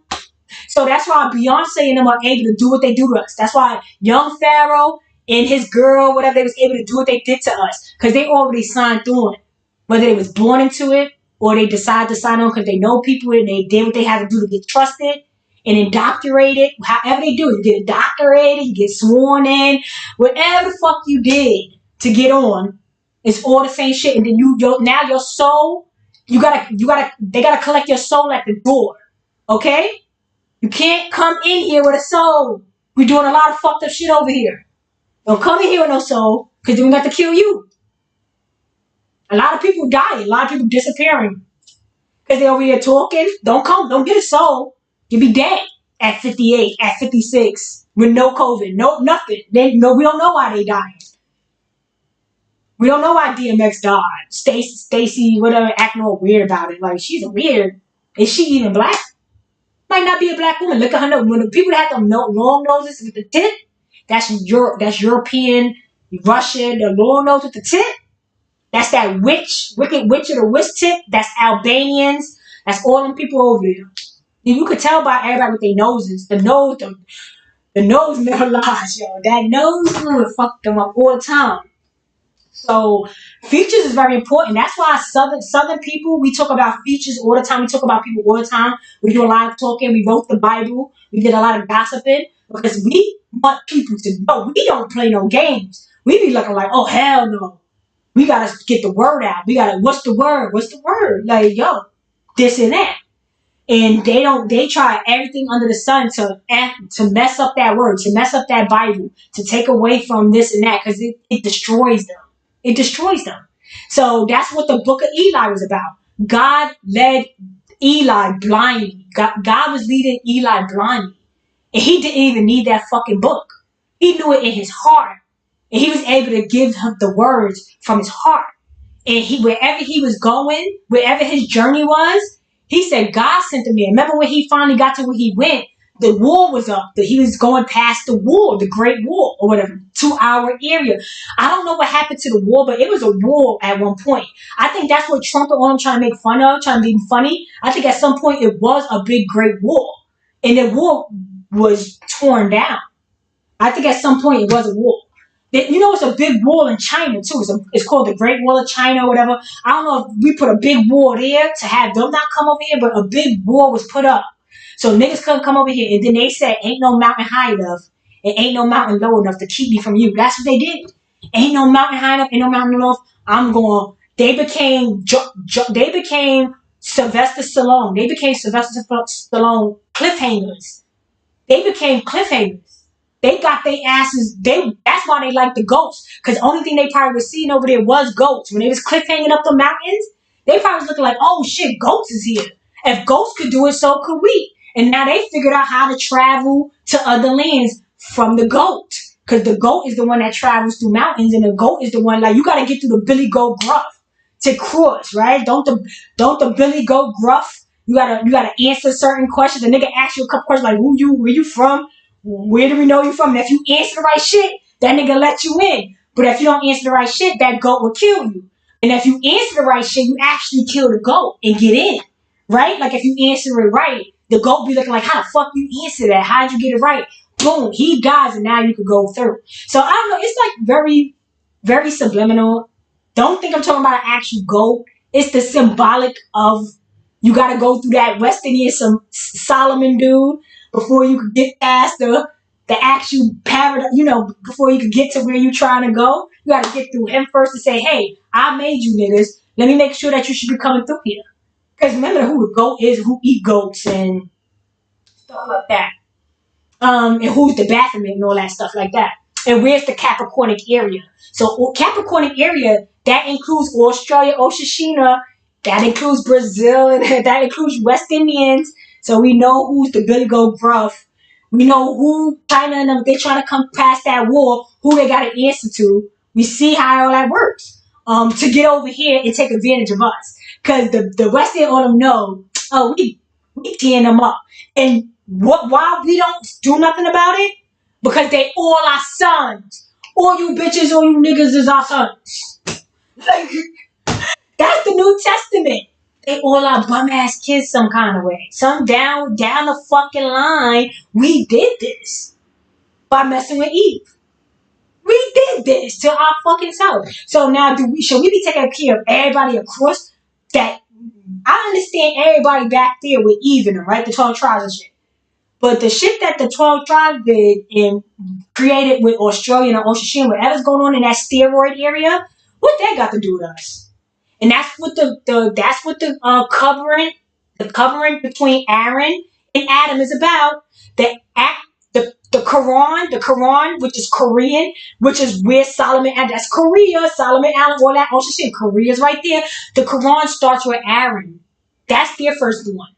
So that's why Beyonce and them are able to do what they do to us. That's why young Pharaoh and his girl, whatever, they was able to do what they did to us. Because they already signed through it. Whether they was born into it or they decide to sign on because they know people and they did what they had to do to get trusted and indoctrinated. However they do it. You get indoctrinated, you get sworn in. Whatever the fuck you did to get on, it's all the same shit. And then now your soul they gotta collect your soul at the door. Okay? You can't come in here with a soul. We're doing a lot of fucked up shit over here. Don't come in here with no soul, because then we got to kill you. A lot of people dying, a lot of people disappearing. Because they over here talking. Don't come, don't get a soul. You'll be dead at 58, at 56, with no COVID, no nothing. We don't know why they dying. We don't know why DMX died. Stacy, whatever, acting all weird about it. Like, she's weird. Is she even black? Might not be a black woman. Look at her nose. When the people that have them long noses with the tip, that's European, Russian, the long nose with the tip. That's that wicked witch of the witch tip. That's Albanians. That's all them people over there. You could tell by everybody with their noses. The nose never lies, yo. That nose would fuck them up all the time. So features is very important. That's why Southern people, we talk about features all the time. We talk about people all the time. We do a lot of talking. We wrote the Bible. We did a lot of gossiping because we want people to know we don't play no games. We be looking like, oh hell no. We gotta get the word out. We gotta, what's the word? What's the word? Like, yo, this and that. And they try everything under the sun to mess up that word, to mess up that Bible, to take away from this and that, because it destroys them. It destroys them. So that's what the book of Eli was about. God led Eli blindly. God was leading Eli blindly. And he didn't even need that fucking book. He knew it in his heart. And he was able to give him the words from his heart. And wherever he was going, wherever his journey was, he said, God sent him there. Remember when he finally got to where he went, the wall was up. He was going past the wall, the Great Wall, or whatever, 2-hour area. I don't know what happened to the wall, but it was a wall at one point. I think that's what Trump and all them trying to make fun of, trying to be funny. I think at some point it was a big Great Wall. And the wall was torn down. I think at some point it was a wall. You know, it's a big wall in China, too. It's called the Great Wall of China or whatever. I don't know if we put a big wall there to have them not come over here, but a big wall was put up. So niggas couldn't come over here. And then they said, ain't no mountain high enough and ain't no mountain low enough to keep me from you. That's what they did. Ain't no mountain high enough, ain't no mountain low enough. I'm going. They became Sylvester Stallone. They became Sylvester Stallone cliffhangers. They became cliffhangers. They got their asses. That's why they like the goats. Because the only thing they probably was seeing over there was goats. When they was cliffhanging up the mountains, they probably was looking like, oh shit, goats is here. If goats could do it, so could we. And now they figured out how to travel to other lands from the goat. Because the goat is the one that travels through mountains, and the goat is the one, like, you got to get through the Billy Goat Gruff to cross, right? Don't the Billy Goat Gruff, you gotta answer certain questions. The nigga asks you a couple questions like, where you from? Where do we know you from? And if you answer the right shit, that nigga let you in. But if you don't answer the right shit, that goat will kill you. And if you answer the right shit, you actually kill the goat and get in. Right? Like if you answer it right, the goat be looking like, how the fuck you answer that? How'd you get it right? Boom, he dies and now you could go through. So I don't know, it's like very, very subliminal. Don't think I'm talking about an actual goat. It's the symbolic of you gotta go through that West Indian Solomon dude before you could get past the actual paradise, before you could get to where you're trying to go. You gotta get through him first and say, hey, I made you niggas. Let me make sure that you should be coming through here. Because remember who the goat is, who eat goats and stuff like that. And who's the Baphomet and all that stuff like that. And where's the Capricornic area? So Capricornic area, that includes Australia, Oceania, that includes Brazil, and that includes West Indians. So we know who's the Billy Goat Gruff. We know who China and them, they trying to come past that wall, who they got to answer to. We see how all that works. To get over here and take advantage of us. Because the West End all them know, oh, we tearing them up. And why we don't do nothing about it? Because they all our sons. All you bitches, all you niggas is our sons. Like, that's the New Testament. They all our bum ass kids some kind of way. Some down the fucking line, we did this by messing with Eve. We did this to our fucking self. So now, should we be taking care of everybody across that? I understand everybody back there with Eve in them, right? The 12 tribes and shit. But the shit that the 12 tribes did and created with Australia and Oceania, whatever's going on in that steroid area, what that got to do with us? And that's what the covering between Aaron and Adam is about. The act the Quran, which is Korean, which is where Solomon, and that's Korea, Solomon Island, all that ocean shit. Korea's right there. The Quran starts with Aaron. That's their firstborn.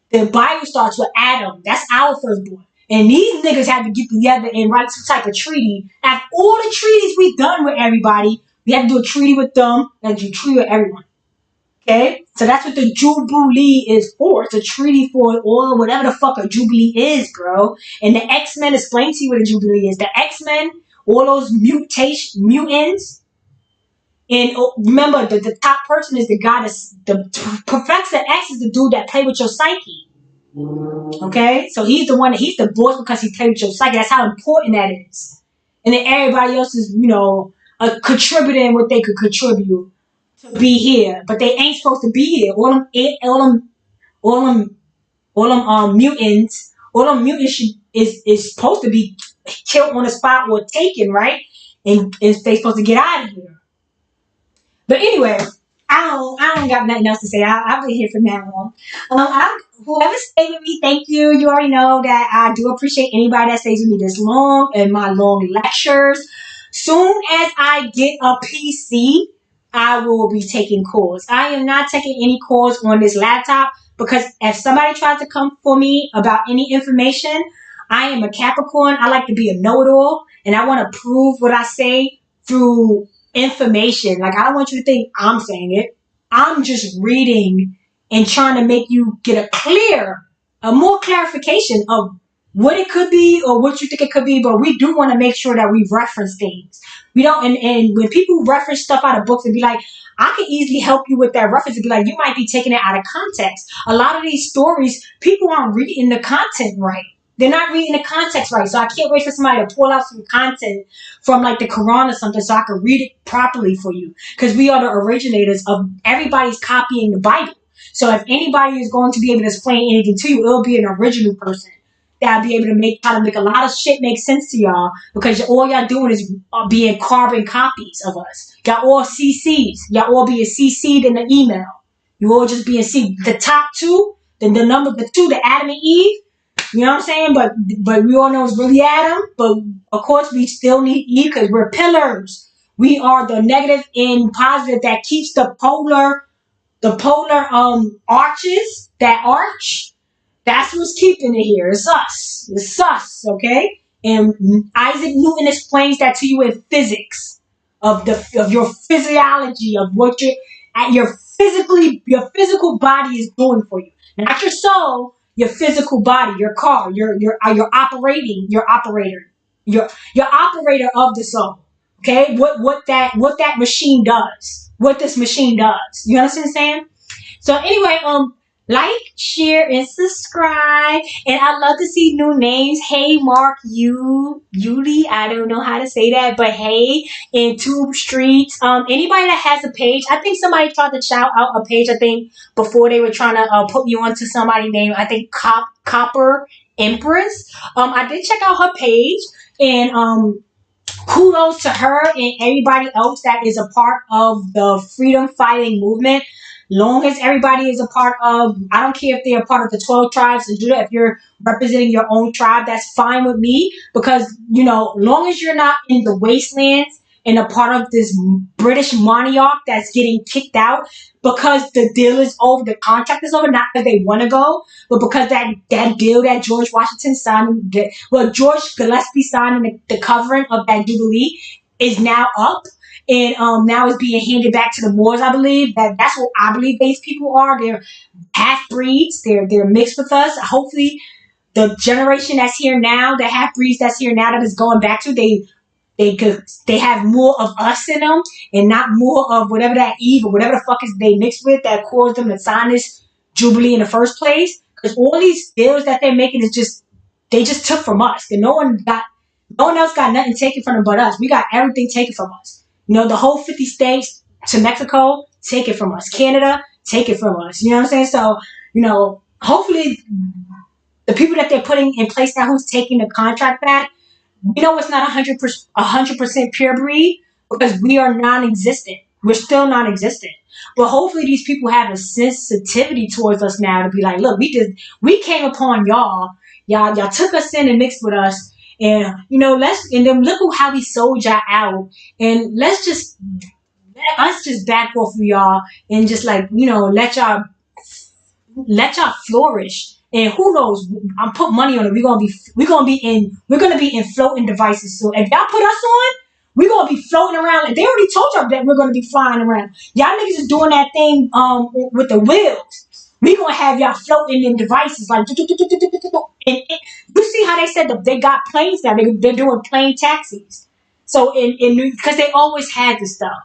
The Bible starts with Adam. That's our firstborn. And these niggas had to get together and write some type of treaty. After all the treaties we done with everybody, we had to do a treaty with them and do a treaty with everyone. Okay? So that's what the Jubilee is for. It's a treaty for all, whatever the fuck a Jubilee is, bro. And the X-Men explain to you what a Jubilee is. The X-Men, all those mutants, and remember, the top person is the guy the Professor X is the dude that play with your psyche. Okay? So he's the one, he's the boss because he played with your psyche. That's how important that is. And then everybody else is, contributing what they could contribute to be here, but they ain't supposed to be here. All them mutants is supposed to be killed on the spot or taken, right? And they supposed to get out of here. But anyway, I don't got nothing else to say. I'll be here from now on. Whoever stayed with me, thank you. You already know that I do appreciate anybody that stays with me this long in my long lectures. Soon as I get a PC, I will be taking calls. I am not taking any calls on this laptop because if somebody tries to come for me about any information, I am a Capricorn. I like to be a know-it-all, and I want to prove what I say through information. Like, I don't want you to think I'm saying it. I'm just reading and trying to make you get a more clarification of what it could be or what you think it could be, but we do want to make sure that we reference things. We don't, and when people reference stuff out of books and be like, I can easily help you with that reference, and be like, you might be taking it out of context. A lot of these stories, people aren't reading the content right. They're not reading the context right. So I can't wait for somebody to pull out some content from like the Quran or something so I can read it properly for you. Because we are the originators of everybody's copying the Bible. So if anybody is going to be able to explain anything to you, it'll be an original person that'll be able to try to make a lot of shit make sense to y'all, because all y'all doing is being carbon copies of us. Y'all all CCs. Y'all all being CC'd in the email. You all just being C. The top two, the two, the Adam and Eve. You know what I'm saying? But we all know it's really Adam. But of course we still need Eve because we're pillars. We are the negative and positive that keeps the polar arches, that arch. That's what's keeping it here. It's us. It's us, okay? And Isaac Newton explains that to you in physics of your physiology, of what your physical body is doing for you. Not your soul, your physical body, your car, your operator of the soul. Okay? What that machine does. What this machine does. You understand what I'm saying? So anyway, like, share, and subscribe. And I love to see new names. Hey, Mark, Yuli, I don't know how to say that, but hey, in Tube Streets. Anybody that has a page, I think somebody tried to shout out a page, I think, before they were trying to put me onto somebody's name. I think Copper Empress. I did check out her page, and kudos to her and everybody else that is a part of the freedom fighting movement. Long as everybody is a part of, I don't care if they're a part of the 12 tribes of Judah, if you're representing your own tribe, that's fine with me, because, long as you're not in the wastelands and a part of this British monarch that's getting kicked out because the deal is over, the contract is over, not because they want to go, but because that deal that George Washington signed, George Gillespie signed in the covering of that Jubilee is now up. And now it's being handed back to the Moors, I believe. That's what I believe these people are. They're half-breeds. They're mixed with us. Hopefully, the generation that's here now, the half-breeds that's here now that is going back to, they have more of us in them and not more of whatever that Eve or whatever the fuck is they mixed with that caused them to sign this Jubilee in the first place. Because all these deals that they're making is they just took from us. And no one else got nothing taken from them but us. We got everything taken from us. The whole 50 states to Mexico, take it from us. Canada, take it from us. You know what I'm saying? So, hopefully the people that they're putting in place now who's taking the contract back, it's not 100% pure breed because we are non-existent. We're still non-existent. But hopefully these people have a sensitivity towards us now to be like, look, we came upon y'all. Y'all took us in and mixed with us. And and then look how we sold y'all out. And let us just back off of y'all and just like, let y'all flourish. And who knows? I'm put money on it. We're gonna be in floating devices. So if y'all put us on, we're gonna be floating around. Like they already told y'all that we're gonna be flying around. Y'all niggas is doing that thing with the wheels. We gonna have y'all floating in devices like and you see how they said that they got planes now. They're doing plane taxis. So in because they always had this stuff.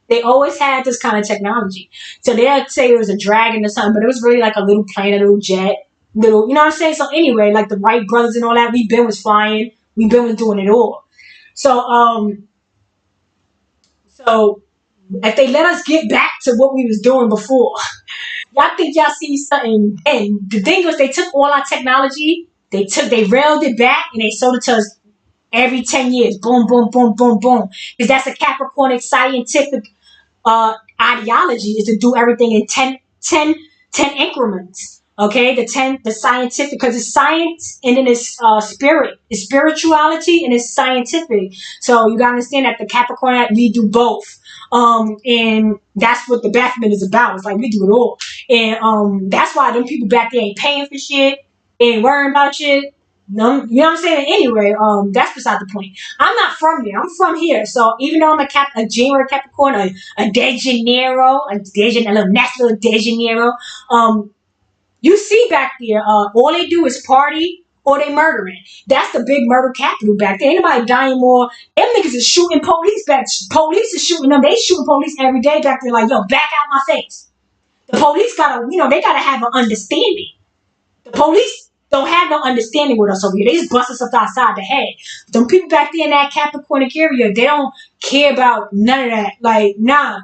They always had this kind of technology. So they'd say it was a dragon or something, but it was really like a little plane, a little jet, you know what I'm saying? So anyway, like the Wright brothers and all that, we been was flying, we been was doing it all. So if they let us get back to what we was doing before, y'all think y'all see something? And the thing was, they took all our technology, they railed it back, and they sold it to us every 10 years. Boom, boom, boom, boom, boom. Because that's a Capricornic scientific ideology is to do everything in 10 increments. Okay, the scientific, because it's science and then it's spirit, it's spirituality and it's scientific. So you gotta understand that the Capricorn, we do both. And that's what the Baphomet is about. It's like we do it all. And that's why them people back there ain't paying for shit, ain't worrying about shit. No, you know what I'm saying? Anyway, that's beside the point. I'm not from there. I'm from here. So even though I'm a January Capricorn, a De Janeiro, a little next little De Janeiro, you see back there, all they do is party or they murdering. That's the big murder capital back there. Ain't nobody dying more. Them niggas is shooting police back. Police is shooting them. They shooting police every day back there like, yo, back out my face. The police gotta, they gotta have an understanding. The police don't have no understanding with us over here. They just bust us outside the head. Them people back there in that Capricornic area, they don't care about none of that. Like, nah,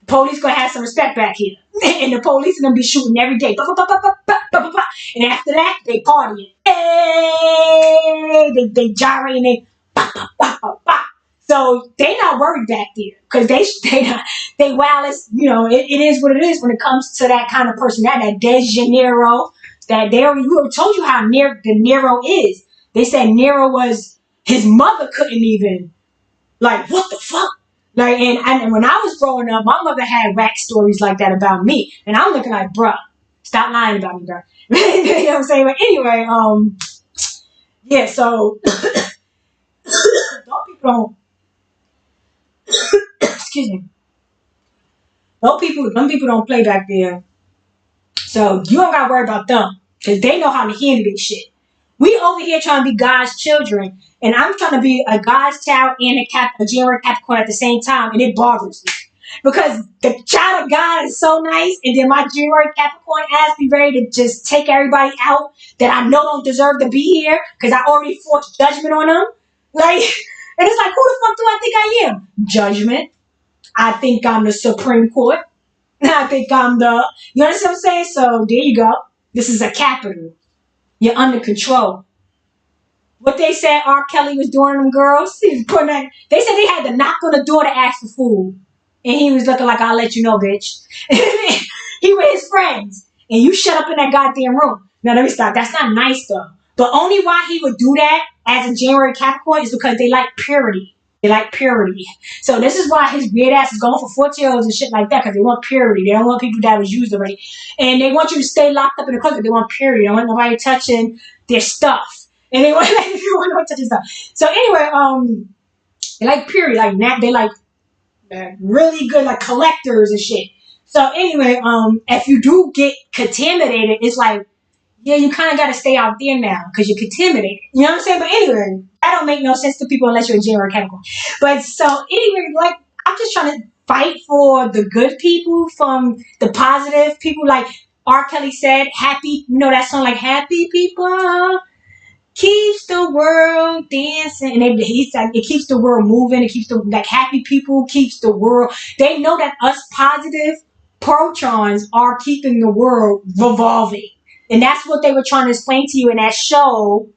the police gonna have some respect back here. And the police are gonna be shooting every day. And after that, they partying. Hey, they gyrating. So they not worried back there because they wild as it is what it is when it comes to that kind of person. That De Janeiro, that they already told you how near the Nero is. They said Nero was his mother couldn't even like what the fuck. Like and when I was growing up, my mother had whack stories like that about me, and I'm looking like, bruh, stop lying about me, bruh. You know what I'm saying? But anyway, yeah. So don't people don't excuse me. Some people don't play back there. So you don't gotta worry about them because they know how to handle this shit. We over here trying to be God's children, and I'm trying to be a God's child and a January Capricorn at the same time, and it bothers me because the child of God is so nice, and then my January Capricorn ass be ready to just take everybody out that I know don't deserve to be here because I already forced judgment on them. Like, and it's like, who the fuck do I think I am? Judgment. I think I'm the Supreme Court. I think I'm you understand what I'm saying? So there you go. This is a capital. You're under control. What they said R. Kelly was doing to them girls, he was putting that, they said they had to knock on the door to ask for food. And he was looking like, I'll let you know, bitch. He with his friends. And you shut up in that goddamn room. Now let me stop. That's not nice though. The only why he would do that as a January Capricorn is because they like purity. They like purity. So this is why his weird ass is going for 4-year-olds and shit like that, because they want purity. They don't want people that was used already. And they want you to stay locked up in the closet. They want purity. They don't want nobody touching their stuff. And they want nobody touching stuff. So anyway, they like purity. Like they like really good like collectors and shit. So anyway, if you do get contaminated, it's like, yeah, you kind of got to stay out there now because you're contaminated. You know what I'm saying? But anyway, that don't make no sense to people unless you're a January Capricorn. But so anyway, like I'm just trying to fight for the good people from the positive people. Like R. Kelly said, happy, that song like happy people keeps the world dancing. And he's like, it keeps the world moving. It keeps the like happy people keeps the world. They know that us positive protons are keeping the world revolving. And that's what they were trying to explain to you in that show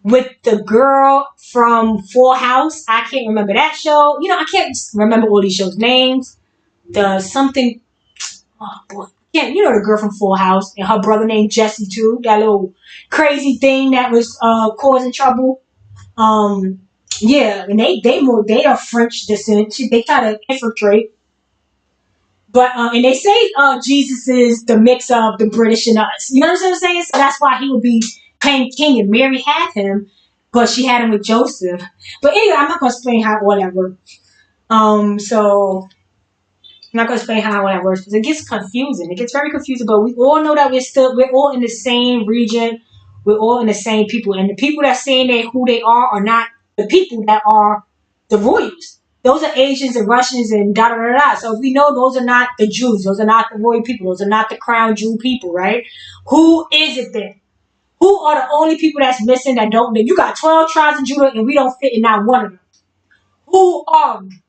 with the girl from Full House. I can't remember that show. I can't remember all these shows' names. The something, oh boy. Yeah, the girl from Full House and her brother named Jesse too. That little crazy thing that was causing trouble. Um, yeah, and they are French descent. They try to infiltrate, but and they say Jesus is the mix of the British and us. You know what I'm saying? So that's why he would be king. And Mary had him, but she had him with Joseph. But anyway, I'm not gonna explain how all that works. So I'm not going to explain how all that works because it gets confusing. It gets very confusing, but we all know that we're all in the same region. We're all in the same people. And the people that saying who they are not the people that are the royals. Those are Asians and Russians and da da da da. So we know those are not the Jews. Those are not the royal people. Those are not the crown Jew people, right? Who is it then? Who are the only people that's missing that don't? You got 12 tribes in Judah and we don't fit in not one of them. Who are we?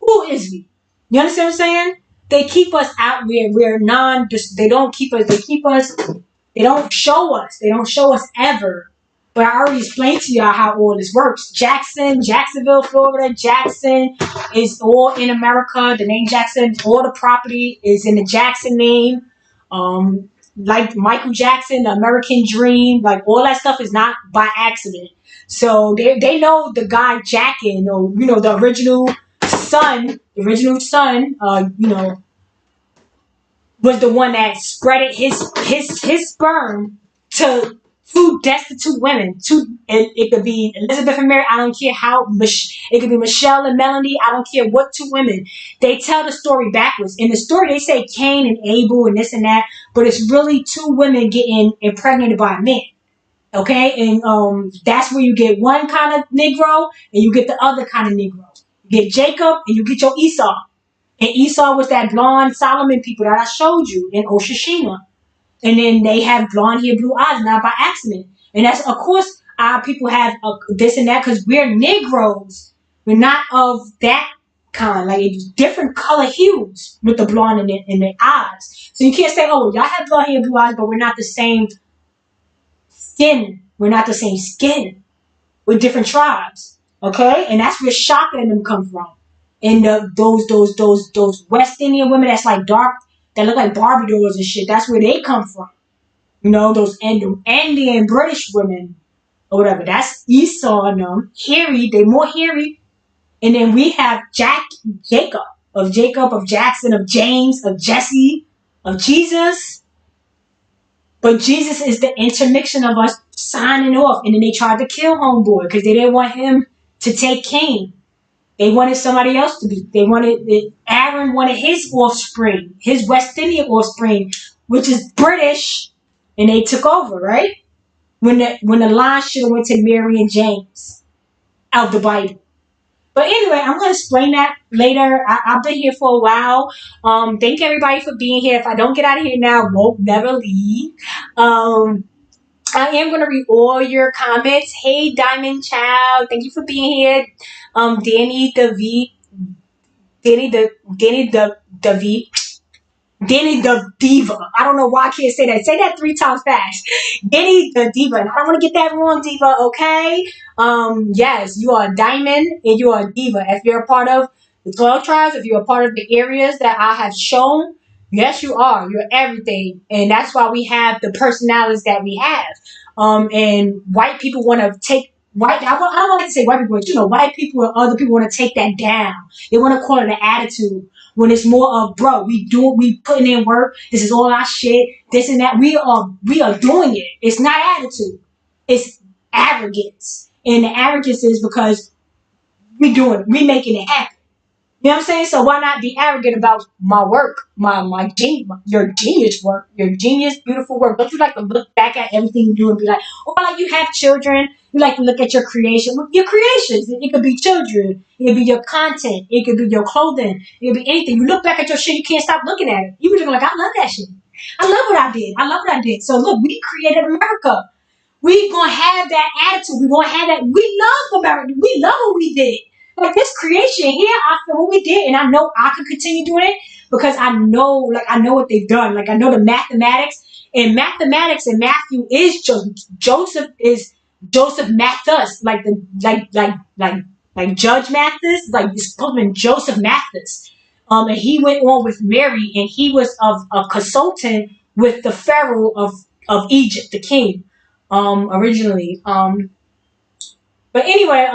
Who is we? You understand what I'm saying? They keep us out where we're they don't keep us, they don't show us. They don't show us ever. But I already explained to y'all how all this works. Jacksonville, Florida. Jackson is all in America. The name Jackson, all the property is in the Jackson name. Like Michael Jackson, the American Dream, like all that stuff is not by accident. So they know the guy Jackin, or the original son, was the one that spreaded his sperm to two destitute women. It could be Elizabeth and Mary. I don't care how. It could be Michelle and Melanie. I don't care what two women. They tell the story backwards. In the story, they say Cain and Abel and this and that, but it's really two women getting impregnated by a man. Okay, and that's where you get one kind of Negro and you get the other kind of Negro. You get Jacob and you get your Esau. And Esau was that blonde Solomon people that I showed you in Oshishima. And then they have blonde hair, blue eyes, not by accident. And that's, of course, our people have this and that because we're Negroes. We're not of that kind. Like, it's different color hues with the blonde in the eyes. So you can't say, oh, y'all have blonde hair, blue eyes, but we're not the same skin. We're not the same skin. We're different tribes. Okay? And that's where Shaka and them come from. And those West Indian women that's like dark, that look like Barbie dolls and shit, that's where they come from. Those Indian British women or whatever. That's Esau and them. Hairy, they more hairy. And then we have Jacob, of Jackson, of James, of Jesse, of Jesus. But Jesus is the intermixtion of us signing off. And then they tried to kill homeboy because they didn't want him to take Cain. They wanted somebody else to be. Aaron wanted his offspring, his West Indian offspring, which is British, and they took over, right? When the line should have went to Mary and James of the Bible. But anyway, I'm going to explain that later. I've been here for a while. Thank everybody for being here. If I don't get out of here now, I won't never leave. I am going to read all your comments. Hey, Diamond Child. Thank you for being here. Danny the Diva. I don't know why I can't say that. Say that 3 times fast. Danny the Diva. And I don't want to get that wrong, Diva, okay? Yes, you are a diamond and you are a diva. If you're a part of the 12 tribes, if you're a part of the areas that I have shown, yes, you are. You're everything. And that's why we have the personalities that we have. And white people want to take I don't want to say white people, but white people and other people want to take that down. They want to call it an attitude when it's more of, bro, we putting in work. This is all our shit. This and that. We are doing it. It's not attitude. It's arrogance. And the arrogance is because we making it happen. You know what I'm saying? So why not be arrogant about my work, your genius work, your genius, beautiful work? Don't you like to look back at everything you do and be like, oh, like you have children, you like to look at your creation. Your creations, it could be children, it could be your content, it could be your clothing, it could be anything. You look back at your shit, you can't stop looking at it. You were just like, I love that shit. I love what I did. So look, we created America. We gonna have that attitude. We gonna have that. We love America. We love what we did. Like this creation here, I feel what we did, and I know I could continue doing it because I know what they've done. Like I know the mathematics and Matthew is Joseph is Joseph Mathis, like Judge Mathis, like it's supposed to be Joseph Mathis. And he went on with Mary, and he was of a consultant with the Pharaoh of Egypt, the king, originally. But anyway,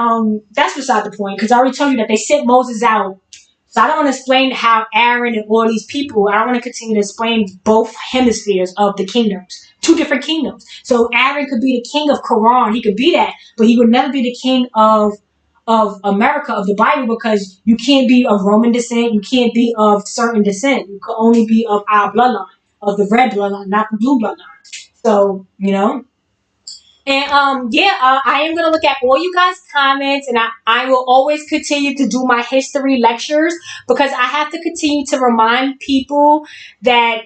that's beside the point because I already told you that they sent Moses out. So I don't want to explain how Aaron and all these people. I want to continue to explain both hemispheres of the kingdoms, two different kingdoms. So Aaron could be the king of Quran. He could be that, but he would never be the king of America, of the Bible, because you can't be of Roman descent. You can't be of certain descent. You can only be of our bloodline, of the red bloodline, not the blue bloodline. So and I am gonna look at all you guys' comments, and I will always continue to do my history lectures because I have to continue to remind people that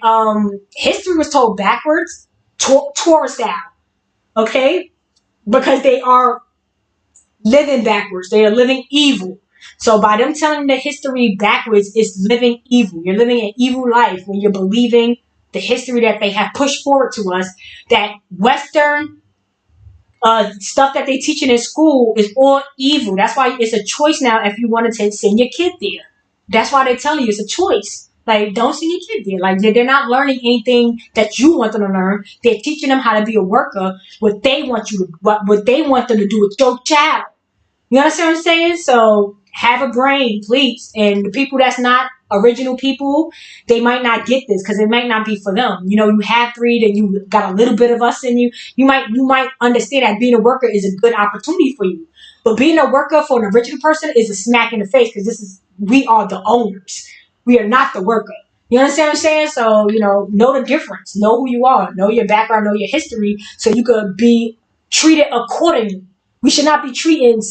history was told backwards, Torah style, okay? Because they are living backwards, they are living evil. So by them telling the history backwards, it's living evil. You're living an evil life when you're believing the history that they have pushed forward to us, that Western stuff that they teaching in school is all evil. That's why it's a choice now if you want to send your kid there. That's why they're telling you it's a choice. Like, don't send your kid there. Like, they're not learning anything that you want them to learn. They're teaching them how to be a worker. What they want them to do with your child. You understand what I'm saying? So have a brain, please. And the people that's not original people, they might not get this because it might not be for them. You have breed and you got a little bit of us in you. You might understand that being a worker is a good opportunity for you. But being a worker for an original person is a smack in the face because we are the owners. We are not the worker. You understand what I'm saying? So, know the difference. Know who you are. Know your background. Know your history so you could be treated accordingly. We should not be treating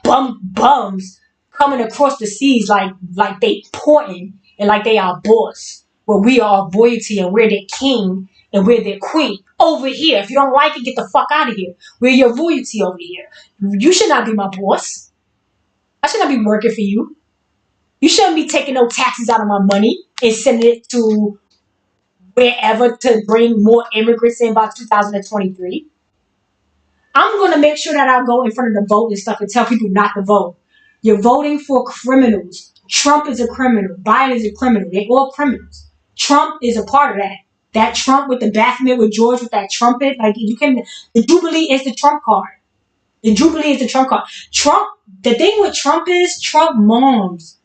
bums coming across the seas like they important and like they are boss. Well, we are royalty and we're their king and we're their queen. Over here, if you don't like it, get the fuck out of here. We're your royalty over here. You should not be my boss. I should not be working for you. You shouldn't be taking no taxes out of my money and sending it to wherever to bring more immigrants in by 2023. I'm going to make sure that I go in front of the vote and stuff and tell people not to vote. You're voting for criminals. Trump is a criminal. Biden is a criminal. They're all criminals. Trump is a part of that. That Trump with the Baphomet with George with that trumpet, the Jubilee is the Trump card. The Jubilee is the Trump card. The thing with Trump is Trump moms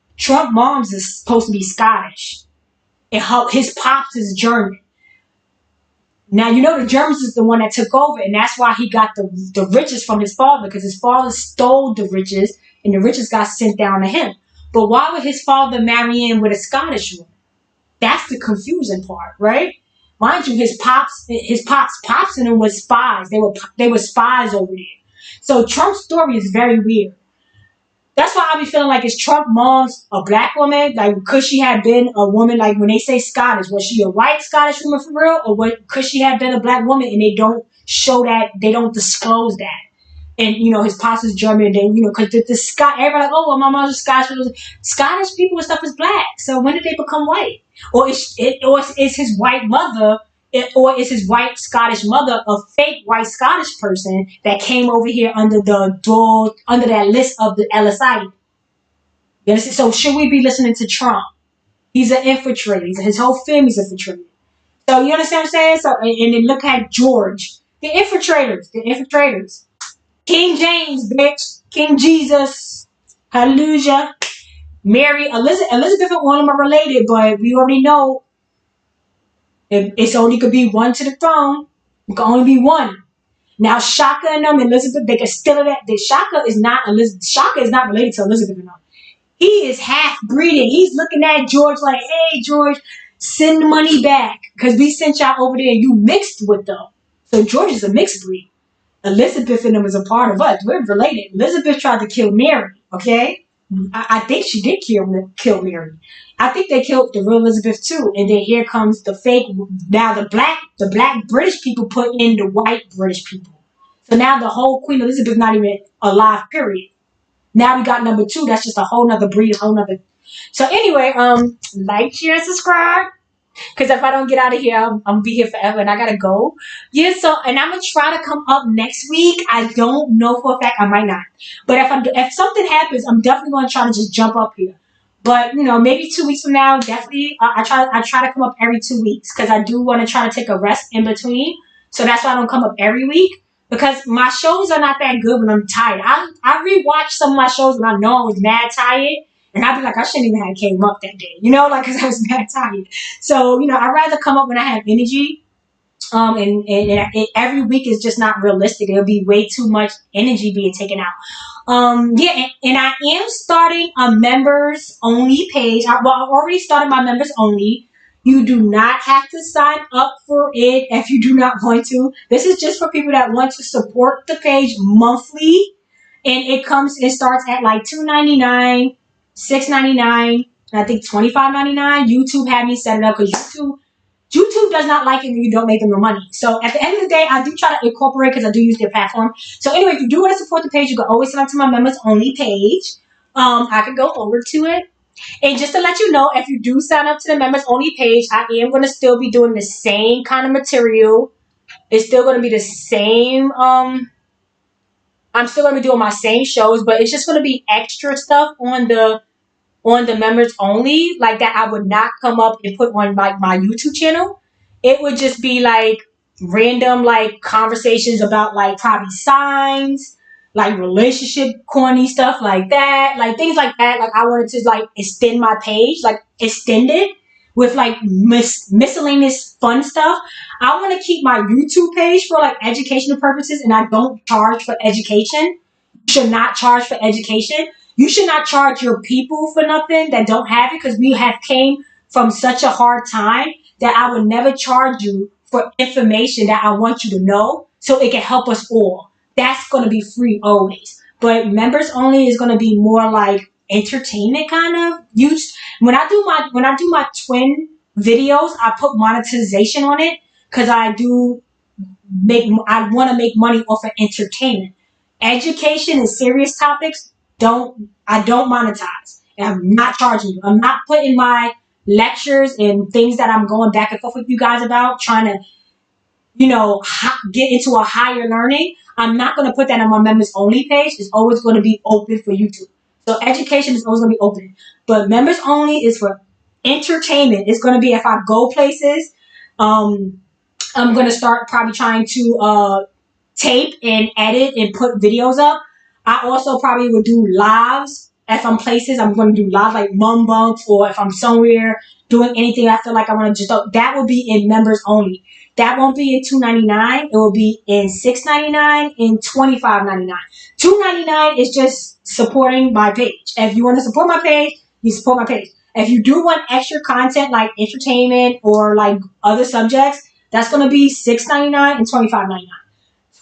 is supposed to be Scottish. And his pops is German. Now, the Germans is the one that took over, and that's why he got the riches from his father, because his father stole the riches, and the riches got sent down to him. But why would his father marry in with a Scottish woman? That's the confusing part, right? Mind you, his pops and them was spies. They were spies over there. So Trump's story is very weird. That's why I be feeling like, is Trump mom's a black woman? Like, could she have been a woman, like when they say Scottish, was she a white Scottish woman for real? Or could she have been a black woman and they don't show that, they don't disclose that? And, his pops is German, and then, because everybody like, oh, well, my mom's Scottish. Scottish people and stuff is black. So when did they become white? Or is his white mother, or is his white Scottish mother a fake white Scottish person that came over here under that list of the LSI? You understand? So should we be listening to Trump? He's an infiltrator. His whole family's infiltrated. So you understand what I'm saying? So and then look at George. The infiltrators. King James, bitch. King Jesus. Hallelujah. Mary, Elizabeth and all of them are related, but we already know it's only could be one to the throne. It can only be one. Now Shaka and them, Elizabeth, they can still that. Shaka is not related to Elizabeth and them. He is half breeding. He's looking at George like, hey George, send the money back. Because we sent y'all over there and you mixed with them. So George is a mixed breed. Elizabeth and them is a part of us. We're related. Elizabeth tried to kill Mary, okay? I think she did kill Mary. I think they killed the real Elizabeth too. And then here comes the fake. Now the black British people put in the white British people. So now the whole Queen Elizabeth not even alive, period. Now we got number 2. That's just a whole nother breed, So anyway, like, share, subscribe. Because if I don't get out of here, I'm gonna be here forever, and I gotta go. Yeah, so and I'm gonna try to come up next week. I don't know for a fact. I might not, but if something happens, I'm definitely gonna try to just jump up here. But maybe 2 weeks from now, definitely. I try to come up every 2 weeks because I do want to try to take a rest in between. So that's why I don't come up every week because my shows are not that good when I'm tired. I rewatch some of my shows when I know I was mad tired, and I'd be like, I shouldn't even have came up that day, like because I was mad tired. So I'd rather come up when I have energy. And every week is just not realistic. It'll be way too much energy being taken out. Yeah, and I am starting a members only page. I already started my members only. You do not have to sign up for it if you do not want to. This is just for people that want to support the page monthly, and it starts at like $2.99, $6.99, and I think $25.99. YouTube had me set it up because YouTube does not like it when you don't make them no money. So at the end of the day, I do try to incorporate because I do use their platform. So anyway, if you do want to support the page, you can always sign up to my members only page. I can go over to it. And just to let you know, if you do sign up to the members only page, I am going to still be doing the same kind of material. It's still going to be the same. I'm still going to be doing my same shows, but it's just going to be extra stuff on the members only, like that I would not come up and put on like my YouTube channel. It would just be like random like conversations about like probably signs, like relationship corny stuff like that, like things like that. Like I wanted to like extend my page, like extend it with like miscellaneous fun stuff. I want to keep my YouTube page for like educational purposes, and I don't charge for education. You should not charge for education. You should not charge your people for nothing that don't have it, because we have came from such a hard time that I would never charge you for information that I want you to know so it can help us all. That's going to be free always. But members only is going to be more like entertainment kind of use. When I do my twin videos, I put monetization on it because I want to make money off of entertainment. Education and serious topics I don't monetize. And I'm not charging you. I'm not putting my lectures and things that I'm going back and forth with you guys about, trying to, get into a higher learning. I'm not going to put that on my members only page. It's always going to be open for YouTube. So education is always going to be open. But members only is for entertainment. It's going to be if I go places. I'm going to start probably trying to tape and edit and put videos up. I also probably would do lives. If I'm places, I'm going to do live like mum bumps, or if I'm somewhere doing anything I feel like I want to just, that will be in members only. That won't be in $2.99. It will be in $6.99 and $25.99. $2.99 is just supporting my page. If you want to support my page, you support my page. If you do want extra content like entertainment or like other subjects, that's going to be $6.99 and $25.99.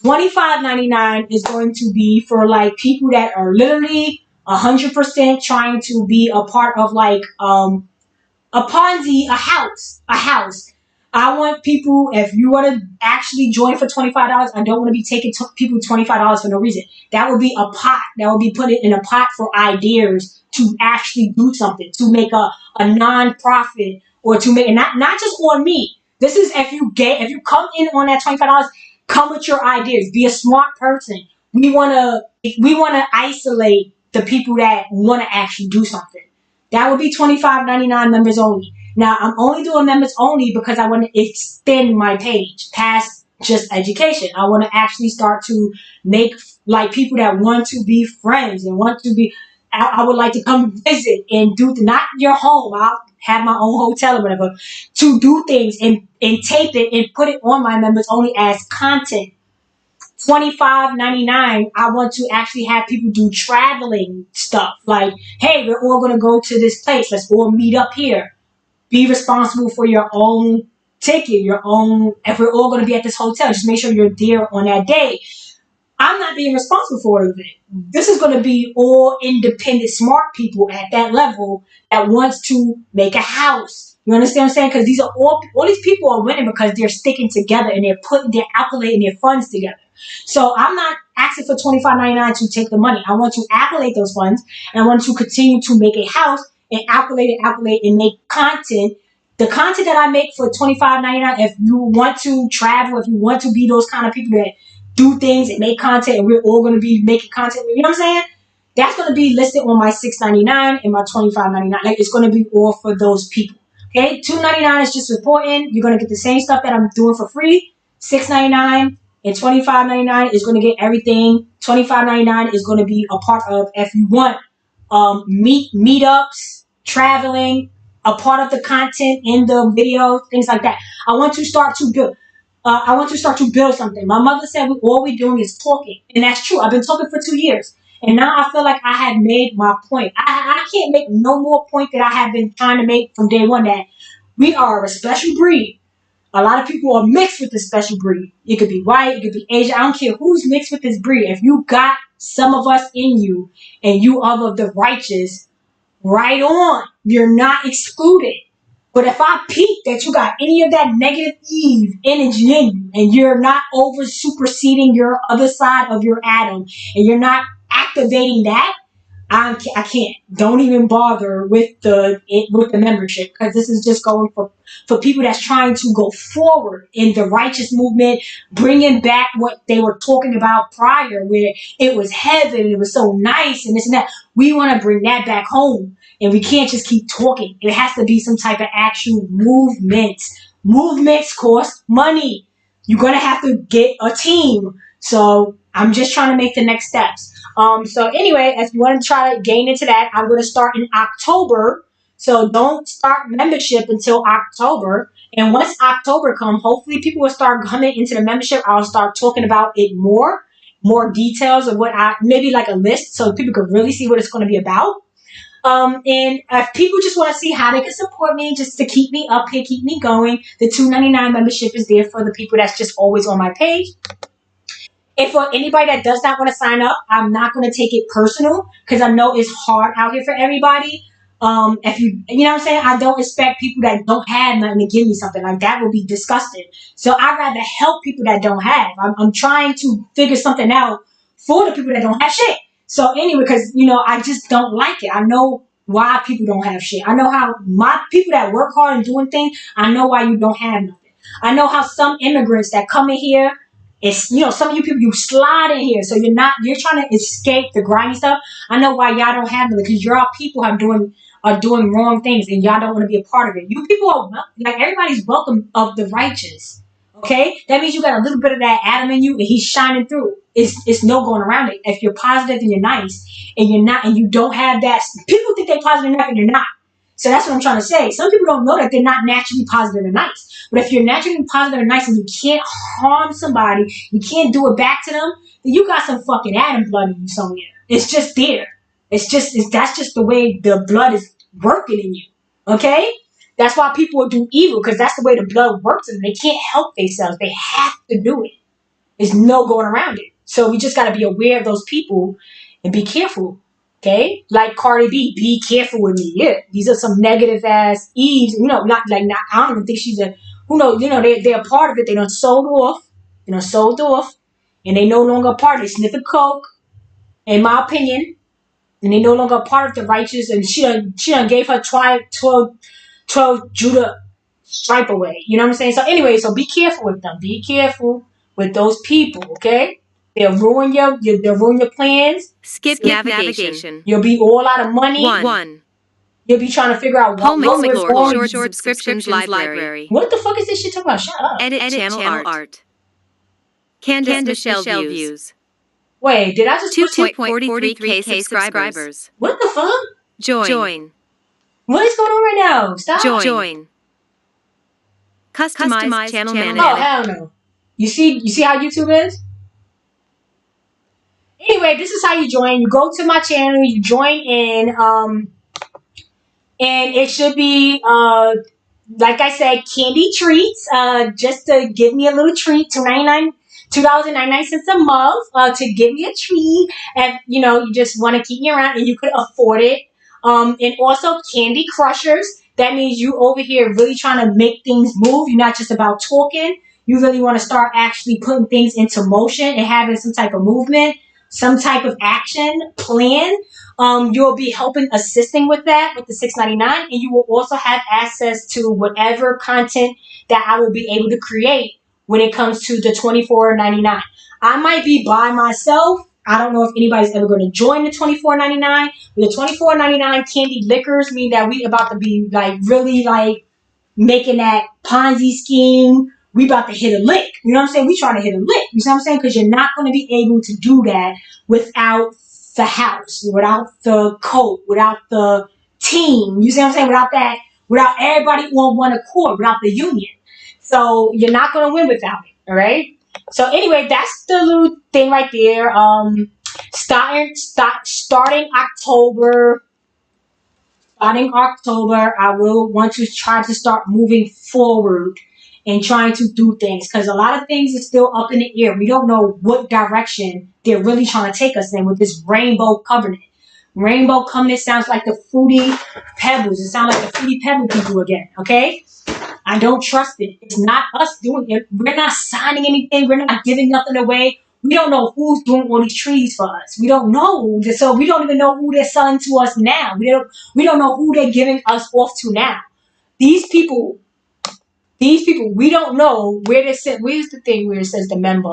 $25.99 is going to be for like people that are literally 100% trying to be a part of like a Ponzi, a house. I want people, if you want to actually join for $25, I don't want to be taking people $25 for no reason. That would be a pot. That would be put in a pot for ideas to actually do something, to make a non-profit, or to make, not just on me. This is if you come in on that $25, come with your ideas. Be a smart person. We wanna isolate the people that want to actually do something. That would be $25.99 members only. Now I'm only doing members only because I want to extend my page past just education. I want to actually start to make like people that want to be friends and want to be. I would like to come visit and do not your home. I'll have my own hotel or whatever to do things and tape it and put it on my members only as content. $25.99. I want to actually have people do traveling stuff like, hey, we're all going to go to this place. Let's all meet up here. Be responsible for your own ticket, if we're all going to be at this hotel, just make sure you're there on that day. I'm not being responsible for all of it. This is going to be all independent, smart people at that level that wants to make a house. You understand what I'm saying? Because these are all these people are winning because they're sticking together and they're allocating their funds together. So I'm not asking for $25.99 to take the money. I want to allocate those funds, and I want to continue to make a house and allocate and make content The content that I make for $25.99, if you want to travel, if you want to be those kind of people that do things and make content, and we're all going to be making content, you know what I'm saying? That's going to be listed on my $6.99 and my $25.99. Like, it's going to be all for those people. Okay, $2.99 is just supporting. You're going to get the same stuff that I'm doing for free. $6.99 and $25.99 is going to get everything. $25.99 is going to be a part of, if you want, meetups, traveling, a part of the content in the video, things like that. I want to start to build. I want to start to build something. My mother said all we're doing is talking, and that's true. I've been talking for 2 years, and now I feel like I have made my point. I can't make no more point that I have been trying to make from day one. That we are a special breed. A lot of people are mixed with this special breed. It could be white, it could be Asian. I don't care who's mixed with this breed. If you got some of us in you, and you are of the righteous, right on. You're not excluded. But if I peep that you got any of that negative Eve energy in you, and you're not over superseding your other side of your atom, and you're not activating that, I can't. Don't even bother with the membership, because this is just going for people that's trying to go forward in the righteous movement, bringing back what they were talking about prior, where it was heaven, it was so nice, and this and that. We want to bring that back home, and we can't just keep talking. It has to be some type of actual movement. Movements cost money. You're gonna have to get a team. So I'm just trying to make the next steps. So anyway, if you want to try to gain into that, I'm going to start in October. So don't start membership until October. And once October comes, hopefully people will start coming into the membership. I'll start talking about it more details of what maybe like a list, so people can really see what it's going to be about. And if people just want to see how they can support me, just to keep me up here, keep me going, the $2.99 membership is there for the people that's just always on my page. And for anybody that does not want to sign up, I'm not going to take it personal, because I know it's hard out here for everybody. If you know what I'm saying? I don't expect people that don't have nothing to give me something. Like, that would be disgusting. So I'd rather help people that don't have. I'm trying to figure something out for the people that don't have shit. So anyway, because, I just don't like it. I know why people don't have shit. I know how my people that work hard and doing things, I know why you don't have nothing. I know how some immigrants that come in here, it's, some of you people, you slide in here, so you're trying to escape the grimy stuff. I know why y'all don't have it, because your people are doing wrong things, and y'all don't want to be a part of it. You people are like, everybody's welcome of the righteous. Okay, that means you got a little bit of that Adam in you, and he's shining through. It's no going around it. If you're positive and you're nice, and you're not, and you don't have that, people think they're positive enough, and you're not. So that's what I'm trying to say. Some people don't know that they're not naturally positive and nice. But if you're naturally positive and nice, and you can't harm somebody, you can't do it back to them, then you got some fucking Adam blood in you somewhere. It's just there. That's just the way the blood is working in you. Okay? That's why people will do evil, because that's the way the blood works in them. They can't help themselves. They have to do it. There's no going around it. So we just got to be aware of those people and be careful. Okay, like Cardi B, be careful with me. Yeah, these are some negative ass Eves. Not. I don't even think she's a. Who knows? They're a part of it. They done sold off. And they no longer a part. They sniffing coke, in my opinion, and they no longer a part of the righteous. And she done gave her 12 Judah stripe away. You know what I'm saying? So anyway, so be careful with them. Be careful with those people. Okay. They'll ruin your plans. Skip navigation. You'll be all out of money. 1. You'll be trying to figure out what was on. Short subscriptions library. What the fuck is this shit talking about? Shut up. Edit channel art. Candace Michelle views. Wait, did I just 2.43k subscribers? What the fuck? Join. What is going on right now? Stop. Join. Customize channel manager. Oh, hell no. You see how YouTube is? Anyway, this is how you join. You go to my channel, you join in, and it should be, like I said, candy treats, just to give me a little treat, $2.99 a month, to give me a treat, and, you just want to keep me around, and you could afford it, and also candy crushers. That means you over here really trying to make things move. You're not just about talking. You really want to start actually putting things into motion and having some type of movement. some type of action plan, you'll be helping assisting with that with the $6.99, and you will also have access to whatever content that I will be able to create when it comes to the $24.99. I might be by myself. I don't know if anybody's ever going to join the $24.99. The $24.99 candy liquors mean that we about to be like really like making that Ponzi scheme. We about to hit a lick. You know what I'm saying? We trying to hit a lick. You know what I'm saying? Because you're not going to be able to do that without the house, without the code, without the team. You see what I'm saying? Without that, without everybody on one accord, without the union. So you're not going to win without it. All right. So anyway, that's the little thing right there. Starting October. Starting October, I will want to try to start moving forward and trying to do things, because a lot of things is still up in the air. We don't know what direction they're really trying to take us in with this rainbow covenant. Rainbow covenant sounds like the Fruity Pebbles. It sounds like the Fruity Pebble people again, okay? I don't trust it. It's not us doing it. We're not signing anything. We're not giving nothing away. We don't know who's doing all these trees for us. We don't know. So we don't even know who they're selling to us now. We don't know who they're giving us off to now. These people, we don't know where they sit. Where's the thing where it says the member?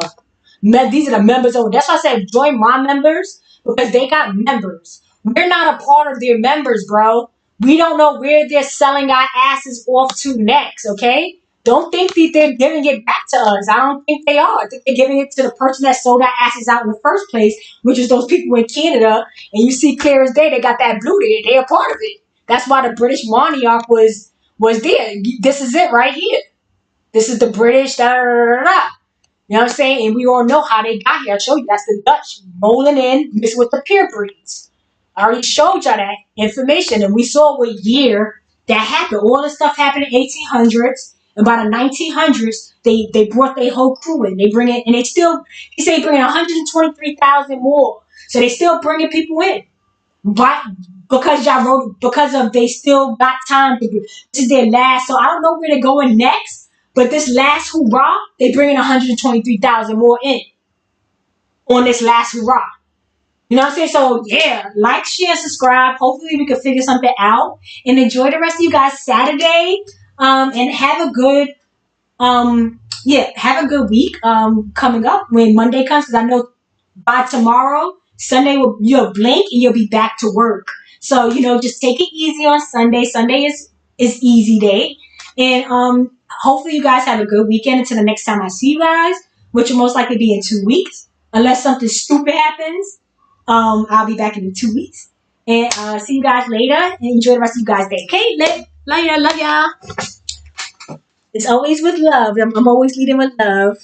These are the members over. That's why I said join my members, because they got members. We're not a part of their members, bro. We don't know where they're selling our asses off to next, okay? Don't think that they're giving it back to us. I don't think they are. I think they're giving it to the person that sold our asses out in the first place, which is those people in Canada. And you see clear as day, they got that blue there. They're a part of it. That's why the British monarch was there. This is it right here. This is the British, da da da da. You know what I'm saying? And we all know how they got here. I showed you. That's the Dutch rolling in, mixed with the pure breeds. I already showed y'all that information, and we saw what year that happened. All this stuff happened in 1800s, and by the 1900s, they brought their whole crew in. They bring it, and they say bringing 123,000 more. So they still bringing people in. But because y'all wrote, because of they still got time to. This is their last, so I don't know where they're going next. But this last hurrah, they bringing 123,000 more in on this last hurrah. You know what I'm saying? So yeah, like, share, subscribe. Hopefully we can figure something out, and enjoy the rest of you guys Saturday. And have a good have a good week coming up when Monday comes, because I know by tomorrow Sunday you'll blink and you'll be back to work. So just take it easy on Sunday. Sunday is easy day, and hopefully you guys have a good weekend until the next time I see you guys, which will most likely be in 2 weeks, unless something stupid happens. I'll be back in 2 weeks. And see you guys later. And enjoy the rest of you guys' day. Okay? Later. Love y'all. It's always with love. I'm always leading with love.